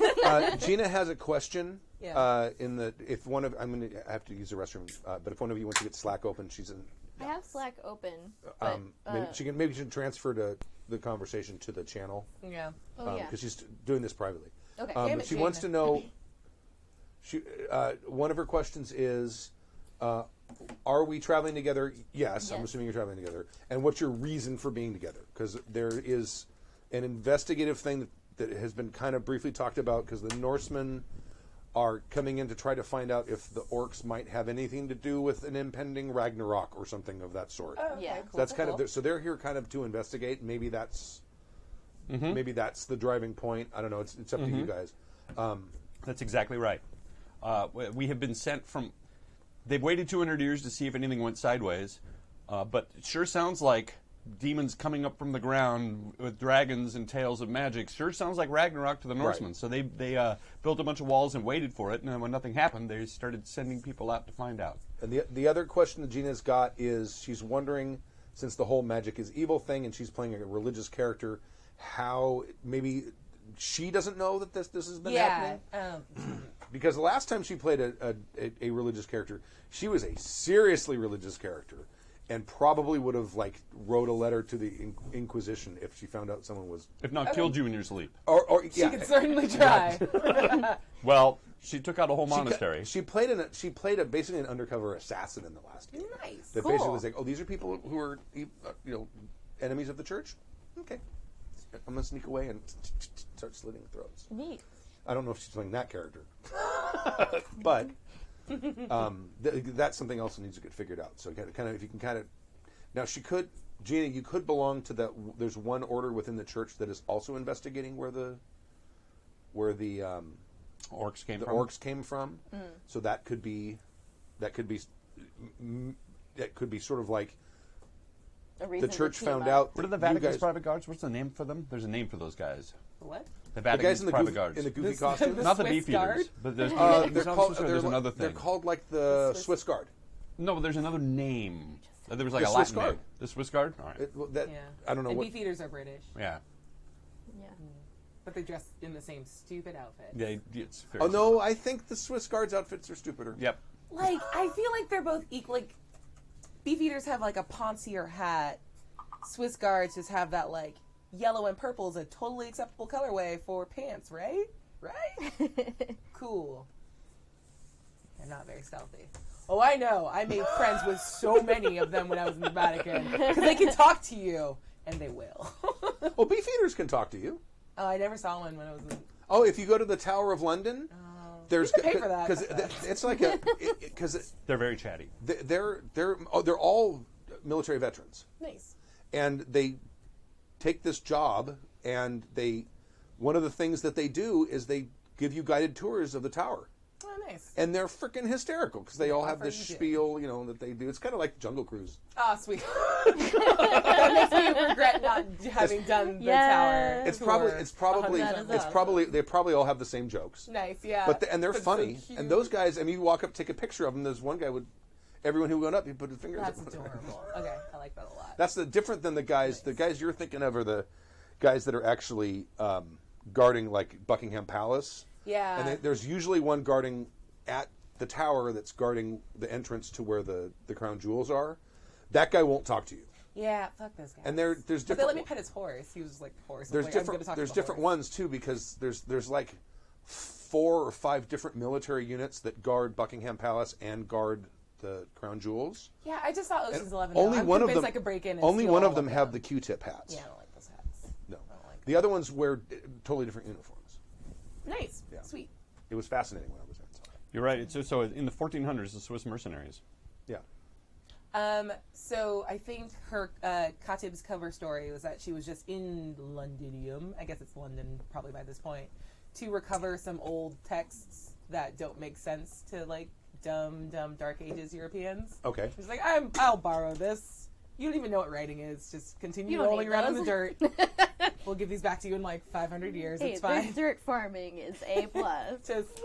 Gina has a question. Yeah. If one of I'm going to have to use the restroom, but if one of you wants to get Slack open, she's in. I have Slack open, but Maybe she can transfer the conversation to the channel Yeah. oh yeah. because she's doing this privately. Okay. Damn it, She wants to Jane. know. One of her questions is, are we traveling together? Yes, I'm Yes. assuming you're traveling together. And what's your reason for being together? Because there is an investigative thing that has been kind of briefly talked about because the Norsemen are coming in to try to find out if the orcs might have anything to do with an impending Ragnarok or something of that sort. Oh, okay, Yeah. cool, So that's cool, kind cool. of so they're here kind of to investigate. Maybe that's the driving point. I don't know. It's up to you guys. That's exactly right. We have been sent from. They've waited 200 years to see if anything went sideways, but it sure sounds like demons coming up from the ground with dragons and tales of magic. Sure sounds like Ragnarok to the Norsemen. Right. So they built a bunch of walls and waited for it, and then when nothing happened, they started sending people out to find out. And the other question that Gina's got is she's wondering, since the whole magic is evil thing and she's playing a religious character, how maybe she doesn't know that this has been happening. Because the last time she played a religious character, she was a seriously religious character, and probably would have wrote a letter to the Inquisition if she found out someone was. If not, killed you in your sleep. Or She could certainly try. Well, she took out a whole monastery. She played basically an undercover assassin in the last game. Nice. That Cool. basically was like, oh, these are people who are enemies of the church. Okay, I'm gonna sneak away and start slitting throats. Neat. I don't know if she's playing that character, but that's something else that needs to get figured out. So if you can now she could, Gina, you could belong to that. There's one order within the church that is also investigating where the orcs came from. So that could be sort of like A the reason to church team found up. out. What are the you Vatican's guys- private guards? What's the name for them? There's a name for those guys. What? The The Vatican's guys in the private goofy, guards. in the goofy The- costumes. the Not the Swiss beef guard? eaters, but there's, They're called. there's another thing. They're called like the Swiss- Swiss Guard. No, but there's another name. There was like The a Swiss Latin Guard. name. The Swiss Guard. All right. Yeah. I don't know And what. beef eaters are British, Yeah. Yeah. but they dress in the same stupid outfit. Yeah. It's very Oh no, I think the Swiss Guards outfits are stupider. Yep. Like, I feel like they're both equal. Like, beef eaters have like a poncier hat. Swiss guards just have that yellow and purple is a totally acceptable colorway for pants, right? Right? Cool. They're not very stealthy. Oh, I know. I made friends with so many of them when I was in the Vatican because they can talk to you, and they will. Well, beef eaters can talk to you. Oh, I never saw one when I was in. Oh, if you go to the Tower of London, there's You can pay for that. because it's like because They're very chatty. they're all military veterans, Nice. and they take this job, and one of the things that they do is they give you guided tours of the tower. Oh, nice. And they're freaking hysterical because they all have offer this you do. spiel, that they do. It's kind of like Jungle Cruise. Ah, sweet. That makes me regret not having done the Yes. tower. It's tour probably 100%. That is they probably all have the same jokes. Nice, yeah. And they're That's funny. so cute. And those guys, you walk up, take a picture of them. There's one guy everyone who went up, he put his fingers That's up. adorable. Okay, I like that a lot. That's different than the guys. The guys you're thinking of are the guys that are actually guarding Buckingham Palace. Yeah. And there's usually one guarding at the tower that's guarding the entrance to where the crown jewels are. That guy won't talk to you. Yeah, fuck those guys. And there's But they different. let me pet his horse. He was like horse. There's I'm gonna different. talk There's to the different horse. ones too because there's like 4 or 5 different military units that guard Buckingham Palace and guard the crown jewels. Yeah, I just saw Ocean's 11. Only I'm one of convinced them. I could break in. And Only steal one all of them have the Q-tip hats. Yeah, I don't like those hats. No, I don't like the other ones wear totally different uniforms. Nice. Yeah. Sweet. It was fascinating when I was there. So. You're right. So in the 1400s, the Swiss mercenaries. Yeah. So I think her Katib's cover story was that she was just in Londinium. I guess it's London probably by this point to recover some old texts that don't make sense to dumb Dark Ages Europeans. Okay. She's like, I'll borrow this. You don't even know what writing is. Just continue You don't rolling need around in those. the dirt. We'll give these back to you in like 500 years. Hey, it's fine. this dirt farming is A+. Just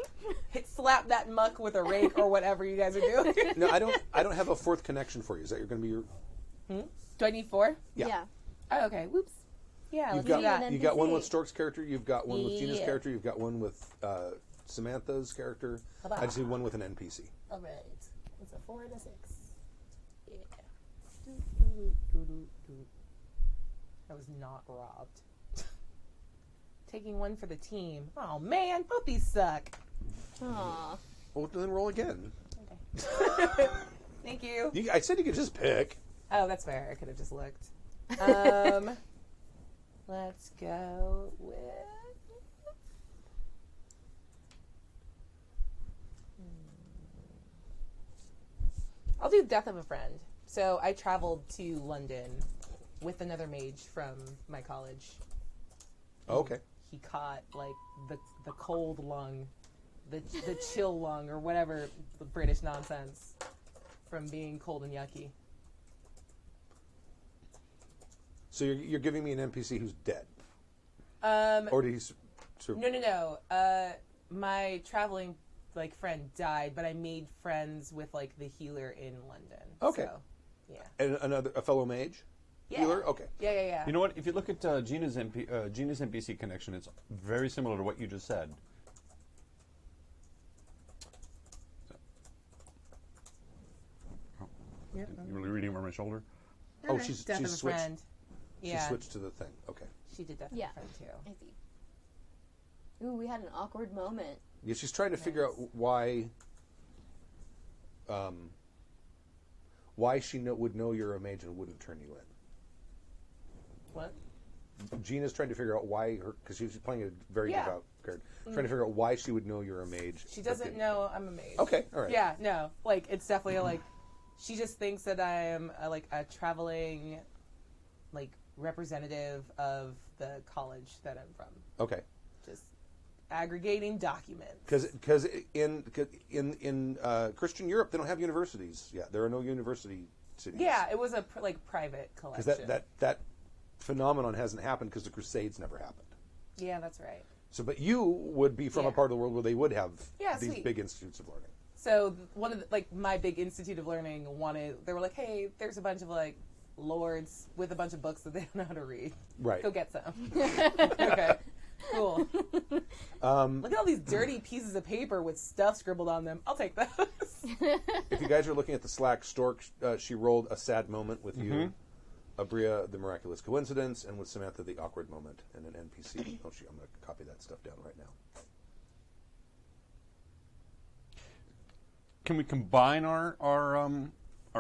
slap that muck with a rake or whatever you guys are doing. No, I don't have a fourth connection for you. Is that going to be your? Do I need 4? Yeah. Oh, okay. Whoops. Yeah, You've let's do that. got you got one with Stork's character. You've got one with Gina's Yeah. character. You've got one with Samantha's character. I just need one with an NPC. All right. It's a 4 and a 6. Yeah. I was not robbed. Taking one for the team. Oh man, both these suck. Aw. Well, then roll again. Okay. Thank you. I said you could just pick. Oh, that's fair. I could have just looked. Let's go with. I'll do Death of a Friend. So I traveled to London with another mage from my college. Okay. He caught like the cold lung, the chill lung, or whatever the British nonsense from being cold and yucky. So you're giving me an NPC who's dead, or did he? No. My traveling friend died, but I made friends with the healer in London. Okay. So, yeah. And a fellow mage, healer. Okay. Yeah. You know what? If you look at Gina's NPC connection, it's very similar to what you just said. Yeah. You really reading over my shoulder? Oh, Okay. she's Death of a switched. friend. She Yeah. switched to the thing. Okay. She did Death Yeah. of a friend too. I see. Ooh, we had an awkward moment. Yeah, she's trying to figure out why. Why she would know you're a mage and wouldn't turn you in. What? Gina's trying to figure out why because she's playing a very Yeah. devout card. Trying to figure out why she would know you're a mage. She doesn't know I'm a mage. Okay, all right. Yeah, no. It's definitely she just thinks that I am a traveling representative of the college that I'm from. Okay. Just aggregating documents. Because in Christian Europe they don't have universities yet. There are no university cities. Yeah, it was a private collection. Because that phenomenon hasn't happened because the Crusades never happened. Yeah, that's right. So, but you would be from a Yeah. part of the world where they would have these sweet. big institutes of learning. So one of my big institute of learning they were like, hey, there's a bunch of lords with a bunch of books that they don't know how to read. Right. Go get some. Okay. Cool. Look at all these dirty pieces of paper with stuff scribbled on them. I'll take those. If you guys are looking at the Slack, Stork, she rolled a sad moment with you, Abria, the miraculous coincidence, and with Samantha, the awkward moment, and an NPC. I'm going to copy that stuff down right now. Can we combine our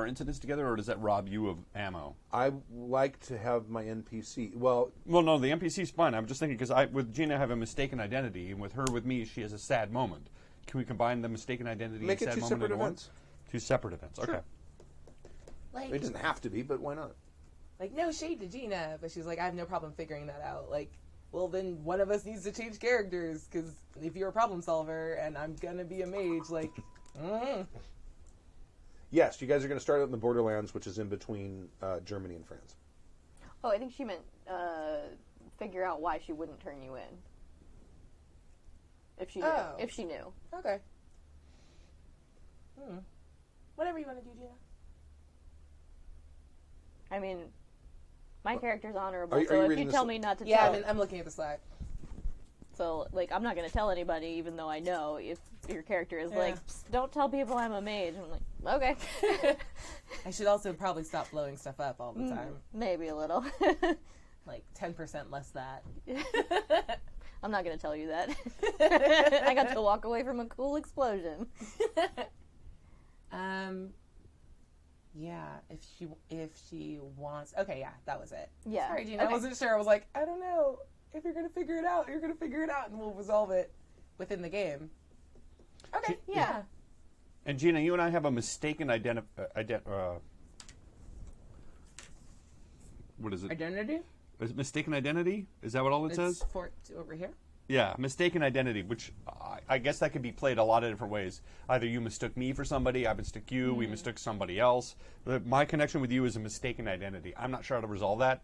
incidents together, or does that rob you of ammo? I like to have my NPC. Well, no, the NPC's fine. I'm just thinking because with Gina I have a mistaken identity, and with her, with me, she has a sad moment. Can we combine the mistaken identity make and it sad two moment separate into events. one? 2 separate events. Okay. It doesn't have to be, but why not? No shade to Gina, but she's like, I have no problem figuring that out. Well, then one of us needs to change characters, because if you're a problem solver and I'm gonna be a mage, Yes, you guys are going to start out in the borderlands, which is in between Germany and France. Oh, I think she meant figure out why she wouldn't turn you in. If she knew. Oh. If she knew. Okay. Whatever you want to do, Gina. I mean, my character's honorable, Are you so if reading you this tell l- me not to Yeah, tell... I'm looking at the Slack. So, I'm not going to tell anybody, even though I know if your character is Yeah. "Psst, don't tell people I'm a mage." I'm like, okay. I should also probably stop blowing stuff up all the time. Maybe a little. 10% less that. I'm not going to tell you that. I got to walk away from a cool explosion. Yeah, if she wants... Okay, yeah, that was it. Yeah. Sorry, Gina, I Okay. wasn't sure. I was like, I don't know. If you're going to figure it out, you're going to figure it out, and we'll resolve it within the game. Okay, yeah. And Gina, you and I have a mistaken what is it? Identity? Is it mistaken identity? Is that what all it says? It's over here. Yeah, mistaken identity, which I guess that could be played a lot of different ways. Either you mistook me for somebody, I mistook you, we mistook somebody else. But my connection with you is a mistaken identity. I'm not sure how to resolve that.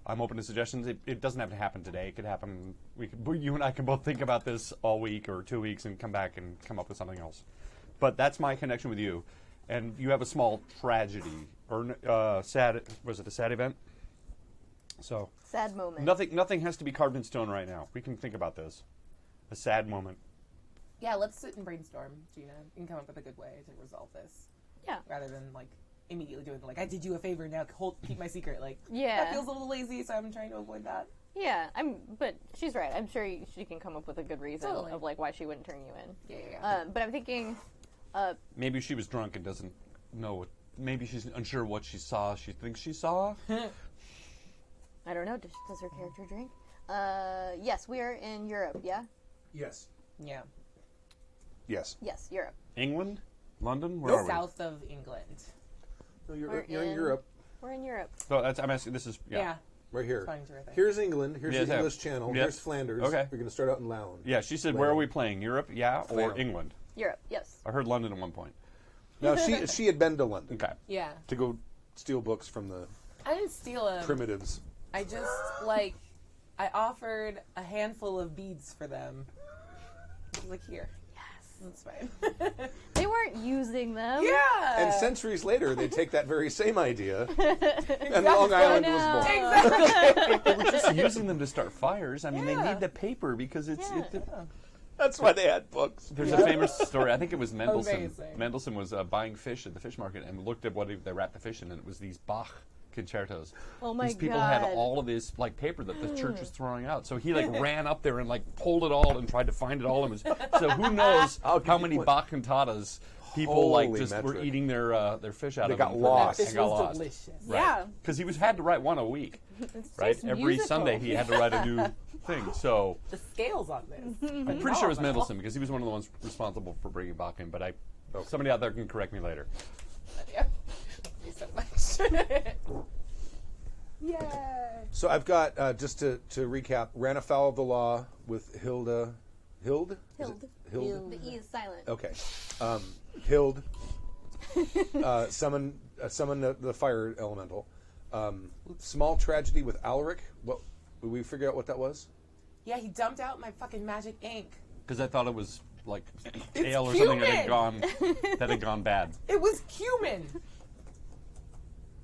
I'm open to suggestions. It doesn't have to happen today. It could happen. You and I can both think about this all week or 2 weeks and come back and come up with something else. But that's my connection with you. And you have a small tragedy or sad. Was it a sad event? So Sad moment. nothing has to be carved in stone right now. We can think about this. A sad moment. Yeah, let's sit and brainstorm, Gina, and come up with a good way to resolve this. Yeah. Rather than like immediately doing I did you a favor, now keep my secret. Like, Yeah. that feels a little lazy, so I'm trying to avoid that. Yeah, but she's right. I'm sure she can come up with a good reason Totally. of why she wouldn't turn you in. Yeah. But I'm thinking, Maybe she was drunk and doesn't know what. Maybe she's unsure what she saw. She thinks she saw. I don't know. Does her character drink? Yes, we are in Europe. Yeah. Yes. Yeah. Yes. Yes, Europe. England, London. Where are we? South of England. No, We're you're in in- Europe. We're in Europe. So I'm asking. This is Yeah. Right here. Fine, sure thing. Here's England. Here's Yes, the yeah. English Channel. Yep. Here's Flanders. Okay. We're going to start out in Lown. Yeah, she said, "Where are we playing? Europe? Yeah, or Lown. England?" Europe. Yes. I heard London at one point. Now, she had been to London Okay. Yeah. to go steal books from the I didn't steal them. primitives. I just, I offered a handful of beads for them. Here. Yes. That's fine. They weren't using them. Yeah. And centuries later, they take that very same idea, and Long Island was born. Exactly. They were just using them to start fires. I mean, they Yeah. need the paper because it's. Yeah. That's why they had books. There's a famous story. I think it was Mendelssohn. Amazing. Mendelssohn was buying fish at the fish market and looked at what they wrapped the fish in, and it was these Bach concertos. Oh my These people had God. all of this paper that the church was throwing out. So he ran up there and pulled it all and tried to find it all. And so who knows I'll give how you many one. Bach cantatas people Holy just were metric. eating their fish out They of got them. lost. This And got was lost. delicious. Yeah. Because he had to write one a week, right? just Every musical. Sunday he had to write a new thing. So The scales on this. I'm pretty sure it was Mendelssohn because he was one of the ones responsible for bringing Bach in. But somebody out there can correct me later. Yeah. Thank you so much. Yay. So I've got, just to recap, ran afoul of the law with Hilda. Hild? Is it Hild. The E is silent. Okay. Hild. Summon the fire elemental. Small tragedy with Alaric. What? Did we figure out what that was? Yeah, he dumped out my fucking magic ink. Because I thought it was like It's ale or something cumin! that had gone bad. It was cumin.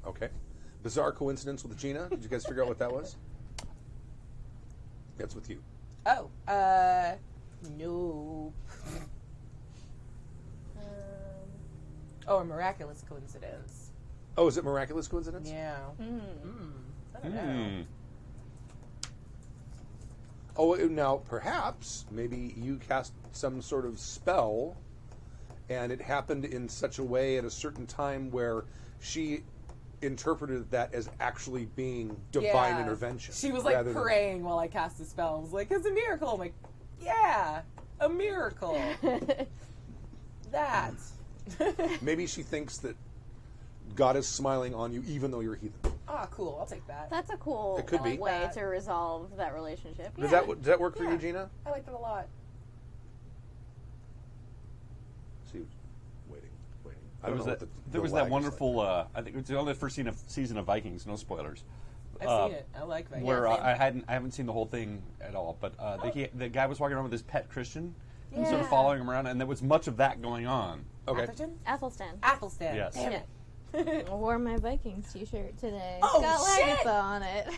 Okay. Bizarre coincidence with Gina. Did you guys figure out what that was? That's with you. Oh, nope. Oh, a miraculous coincidence. Oh, is it miraculous coincidence? Yeah. I don't know. Hmm. Oh, now perhaps maybe you cast some sort of spell, and it happened in such a way at a certain time where she interpreted that as actually being divine Yeah. intervention. She was rather than- praying while I cast the spell. I was like, it's a miracle. I'm like, yeah, a miracle. That. Maybe she thinks that God is smiling on you even though you're a heathen. Ah, cool. I'll take that. That's a cool It could be. way That. to resolve that relationship. Does Yeah. that work for Yeah. you, Gina? I like that a lot. See, waiting. I There don't was know that, what there the was lag that is wonderful, I think it was only the first season of Vikings, no spoilers. I've seen it. I like that. Where Yeah, I haven't seen the whole thing at all, but the guy was walking around with his pet Christian, and sort of Yeah. following him around, and there was much of that going on. Okay. Atherton? Athelstan. Athelstan. Yes. Damn Yeah. it. I wore my Vikings t-shirt today. Oh, Got shit! Lagatha on it.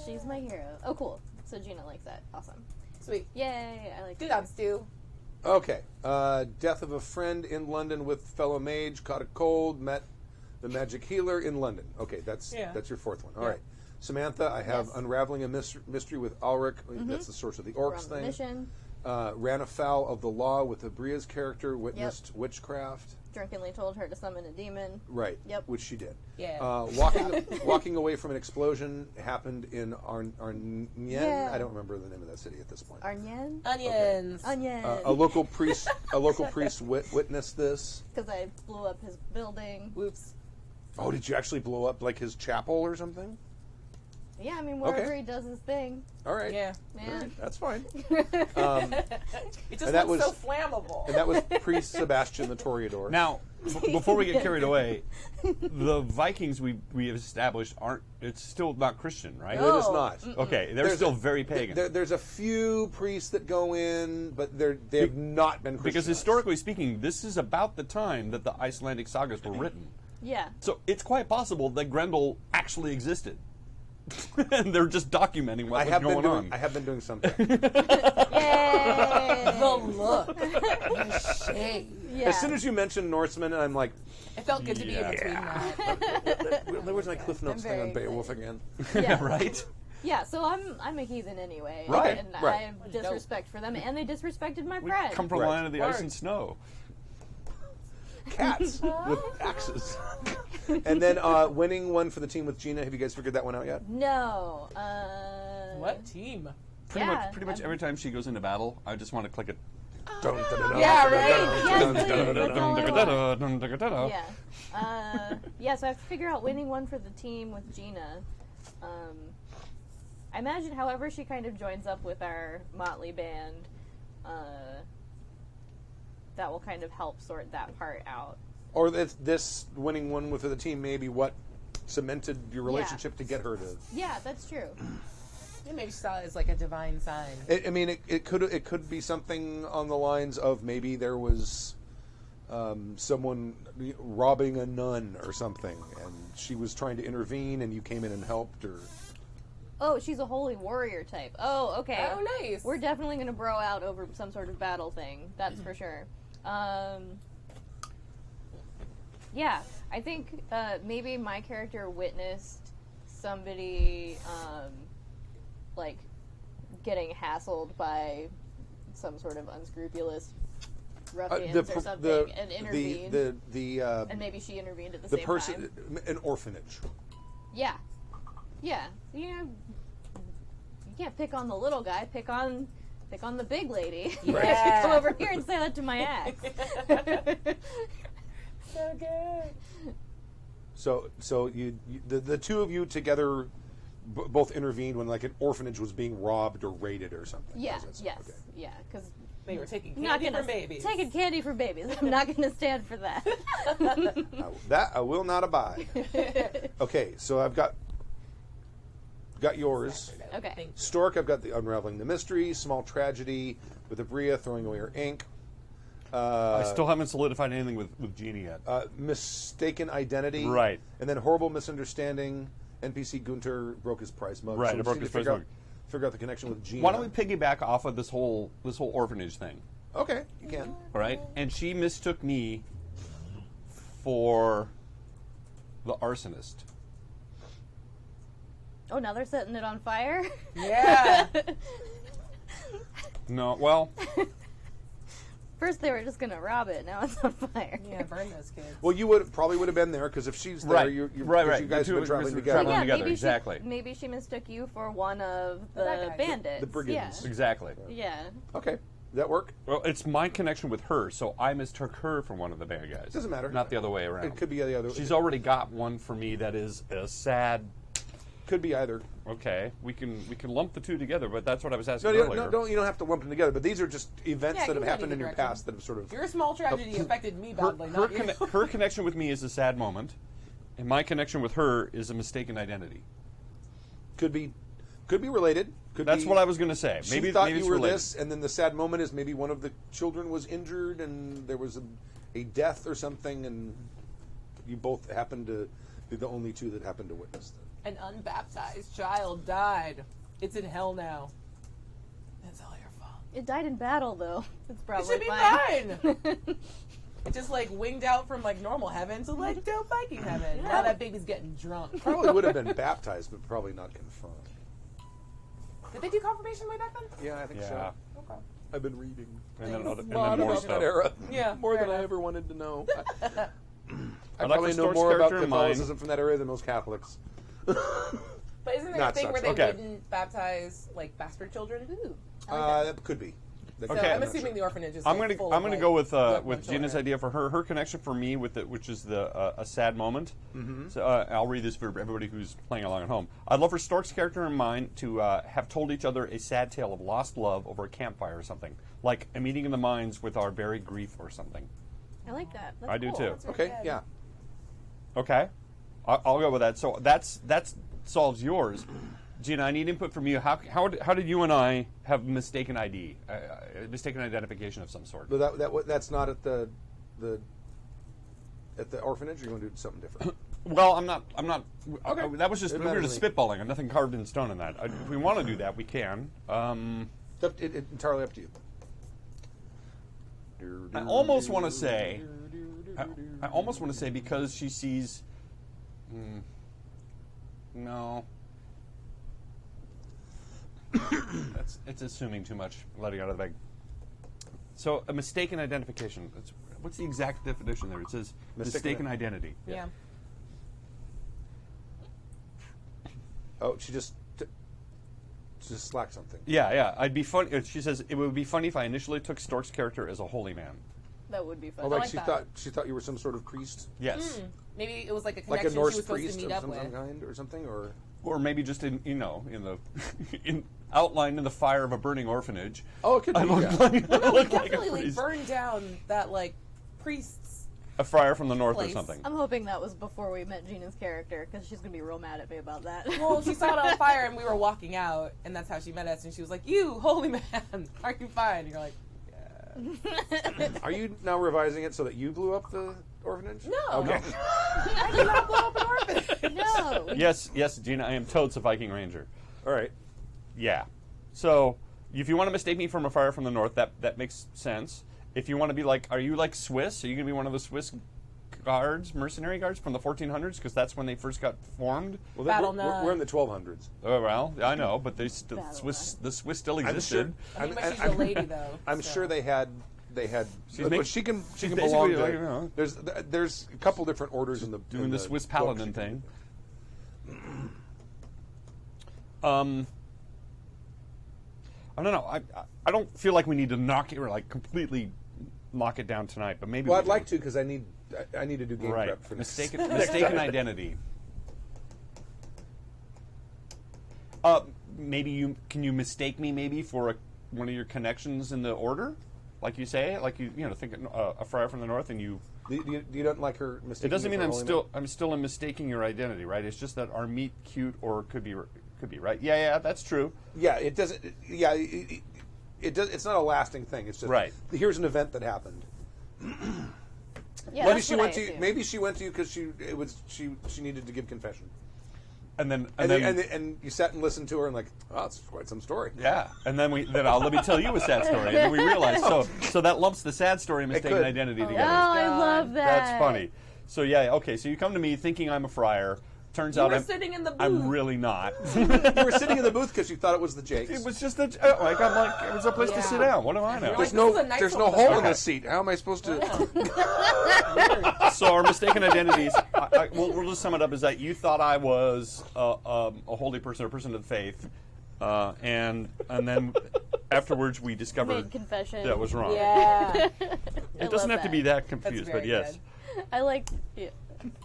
She's my hero. Oh, cool. So Gina likes that. Awesome. Sweet. Yay! I like Good that. job, Stu. Okay. Death of a friend in London with fellow mage, caught a cold, met the magic healer in London. Okay, that's your fourth one. All right. Samantha, I have Yes. unraveling a mystery with Alaric. That's the source of the We're orcs on the thing. mission. Ran afoul of the law with Abria's character, witnessed witchcraft. Drunkenly told her to summon a demon. Right. Yep. Which she did. Yeah. Walking away from an explosion happened in Arnyen. Yeah. I don't remember the name of that city at this point. Arnyen? Onions. Onion. A local priest witnessed this. Because I blew up his building. Whoops. Oh, did you actually blow up like his chapel or something? Yeah, I mean, wherever he does his thing. All right. Yeah. Yeah. All right, that's fine. It just that looks so was- flammable. And that was pre-Sebastian the Toreador. Now, before we get carried away, the Vikings we have established it's still not Christian, right? No, it is No. not. Okay, they're There's still a- very pagan. There's a few priests that go in, but they have not been Christianized. Because historically speaking, this is about the time that the Icelandic sagas were written. Yeah. So it's quite possible that Grendel actually existed. And they're just documenting what was going on. I have been doing something. Yay! The look. The shade. Yeah. As soon as you mentioned Norsemen, I'm like, It felt good to be in between that. where was my Cliff Notes thing on very Beowulf again? Yeah. Right? Yeah, so I'm a heathen anyway. Right, And right. I have disrespect for them, and they disrespected my We friend. come from Right. the land of the ice Word. and snow. Cats with axes. And then winning one for the team with Gina. Have you guys figured that one out yet? No. What team? Pretty Yeah, much every time she goes into battle, I just want to click it. Yeah, right? Yes, please. That's all I want. Yeah. Yeah, so I have to figure out winning one for the team with Gina. I imagine, however, she kind of joins up with our Motley band, that will kind of help sort that part out. Or this winning one with the team maybe what cemented your relationship to get her to. Yeah, that's true. Yeah, maybe she saw it as like a divine sign. I mean, it could be something on the lines of maybe there was someone robbing a nun or something, and she was trying to intervene, and you came in and helped her. Oh, she's a holy warrior type. Oh, okay. Oh, nice. We're definitely going to bro out over some sort of battle thing. That's for sure. Yeah, I think maybe my character witnessed somebody like getting hassled by some sort of unscrupulous ruffians or something, and intervened. And maybe she intervened at the the same person, time. an orphanage. Yeah, yeah. You know, you can't pick on the little guy. Pick on the big lady. Yeah. Come over here and say that to my axe. So good. So you the two of you together both intervened when like an orphanage was being robbed or raided or something. Yeah. Is that- Yes. okay. Yeah. Because They were taking not candy gonna from babies. taking candy from babies. I'm not going to stand for that. That I will not abide. Okay, so I've got yours. Okay. Stork, I've got the Unraveling the Mystery, Small Tragedy with Abria, Throwing Away Her Ink. I still haven't solidified anything with Genie yet. Mistaken Identity. Right. And then Horrible Misunderstanding, NPC Gunter broke his prize mug. Right, So we broke just his need to prize mug. figure out the connection with Gina. Why don't we piggyback off of this whole orphanage thing? Okay, you can. All right, and she mistook me for the arsonist. Oh, now they're setting it on fire. Yeah. No, well, First they were just going to rob it. Now it's on fire. Yeah, burn those kids. Well, you probably would have been there because if she's there, Right. you Right, 'cause right. you guys The have been two traveling of us were together. traveling together, maybe exactly. Maybe she mistook you for one of the bad guys. bandits. The brigands. exactly. Yeah. Okay, does that work? Well, it's my connection with her, so I mistook her for one of the bad guys. Doesn't matter. Not the other way around. It could be the other. She's already got one for me that is a sad. could be either. Okay, we can lump the two together, but that's what I was asking No, you earlier. don't. You don't have to lump them together. But these are just events Yeah, that have it can go happened in either your direction. past that have sort of. Your small tragedy affected me her, badly, her, not you. her connection with me is a sad moment, and my connection with her is a mistaken identity. Could be related. That's what I was going to say. She Maybe thought maybe you it's were related. this, and then the sad moment is maybe one of the children was injured, and there was a death or something, and you both happened to be the only two that happened to witness that. An unbaptized child died. It's in hell now. That's all your fault. It died in battle, though. It's It probably should be fine. It just like winged out from like normal heaven to like dope Viking heaven. Now that baby's getting drunk. Probably would have been baptized, but probably not confirmed. Did they do confirmation way back then? Yeah, I think Yeah. so. Okay. I've been reading And then, and a lot then more about stuff. that era. Yeah, more fair than I enough. ever wanted to know. I like probably the know Stork's more about character in mine. Catholicism from that era than most Catholics. But isn't there Not a thing such. where they Okay. wouldn't baptize like bastard children? Ooh. I like that. That could be. that Okay. I'm not assuming sure. the orphanage is. I'm like, gonna full I'm of, gonna like, go with young Gina's children. idea for her connection for me with which is a sad moment. So I'll read this for everybody who's playing along at home. I'd love for Stork's character and mine to have told each other a sad tale of lost love over a campfire or something, like a meeting in the mines with our buried grief or something. I like that. I do too. Okay, yeah. Okay, I'll go with that. So that solves yours. Gina, I need input from you. How did you and I have mistaken ID, mistaken identification of some sort? But that's not at the orphanage. Or you want to do something different? Well, I'm not. Okay. That was just It we were matters just to me. spitballing. Nothing carved in stone in that. If we want to do that, we can. It's entirely up to you. I almost want to say. I almost want to say because she sees. No. It's assuming too much, letting out of the bag. So a mistaken identification. What's the exact definition there? It says mistaken identity. Yeah. Oh, she just slacked something. Yeah. I'd be funny. She says it would be funny if I initially took Stork's character as a holy man. That would be fun. Oh, like, like she that. thought you were some sort of priest, Yes. Maybe it was like a like connection a Norse she was supposed priest to of meet up some with. kind or something, or Or maybe just in the outlined in the fire of a burning orphanage. oh, it could be. I look Yeah. like, I No, we look like a definitely like priest. burned down that like priest's. A friar from the north Place. or something. I'm hoping that was before we met Gina's character, because she's going to be real mad at me about that. Well, she saw it on fire and we were walking out, and that's how she met us. And she was like, "You, holy man, are you fine?" And you're like, "Yeah." Are you now revising it so that you blew up the orphanage? No. Okay. I did not blow up an orphanage. No. Yes, Gina, I am totes a Viking Ranger. All right. Yeah. So if you want to mistake me from a friar from the north, that makes sense. If you want to be like, are you like Swiss? Are you going to be one of the Swiss guards, mercenary guards from the 1400s? Because that's when they first got formed. Well, Battle we're in the 1200s. Oh, well, I know, but they still Battle the Swiss still I'm existed. I mean, but she's a lady though. I'm so. sure they had. She's She can she's belong basically to. like, you know, There's a couple different orders in the doing in the Swiss paladin book. thing. I don't know. I don't feel like we need to knock it or like completely lock it down tonight, but maybe. Well, we I'd do. like to because I need to do game Right. prep for this. Mistaken identity. Maybe can you mistake me maybe for one of your connections in the order, like you say, like you think a friar from the north, and you. You don't like her mistaking. It doesn't you mean for a holy I'm still mistaking your identity, right? It's just that our meet cute or could be right. Yeah, that's true. man? Yeah, it doesn't. Yeah, it does. It's not a lasting thing. It's just Right. Here's an event that happened. Yeah, Maybe that's she what went I to. assumed. Maybe she went to you because she needed to give confession. And then And you sat and listened to her and like, oh, that's quite some story. yeah, and then let me tell you a sad story, and then we realized so that lumps the sad story and mistaken could. identity Oh, together. I love that. That's funny. So yeah, okay. So you come to me thinking I'm a friar. Turns You out were I'm sitting in the booth. I'm really not. You were sitting in the booth because you thought it was the Jakes. It was just it was a place to Yeah. sit down. What do I know? You're There's like, this is a no nice there's one no with a hole in Okay. the seat. How am I supposed to? So our mistaken identities. We'll just sum it up: is that you thought I was a holy person, a person of faith, and then afterwards we discovered Made confession. that was wrong. Yeah. It doesn't have to be that confused, very but yes. good. I like. Yeah,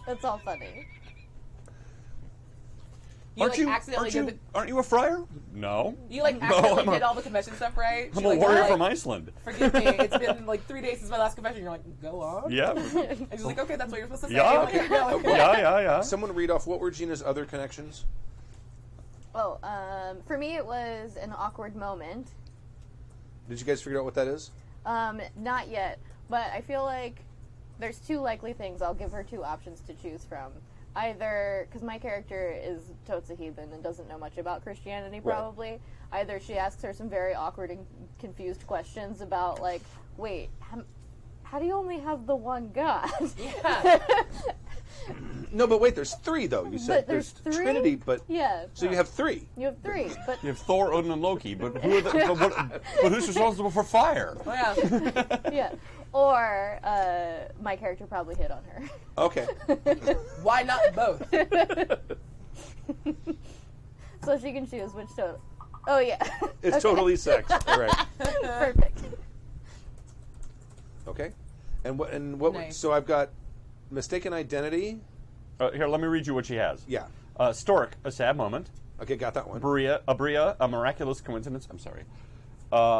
that's all funny. You accidentally did Aren't you a friar? No. you like No, accidentally I'm a- did all the confession stuff right? I'm She, a like, warrior like, from Iceland. Forgive me, it's been like 3 days since my last confession. You're like, go on. Yeah. And she's like, okay, that's what you're supposed to say. Yeah. I'm like, yeah, okay. Yeah. Someone read off what were Gina's other connections? Oh, for me it was an awkward moment. Did you guys figure out what that is? Not yet, but I feel like there's two likely things. I'll give her two options to choose from. Either, because my character is totes a heathen and doesn't know much about Christianity, probably. Either she asks her some very awkward and confused questions about, like, wait, how do you only have the one God? Yeah. No, but wait, there's three though. You said But there's three? Trinity, but Yeah. so you have three. You have three, but You have Thor, Odin, and Loki, but but who's responsible for fire? Oh, yeah. yeah. Or my character probably hit on her. Okay. Why not both? So she can choose which to. Oh yeah. It's totally sex. All right. Perfect. Okay. And what? Nice. So I've got mistaken identity. Here, let me read you what she has. Yeah. Stork, a sad moment. Okay, got that one. Bria, a miraculous coincidence. I'm sorry.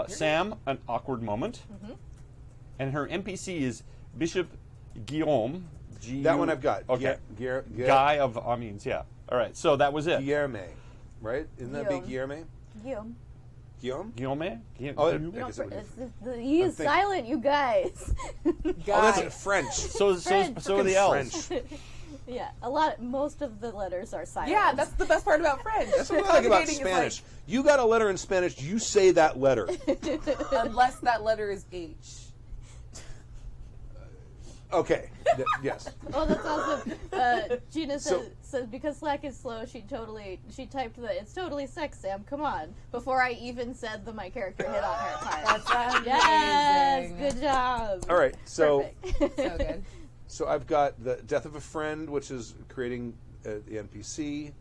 Sam, an awkward moment. And her NPC is Bishop Guillaume. That one I've got. Okay. Guy of Amiens, yeah. All right, so that was it. Guillerme, right? Isn't that big Guillaume. Guillerme? Guillaume. Guillaume? Guillaume? Oh, You know, I guess it would be. he is thinking- silent, you guys. Oh, that's it, French. So French. are the L's. French. Yeah, most of the letters are silent. Yeah, that's the best part about French. That's what I like about Allocating is Spanish. You got a letter in Spanish, you say that letter. unless that letter is H. Okay. Yes. Oh, that's awesome. Gina says because Slack is slow, she typed it's totally sex, Sam. Come on. Before I even said my character hit on her part. That's amazing. Yes, good job. All right. So Perfect. So good. so I've got the death of a friend, which is creating the NPC.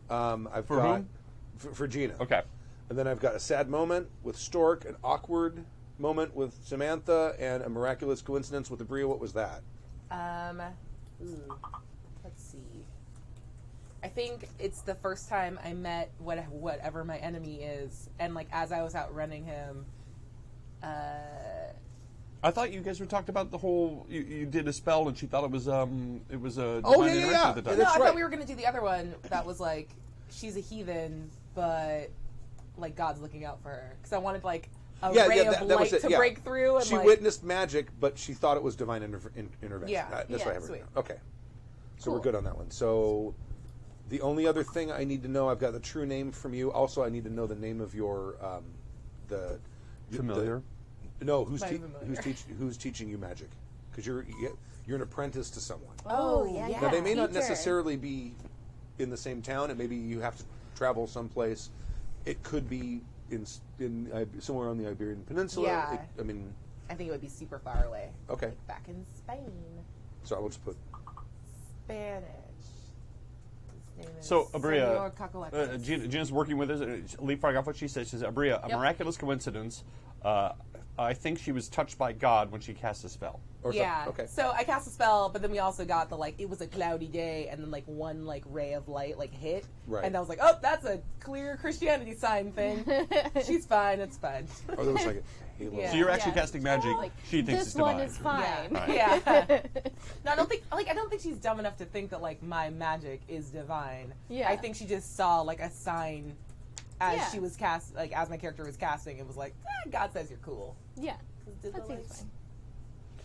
I've For got whom? For Gina. Okay. And then I've got a sad moment with Stork, an awkward moment with Samantha, and a miraculous coincidence with Abria. What was that? Let's see. I think it's the first time I met whatever my enemy is, and like as I was outrunning him, I thought you guys were talking about the whole. You did a spell and she thought it was a. Oh, divine yeah, intervention yeah. at the time. Yeah, no, that's I right. thought we were gonna do the other one that was like she's a heathen, but like God's looking out for her because I wanted like a ray of that was light it, to yeah. break through. And She like, witnessed magic, but she thought it was divine intervention. Yeah, That's yeah, what I have sweet. written down. Okay. So Cool. we're good on that one. So the only other thing I need to know, I've got the true name from you. Also, I need to know the name of your Familiar. No, My familiar. who's teaching you magic? Because you're an apprentice to someone. Oh, yeah. Yeah. Now they may not Teacher. necessarily be in the same town, and maybe you have to travel someplace. It could be in somewhere on the Iberian Peninsula. Yeah. I mean, I think it would be super far away. okay. Like back in Spain. So I will just put. Spanish. His name is So, Abria, Senor Cacahuetes. Gina's working with us. Leapfrog off what she says. She says, Abria, a Yep. miraculous coincidence. I think she was touched by God when she cast a spell. Or Yeah. something. Okay. So I cast a spell, but then we also got the it was a cloudy day, and then one ray of light hit, Right. and I was like, oh, that's a clear Christianity sign thing. She's fine. It's fine. Oh, there was like a halo. Yeah. So you're actually Yeah. casting magic. Like, She thinks this it's divine. one is fine. Yeah. Yeah. No, I don't think she's dumb enough to think that my magic is divine. Yeah. I think she just saw a sign as Yeah. she was as my character was casting. It was like, God says you're cool. Yeah, Did that the, seems fine.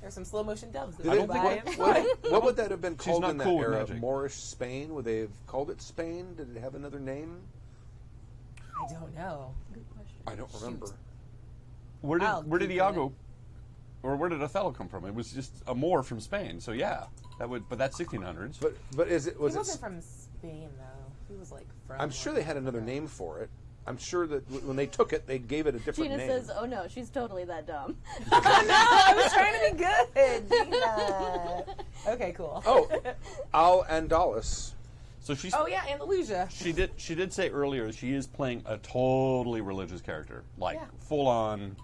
There's some slow motion doves. That Did I it- don't think fly. what would that have been called not in that cool with era? magic. Moorish Spain? Would they have called it Spain? Did it have another name? I don't know. Good question. I don't remember. Where I'll did Google Iago, or where did Othello come from? It was just a Moor from Spain. So yeah, but that's 1600s. But is it He was it? wasn't from Spain though. He was from. I'm sure they had another name for it. I'm sure that when they took it, they gave it a different Gina name. says, "Oh no, she's totally that dumb." No, I was trying to be good. Gina. Okay, cool. Oh, Al Andalus. So she's. Oh yeah, Andalusia. She did say earlier she is playing a totally religious character, Yeah. full on.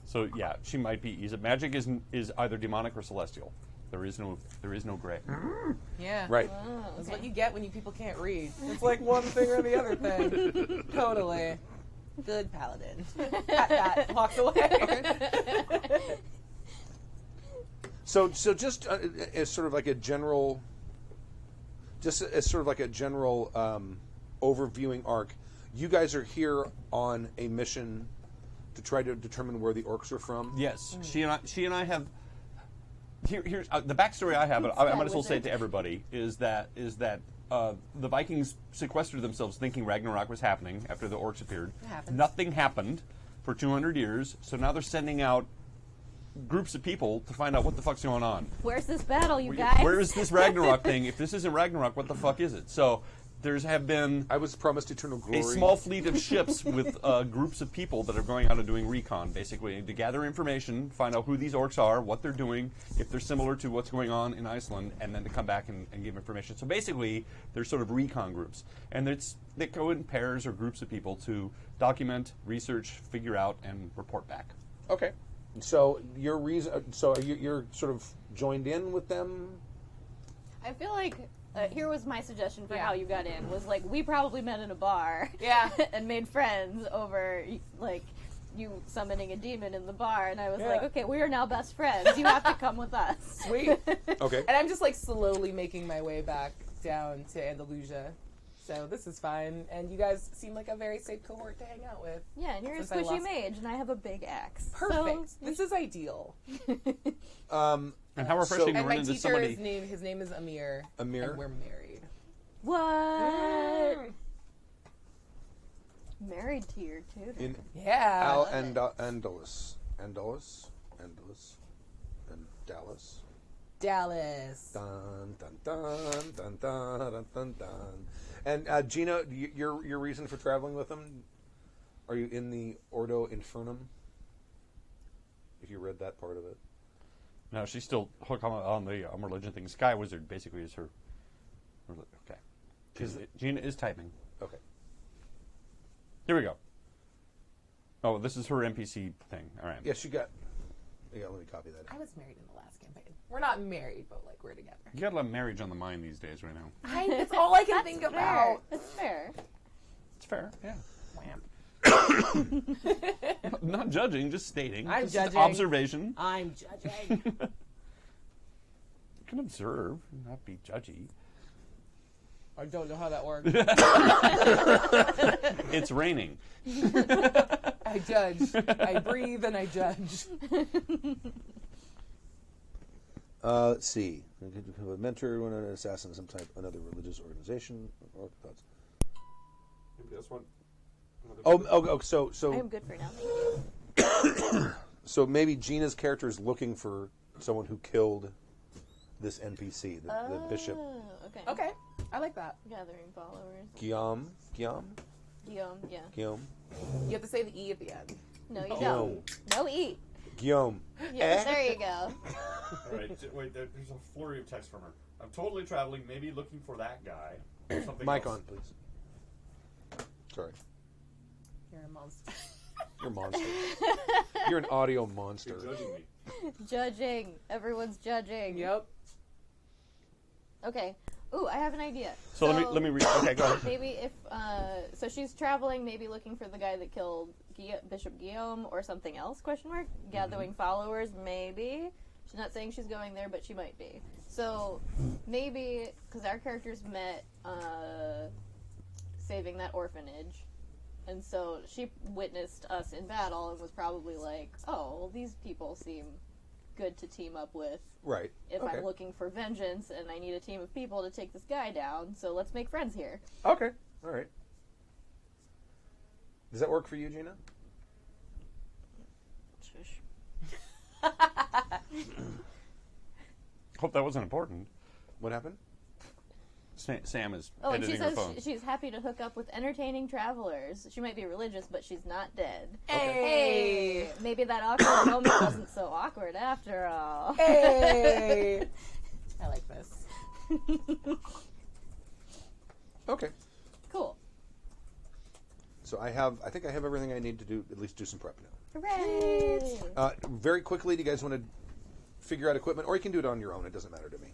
So yeah, she might be. Magic is either demonic or celestial. There is no gray. Yeah. Right. That's what you get when people can't read. It's like one thing or the other thing. Totally. Good paladin. Pat walks away. So just as sort of like a general, overviewing arc, you guys are here on a mission to try to determine where the orcs are from. Yes, she and I have. Here's the backstory I have, but I might as well say it to everybody: is that the Vikings sequestered themselves, thinking Ragnarok was happening after the orcs appeared. It happens. Nothing happened for 200 years, so now they're sending out groups of people to find out what the fuck's going on. Where's this battle, you guys? Where is this Ragnarok thing? If this isn't Ragnarok, what the fuck is it? So have been I was promised eternal glory. a small fleet of ships with groups of people that are going out and doing recon, basically, to gather information, find out who these orcs are, what they're doing, if they're similar to what's going on in Iceland, and then to come back and give information. So basically, they're sort of recon groups. And they go in pairs or groups of people to document, research, figure out, and report back. Okay. So your reason. So you're sort of joined in with them. I feel like here was my suggestion for Yeah. how you got in. Was like we probably met in a bar. Yeah. And made friends over like you summoning a demon in the bar, and I was Yeah. like, okay, we are now best friends. You have to come with us. Sweet. Okay. And I'm just like slowly making my way back down to Andalusia. So this is fine. And you guys seem like a very safe cohort to hang out with. Yeah, and you're Since a I squishy lost- mage, and I have a big axe. Perfect. So, This is ideal. And how refreshing to And run my into teacher, somebody. his name is Amir. Amir? And we're married. what? Married to your tutor. In Yeah. Andalus, and Dallas. Dallas. Dun dun dun dun dun dun dun dun. And Gina, your reason for traveling with them? Are you in the Ordo Infernum? If you read that part of it. No, she's still hooked on the religion thing. Sky Wizard basically is her. Okay. Gina is typing. Okay. Here we go. Oh, this is her NPC thing. All right. Yeah, she got. Yeah, let me copy that. I was married in the last campaign. We're not married, but like we're together. You got a lot of marriage on the mind these days right now. It's all I can That's think fair. about. That's fair. It's fair. Yeah. Wham. Not judging, just stating. I'm This is judging. observation. I'm judging. You can observe, not be judgy. I don't know how that works. It's raining. I judge. I breathe and I judge. Let's see. A mentor, when an assassin, some type, another religious organization. Or thoughts. Maybe that's one. So I am good for now, thank you. so maybe Gina's character is looking for someone who killed this NPC, the bishop Oh, okay. Okay. I like that. Gathering followers. Guillaume. Guillaume, yeah. Guillaume. You have to say the E at the end. No, you Guillaume. don't. No E. Guillaume. Yeah, there you go. All right, wait, there's a flurry of text from her. I'm totally traveling, maybe looking for that guy. Or something Mic else. on, please. Sorry. You're a monster. You're a monster. You're an audio monster. You're judging me. Judging. Everyone's judging. Yep. Okay. Ooh, I have an idea. So let me read. Okay, go ahead. Maybe if so, she's traveling, maybe looking for the guy that killed Bishop Guillaume or something else? Question mark. Gathering followers, maybe. She's not saying she's going there, but she might be. So maybe because our characters met saving that orphanage, and so she witnessed us in battle and was probably like, "Oh, well, these people seem good to team up with." Right. If Okay. I'm looking for vengeance and I need a team of people to take this guy down, so let's make friends here. Okay. All right. Does that work for you, Gina? Shush. Hope that wasn't important. What happened? Sam is Oh, and she editing her says phone. she's happy to hook up with entertaining travelers. She might be religious, but she's not dead. Hey. Hey, maybe that awkward moment wasn't so awkward after all. Hey. I like this. Okay. Cool. So I think I have everything I need to do, at least do some prep now. Hooray! Very quickly, do you guys want to figure out equipment? Or you can do it on your own. It doesn't matter to me.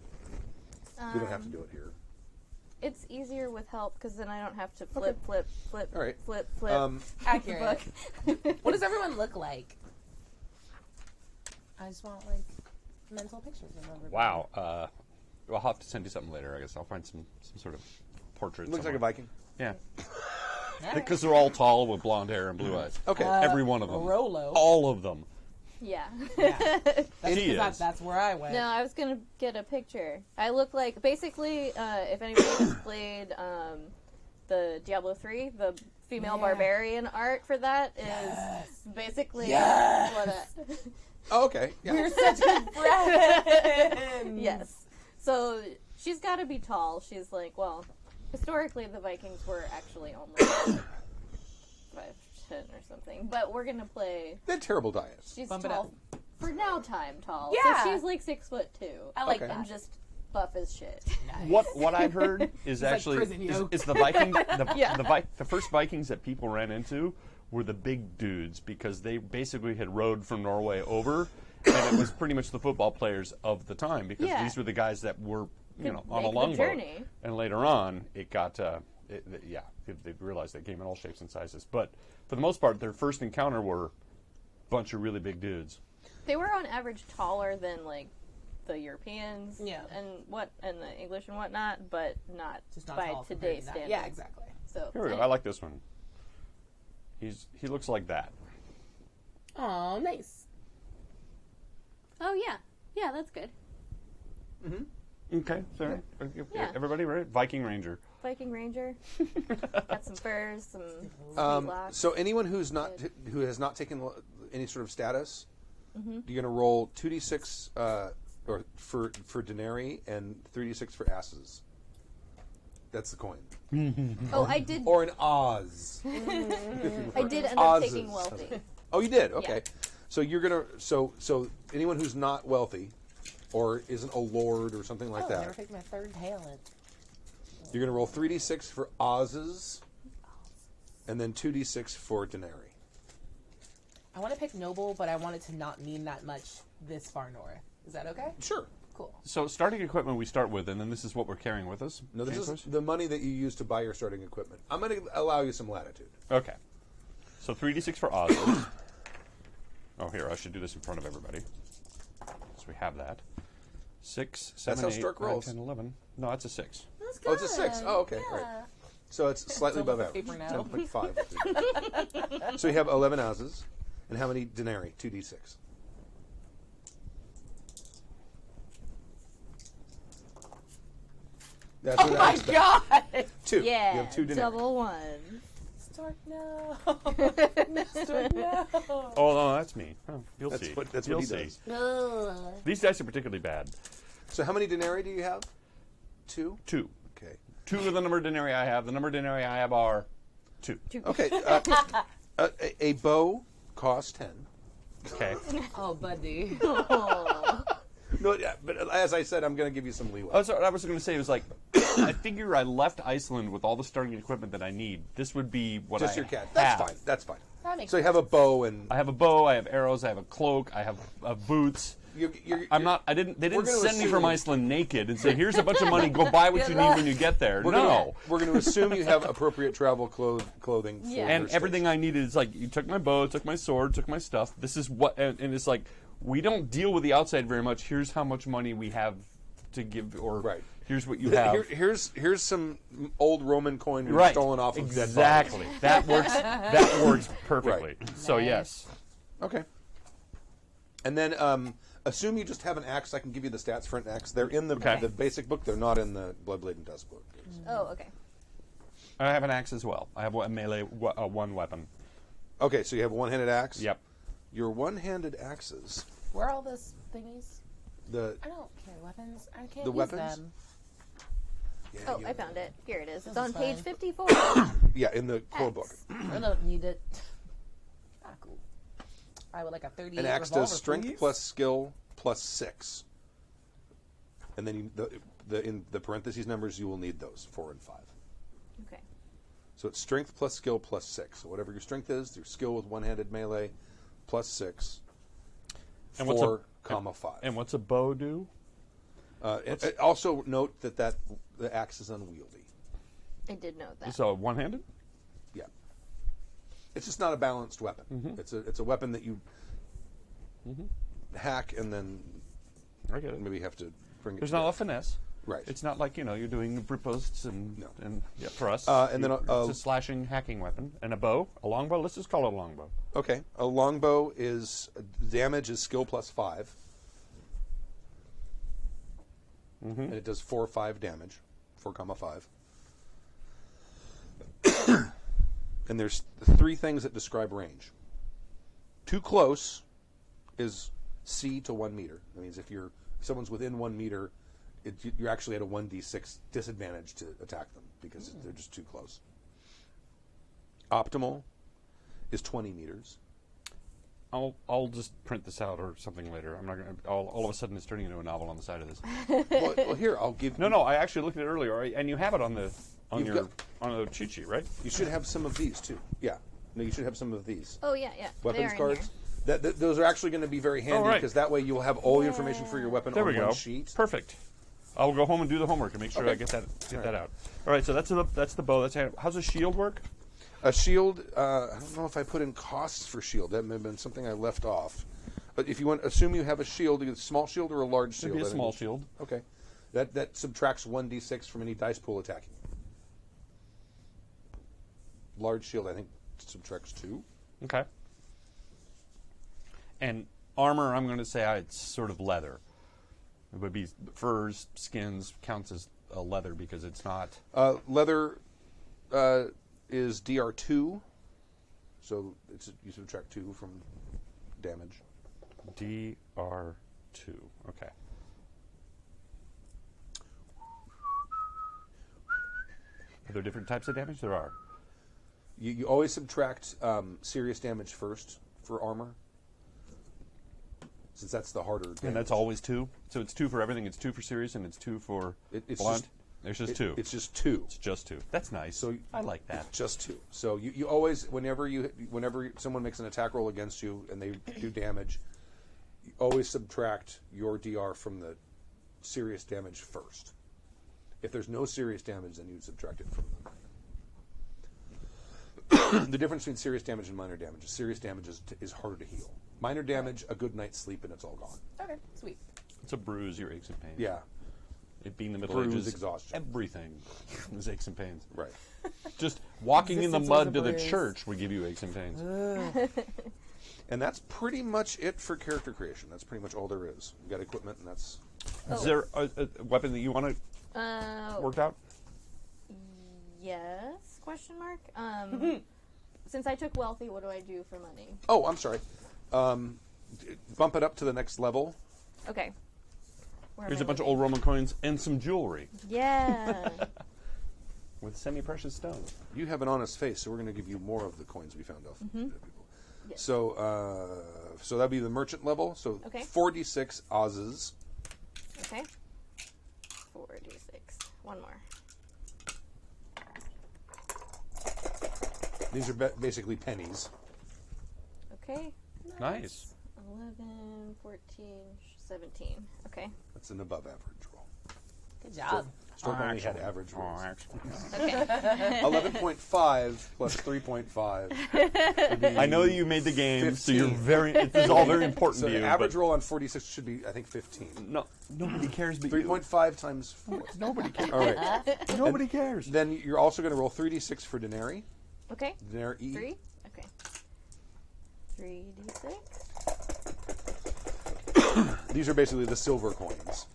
We don't have to do it here. It's easier with help because then I don't have to flip. All right. Flip. Accurate. Book. What does everyone look like? I just want like mental pictures of everybody. Wow. I'll have to send you something later. I guess I'll find some sort of portrait. Looks like a somewhere. Viking. Yeah, All right. because they're all tall with blonde hair and blue eyes. Okay. Every one of them. Rolo. All of them. Yeah. Yeah. He is. That's where I went. No, I was gonna get a picture. I look like basically, if anybody has played the Diablo 3, the female Yeah. barbarian art for that is Yes. basically Yes. what. Oh, okay. Yeah. We're such good friends. Yes. So she's got to be tall. She's like, well, historically the Vikings were actually only 5'10" or something, but we're gonna play. They had terrible diets. She's Bump it tall for now time tall. Yeah. So she's like 6'2". I like Okay. that. and just buff as shit. What I've heard is like actually prison yoked. is the Viking Yeah. the first Vikings that people ran into were the big dudes because they basically had rowed from Norway over, and it was pretty much the football players of the time because Yeah. these were the guys that were Could on a make the longboat. journey. And later on, it got they realized they came in all shapes and sizes. But for the most part, their first encounter were a bunch of really big dudes. They were on average taller than like the Europeans Yeah. and the English and whatnot, but not Just not by tall compared today's to that. standards. Yeah, exactly. So Here we go. I like this one. He looks like that. Oh, nice. Oh yeah, yeah, that's good. Okay, sorry. Yeah. Everybody ready? Viking Ranger. Viking Ranger. Got some furs, some feet locks. So anyone who has not taken any sort of status, you're going to roll 2d6 or for denarii and 3d6 for asses. That's the coin. Oh, I did. Or an Oz. I did end up Oz's. taking wealthy. Oh, you did. Okay. Yeah. So you're gonna so anyone who's not wealthy, or isn't a lord or something like Never that, picked my third talent. you're gonna roll 3d6 for Oz's, and then 2d6 for denarii. I want to pick noble, but I want it to not mean that much this far north. Is that okay? Sure. Cool. So starting equipment we start with, and then this is what we're carrying with us. No, this is James? the money that you use to buy your starting equipment. I'm going to allow you some latitude. Okay. So 3d6 for Oz. Oh, here, I should do this in front of everybody. So we have that. 6, 7, how 8, Stork 9, rolls. 10, 11. No, that's a 6. That's Oh, it's a 6. Oh, okay. All right. So it's slightly Double above the average. paper now. 10.5. So you have 11 Oz's. And how many denarii? 2d6. That's Oh my god! 2. Yeah, You have 2 denarii. double one. Stork, no. Stork, no. Oh, no, that's me. Oh, you'll That's see. what You'll he see. does. These dice are particularly bad. So how many denarii do you have? 2? 2. Okay. 2 are the number of denarii I have. The number of denarii I have are 2. Okay. A bow costs 10. Okay. Oh, buddy. No, yeah, but as I said, I'm going to give you some leeway. Oh, so what I was going to say was like, I figure I left Iceland with all the starting equipment that I need. This would be what Just I your cat. have. That's fine. That's fine. That makes So you have a bow and I have a bow. I have arrows. I have a cloak. I have boots. I'm not. I didn't. They We're didn't gonna send me from assume- Iceland naked and say, "Here's a bunch of money. Go buy what Good you luck. need when you get there." We're No. going to assume you have appropriate travel clothing. For Yeah. And your everything station. I needed is like, you took my bow, took my sword, took my stuff. This is what, and it's like, we don't deal with the outside very much. Here's how much money we have to give, or Right. here's what you have. Here's some old Roman coin we've Right. stolen off of dead exactly. bodies. That works. That works perfectly. Right. So Nice. yes. Okay. And then assume you just have an axe. I can give you the stats for an axe. They're in the Okay. the basic book. They're not in the Bloodblade and Tusk book. Oh, okay. I have an axe as well. I have a melee one weapon. Okay, so you have a one-handed axe. Yep. Your one-handed axes. Where are all those thingies? The I don't carry weapons. I can't The use weapons? them. yeah, Oh, you- I found it. Here it is. This It's on is page fine. 54. Yeah, in the core book. I don't need it. Ah, cool. I would like a 38 An axe revolver, does strength please. plus skill plus 6. And then in the parentheses numbers, you will need those 4 and 5. Okay. So it's strength plus skill plus 6. So whatever your strength is, your skill with one-handed melee plus 6. And 4, what's a- comma 5. And what's a bow do? And also note that the axe is unwieldy. I did note that. So one-handed? Yeah. It's just not a balanced weapon. Mm-hmm. It's a weapon that you hack and then I get it. maybe have to bring it There's to not a lot bear. of finesse. Right. It's not like, you're doing riposts and, No. and yeah, for us. And then it's a slashing, hacking weapon. And a bow, a longbow. Let's just call it a longbow. Okay. A longbow is damage is skill plus 5. And it does 4 or 5 damage. 4 comma 5. And there's 3 things that describe range. Too close is C to 1 meter. That means if someone's within 1 meter, you're actually at a 1d6 disadvantage to attack them because they're just too close. Optimal is 20 meters. I'll just print this out or something later. I'm not going to. All of a sudden, it's turning into a novel on the side of this. Well, here I'll give. No, I actually looked at it earlier, and you have it on the You've cheat sheet, right? You should have some of these too. Yeah. No, you should have some of these. Oh yeah, yeah. Weapons they are in cards. Those are actually going to be very handy right. because that way you'll have all the information for your weapon There on we one go. sheet. Perfect. I'll go home and do the homework and make sure Okay. I get that out. All right, so that's the bow. How's a shield work? A shield. I don't know if I put in costs for shield. That may have been something I left off. But if you want, assume you have a shield, you get a small shield or a large shield. Maybe a I think small it's- shield. Okay. That subtracts 1d6 from any dice pool attacking. Large shield, I think, subtracts 2. Okay. And armor, I'm going to say it's sort of leather. It would be furs, skins, counts as a leather because it's not. Leather is DR2, so you subtract 2 from damage. DR2. Okay. Are there different types of damage? There are. You always subtract serious damage first for armor, since that's the harder damage. And that's always 2? So it's 2 for everything. It's 2 for serious and it's 2 for It's blunt? just- There's just 2. It's just 2. It's just 2. That's nice. So I like that. Just 2. So you always, whenever someone makes an attack roll against you and they do damage, you always subtract your DR from the serious damage first. If there's no serious damage, then you subtract it from the the difference between serious damage and minor damage is serious damage is harder to heal. Minor damage, a good night's sleep, and it's all gone. Okay, sweet. It's a bruise, your aches and pains. Yeah, It being the Middle Bruise, Ages. exhaustion. Everything is aches and pains. right. Just walking in the Existence mud was to a the bruise. church would give you aches and pains. And that's pretty much it for character creation. That's pretty much all there is. You got equipment, and that's Is there a weapon that you want to work out? Yes? Question mark. Since I took wealthy, what do I do for money? Oh, I'm sorry. Bump it up to the next level. Okay. Where am Here's I a bunch of looking? old Roman coins and some jewelry Yeah. with semi-precious stones. You have an honest face, so we're going to give you more of the coins we found off. People. Yes. So, so that'd be the merchant level. So Okay. 46 Oz's. Okay. 4d6. One more. These are basically pennies. Okay. Nice. 11, 14, 17. Okay. That's an above average roll. Good job. Stork only had average rolls. Okay. 11.5 plus 3.5. would be I know you made the game, so you're 15. very. This is all very important So to you. the average but roll on 46 should be, I think, 15. No, nobody cares. But you. 3.5 times 4. Nobody cares. All right. Nobody cares. Then you're also going to roll 3d6 for denarii. Okay. Denarii. 3? Okay. 3d6. These are basically the silver coins.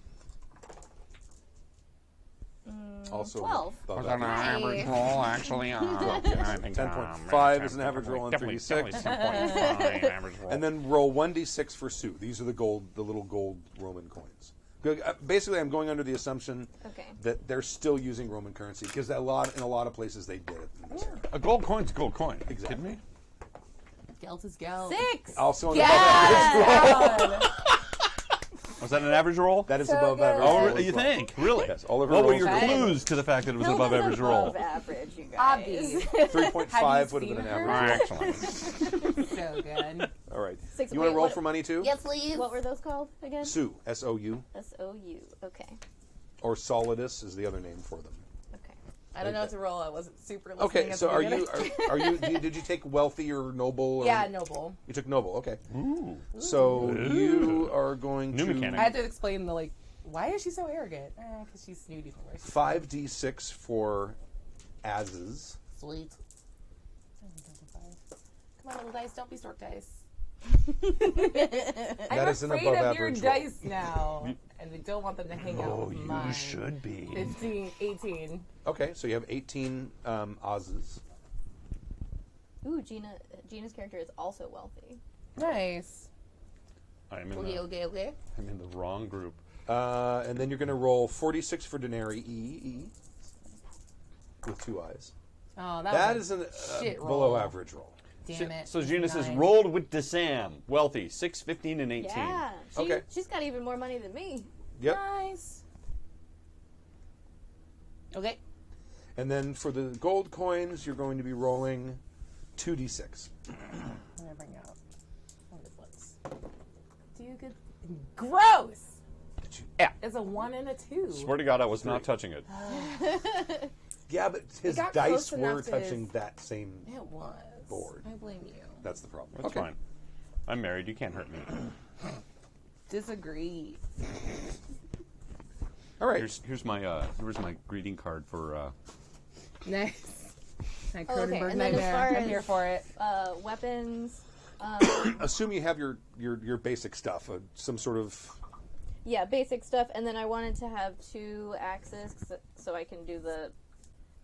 Also 12. above Was an average. average roll actually? I think 10.5 is an average roll on 36. And then roll 1d6 for Sue. These are the little gold Roman coins. Basically, I'm going under the assumption Okay. that they're still using Roman currency because in a lot of places they did it. In this area. A gold coin's a gold coin. Exactly. Kidding me? Gelt is gelt. 6! Also an above average roll. Was that an average roll? That is So above good. average. Oh, roll as you well. think? Really? Yes, all of her What were rolls your are above clues to the fact that it was an above average roll? Above average, you guys. Obvious. 3.5 would have been an seen her? average. Excellent. So good. All right. Six- You want wait, to roll what- for money too? Yes, please. What were those called again? Sue, S-O-U, S-O-U. Okay. or Solidus is the other name for them. Okay. I don't know what to roll. I wasn't super listening. Okay, at so the are beginning. you? Did you take wealthy or noble? Or Yeah, noble. You took noble. Okay. Ooh. So you are going New to mechanic. I had to explain why is she so arrogant? Because she's snooty from where she's 5d6 for asses. Sweet. Come on, little dice. Don't be stork dice. That I'm is an afraid above of your average roll. dice now. And I don't want them to hang out Oh, with you mine. should be. 15, 18. Okay, so you have 18 asses. Ooh, Gina's character is also wealthy. Nice. I'm in Okay. I'm in the wrong group. And then you're going to roll 46 for denarii, E, with 2 eyes. Oh, That was is a shit below roll. average roll. Damn it. So Gina says, 9. rolled with DeSam. Wealthy. 6, 15, and 18. Yeah. Okay. She's got even more money than me. Yep. Nice. Okay. And then for the gold coins, you're going to be rolling 2d6. I'm gonna bring out one of the books. Do you get gross? Yeah. It's a 1 and a 2. Swear to God, I was not touching it. Yeah, but his got dice close were enough to touching his- that same It was. board. I blame you. That's the problem. That's fine. I'm married. You can't hurt me. Disagree. All right. Here's my greeting card for. Nice. My Oh, okay. Cronenberg And then as nightmare. far I'm as here for it. weapons, Assume you have your basic stuff, some sort of. yeah, basic stuff, and then I wanted to have 2 axes so I can do the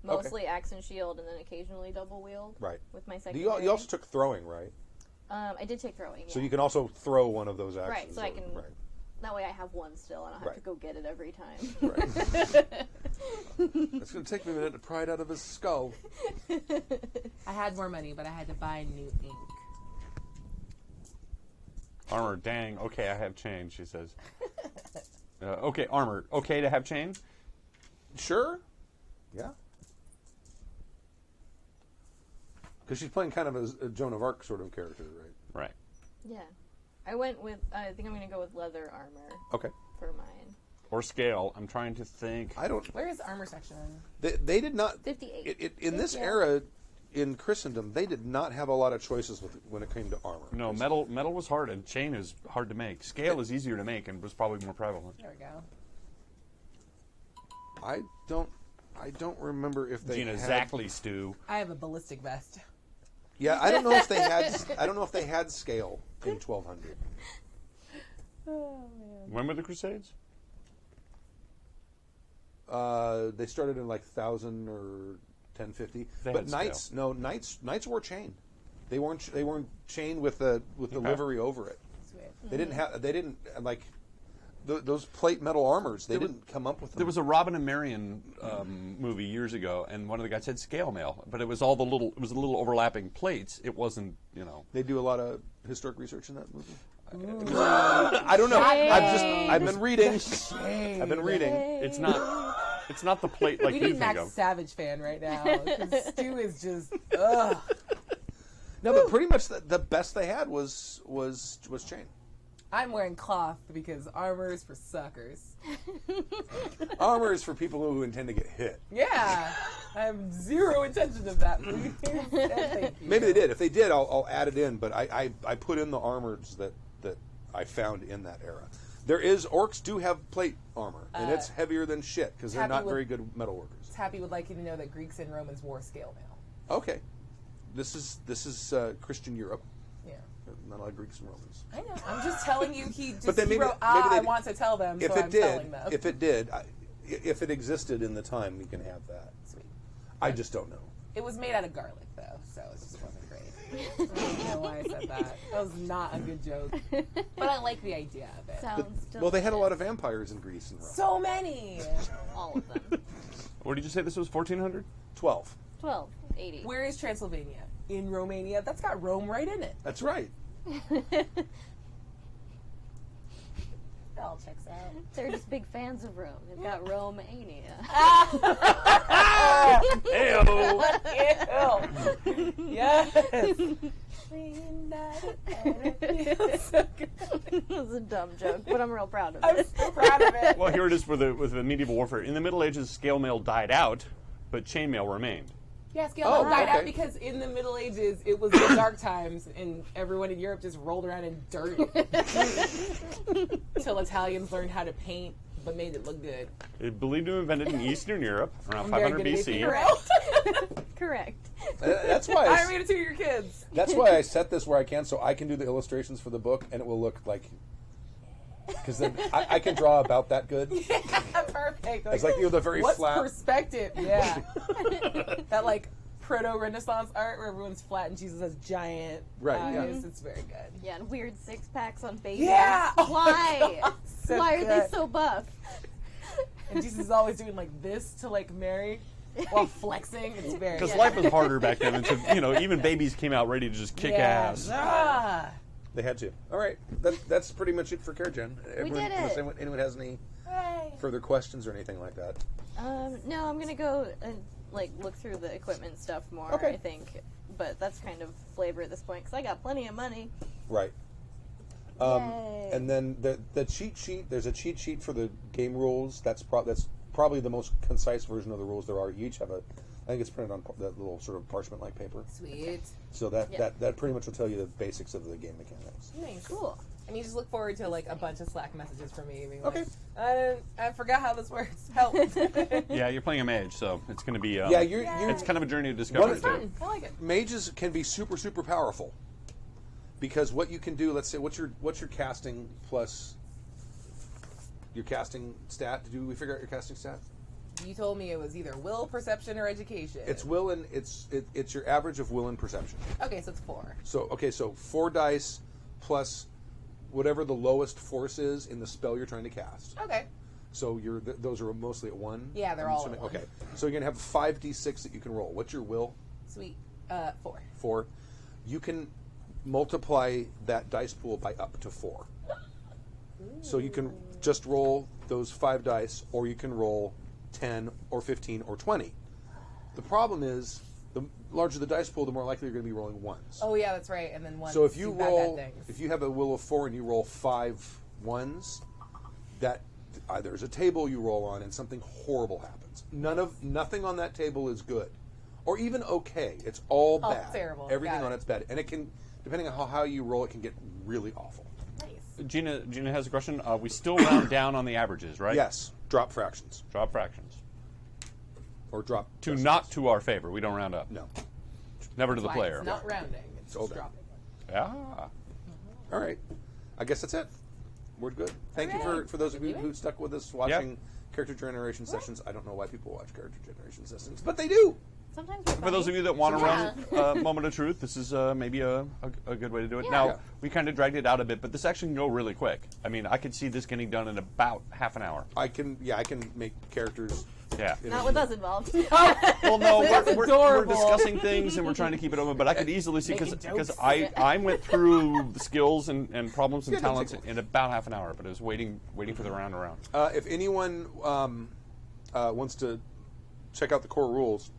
mostly axe and shield, and then occasionally double wield. Right. With my second. You also took throwing, right? I did take throwing. Yeah. So you can also throw one of those axes. Right, so I can- Right. That way I have one still. I don't have to Right. go get it every time. Right. It's going to take me a minute to pry it out of his skull. I had more money, but I had to buy new ink. Armor, dang. Okay, I have chain, she says. Okay, armor. Okay to have chain? Sure. Yeah. Because she's playing kind of a Joan of Arc sort of character, right? Right. Yeah. I think I'm going to go with leather armor Okay. for mine. Or scale. I'm trying to think. I don't. Where is armor section? They did not. 58. In this era, in Christendom, they did not have a lot of choices when it came to armor. No, metal was hard, and chain is hard to make. Scale is easier to make and was probably more prevalent. There we go. I don't remember if they Gina, had. exactly, Stu. I have a ballistic vest. Yeah, I don't know if they had. I don't know if they had scale in 1200. Oh, man. When were the Crusades? They started in like 1000 or 1050. They But had knights, scale. no, knights wore chain. They weren't chained with the livery over it. Sweet. They didn't like those plate metal armors. They didn't come up with them. There was a Robin and Marion movie years ago, and one of the guys had scale mail, but it was all the little overlapping plates. It wasn't, They do a lot of historic research in that movie. I don't know. I've been reading. I've been reading. It's not the plate like We you need think Max of. Savage fan right now. 'Cause Stu is just, ugh. No, but pretty much the best they had was chain. I'm wearing cloth because armor is for suckers. Armor is for people who intend to get hit. Yeah. I have zero intention of that, please. And thank you. Maybe they did. If they did, I'll add it in. But I put in the armors that I found in that era. Orcs do have plate armor, and it's heavier than shit because they're Happy not with- very good metal workers. Happy would like you to know that Greeks and Romans wore scale mail. Okay, this is Christian Europe. Yeah. Not a lot of Greeks and Romans. I know. I'm just telling you. He But then maybe- wrote, maybe they I did- want to tell them, If so it I'm did, telling them. if it existed in the time, we can have that. Sweet. I just don't know. It was made out of garlic, though, so it just wasn't great. I don't know why I said that. That was not a good joke. But I like the idea of it. Sounds Well, they had a lot of vampires in Greece and Rome. So many! all of them. What did you say this was, 1400? 12. 12, 80. Where is Transylvania? In Romania. That's got Rome right in it. That's right. It all checks out. They're just big fans of Rome. They've got Romania. Heyo! Ew. Yes. So good. It was a dumb joke, but I'm real proud of I'm it. so proud of it. Well, here it is with the medieval warfare. In the Middle Ages, scale mail died out, but chainmail remained. Yeah, scale Oh, died out okay. because in the Middle Ages it was the dark times and everyone in Europe just rolled around in dirt till Italians learned how to paint but made it look good. It believed to have invented in Eastern Europe around Very 500 good at BC. making it. Correct. That's why I read it to your kids. That's why I set this where I can, so I can do the illustrations for the book, and it will look like. Because then I can draw about that good. Perfect. It's like the very what's flat. perspective? Yeah. That like proto-Renaissance art where everyone's flat and Jesus has giant Right, yeah. eyes. It's very good. Yeah, and weird six-packs on babies. Yeah! Oh my Why? God, so Why are they good. so buff? And Jesus is always doing like this to like Mary while flexing. It's very Because good. life was harder back then, and so, even babies came out ready to just kick ass. Ah. They had to. All right, that's pretty much it for CareGen. We did it. Unless anyone has any Hooray. further questions or anything like that. No, I'm gonna go and look through the equipment stuff more. Okay. I think but that's kind of flavor at this point because I got plenty of money. Right. Yay. And then the cheat sheet. There's a cheat sheet for the game rules. That's probably the most concise version of the rules there are. You each have a. I think it's printed on that little sort of parchment-like paper. Sweet. So that pretty much will tell you the basics of the game mechanics. Nice. Cool. And you just look forward to like a bunch of Slack messages from me. Being Okay. Like, I forgot how this works. Help. Yeah, you're playing a mage, so it's going to be. Yeah, you're It's kind of a journey of discovery One- too. Fun. I like it. mages can be super super powerful because what you can do. Let's say what's your casting plus your casting stat. Did we figure out your casting stat? You told me it was either will, perception, or education. It's will and it's your average of will and perception. Okay, so it's 4. So 4 dice plus whatever the lowest force is in the spell you're trying to cast. Okay. So those are mostly at 1. Yeah, they're I'm all assuming. at 1. Okay. So you're gonna have 5d6 that you can roll. What's your will? Sweet. 4. 4. You can multiply that dice pool by up to 4. So you can just roll those 5 dice, or you can roll 10 or 15 or 20. The problem is, the larger the dice pool, the more likely you're going to be rolling ones. Oh yeah, that's right. And then 1. So if you bad roll, things. if you have a will of 4 and you roll 5 ones, that there's a table you roll on and something horrible happens. Nothing on that table is good, or even okay. It's all Oh, bad. terrible. Everything Got on it. it's bad, and it can, depending on how you roll, it can get really awful. Nice. Gina has a question. We still round down on the averages, right? Yes, drop fractions Drop fractions. or drop To decimals. not to our favor. We don't round up. No. Never to the Why player. It's not rounding. It's all just down. dropping. Ah. All right. I guess that's it. We're good. Thank you Alright. for those of you Good who doing. stuck with us watching character generation sessions. I don't know why people watch character generation sessions, but they do. Sometimes they're For those funny. of you that want to Yeah. run Moment of Truth, this is maybe a good way to do it. Yeah. Now, Yeah. we kind of dragged it out a bit, but this actually can go really quick. I mean, I could see this getting done in about half an hour. I can make characters. Yeah. in Not a- with us involved. Well, no, That's we're adorable. discussing things and we're trying to keep it open, but I could easily see, Making because jokes. I went through the skills and problems and Yeah, don't talents take long. in about half an hour, but I was waiting for the round around. If anyone wants to check out the core rules,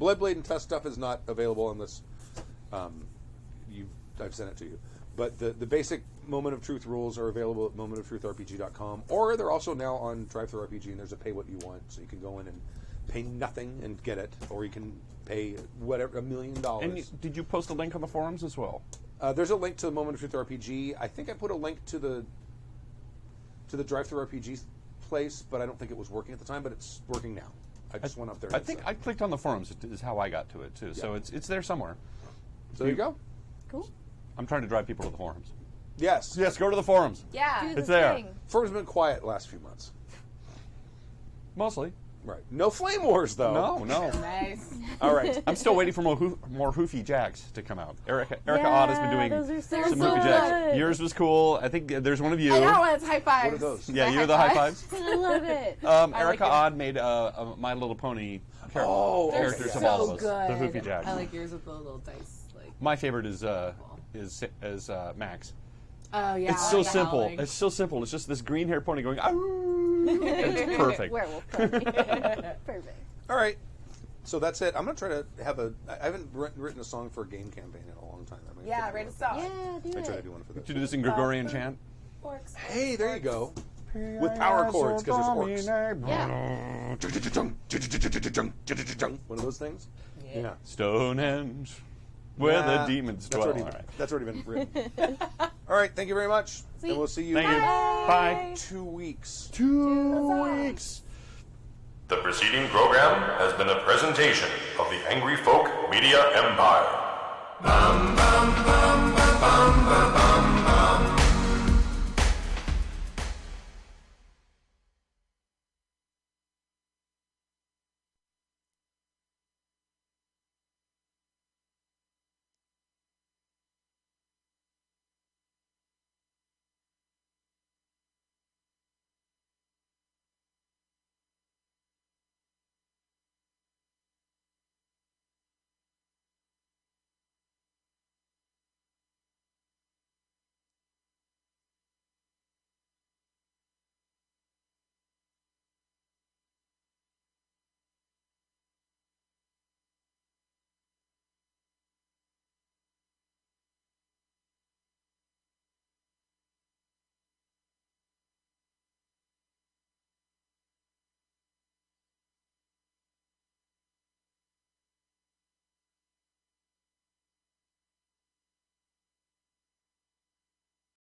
Bloodblade and Tusk stuff is not available unless I've sent it to you. But the basic Moment of Truth rules are available at momentoftruthRPG.com, or they're also now on DriveThruRPG, and there's a pay what you want, so you can go in and pay nothing and get it, or you can pay whatever $1 million. And did you post a link on the forums as well? There's a link to the Moment of Truth RPG. I think I put a link to the DriveThruRPG place, but I don't think it was working at the time. But it's working now. I just went up there. I think I clicked on the forums is how I got to it too. So Yeah. it's there somewhere. So there you go. Cool. I'm trying to drive people to the forums. Yes. Yes, go to the forums. Yeah. Do the It's there. thing. Forum's been quiet the last few months. Mostly. Right. No Flame Wars though. No. Nice. All right. I'm still waiting for more Hoofy Jacks to come out. Erica Odd has been doing those are so some good. Hoofy Jacks. Yours was cool. I think there's one of you. I know, it's high fives. What are those? Yeah, you know the high fives. I love it. like Erica it. Odd made a My Little Pony Oh, characters okay. of So all of us. good. The Hoofy Jacks. I like yours with the little dice. Like, My favorite is Max. oh yeah. It's I so like the simple. howling. It's so simple. It's just this green haired pony going. "Ow!" It's perfect. Werewolf pony. Perfect. All right. So that's it. I'm gonna try to have I haven't written a song for a game campaign in a long time. I might Yeah, try to write do a song. Yeah, do one. I try to it. do one for To this. do this in Gregorian chant. Orcs. Hey, there you go. With power chords because there's orcs. Yeah. One of those things. Yeah. Stonehenge, where the Nah, demons that's dwell. already, All right. that's already been written. All right. Thank you very much. Sweet. And we'll see you Thank you. in Bye. 2 weeks. 2 weeks. The preceding program has been a presentation of the Angry Folk Media Empire.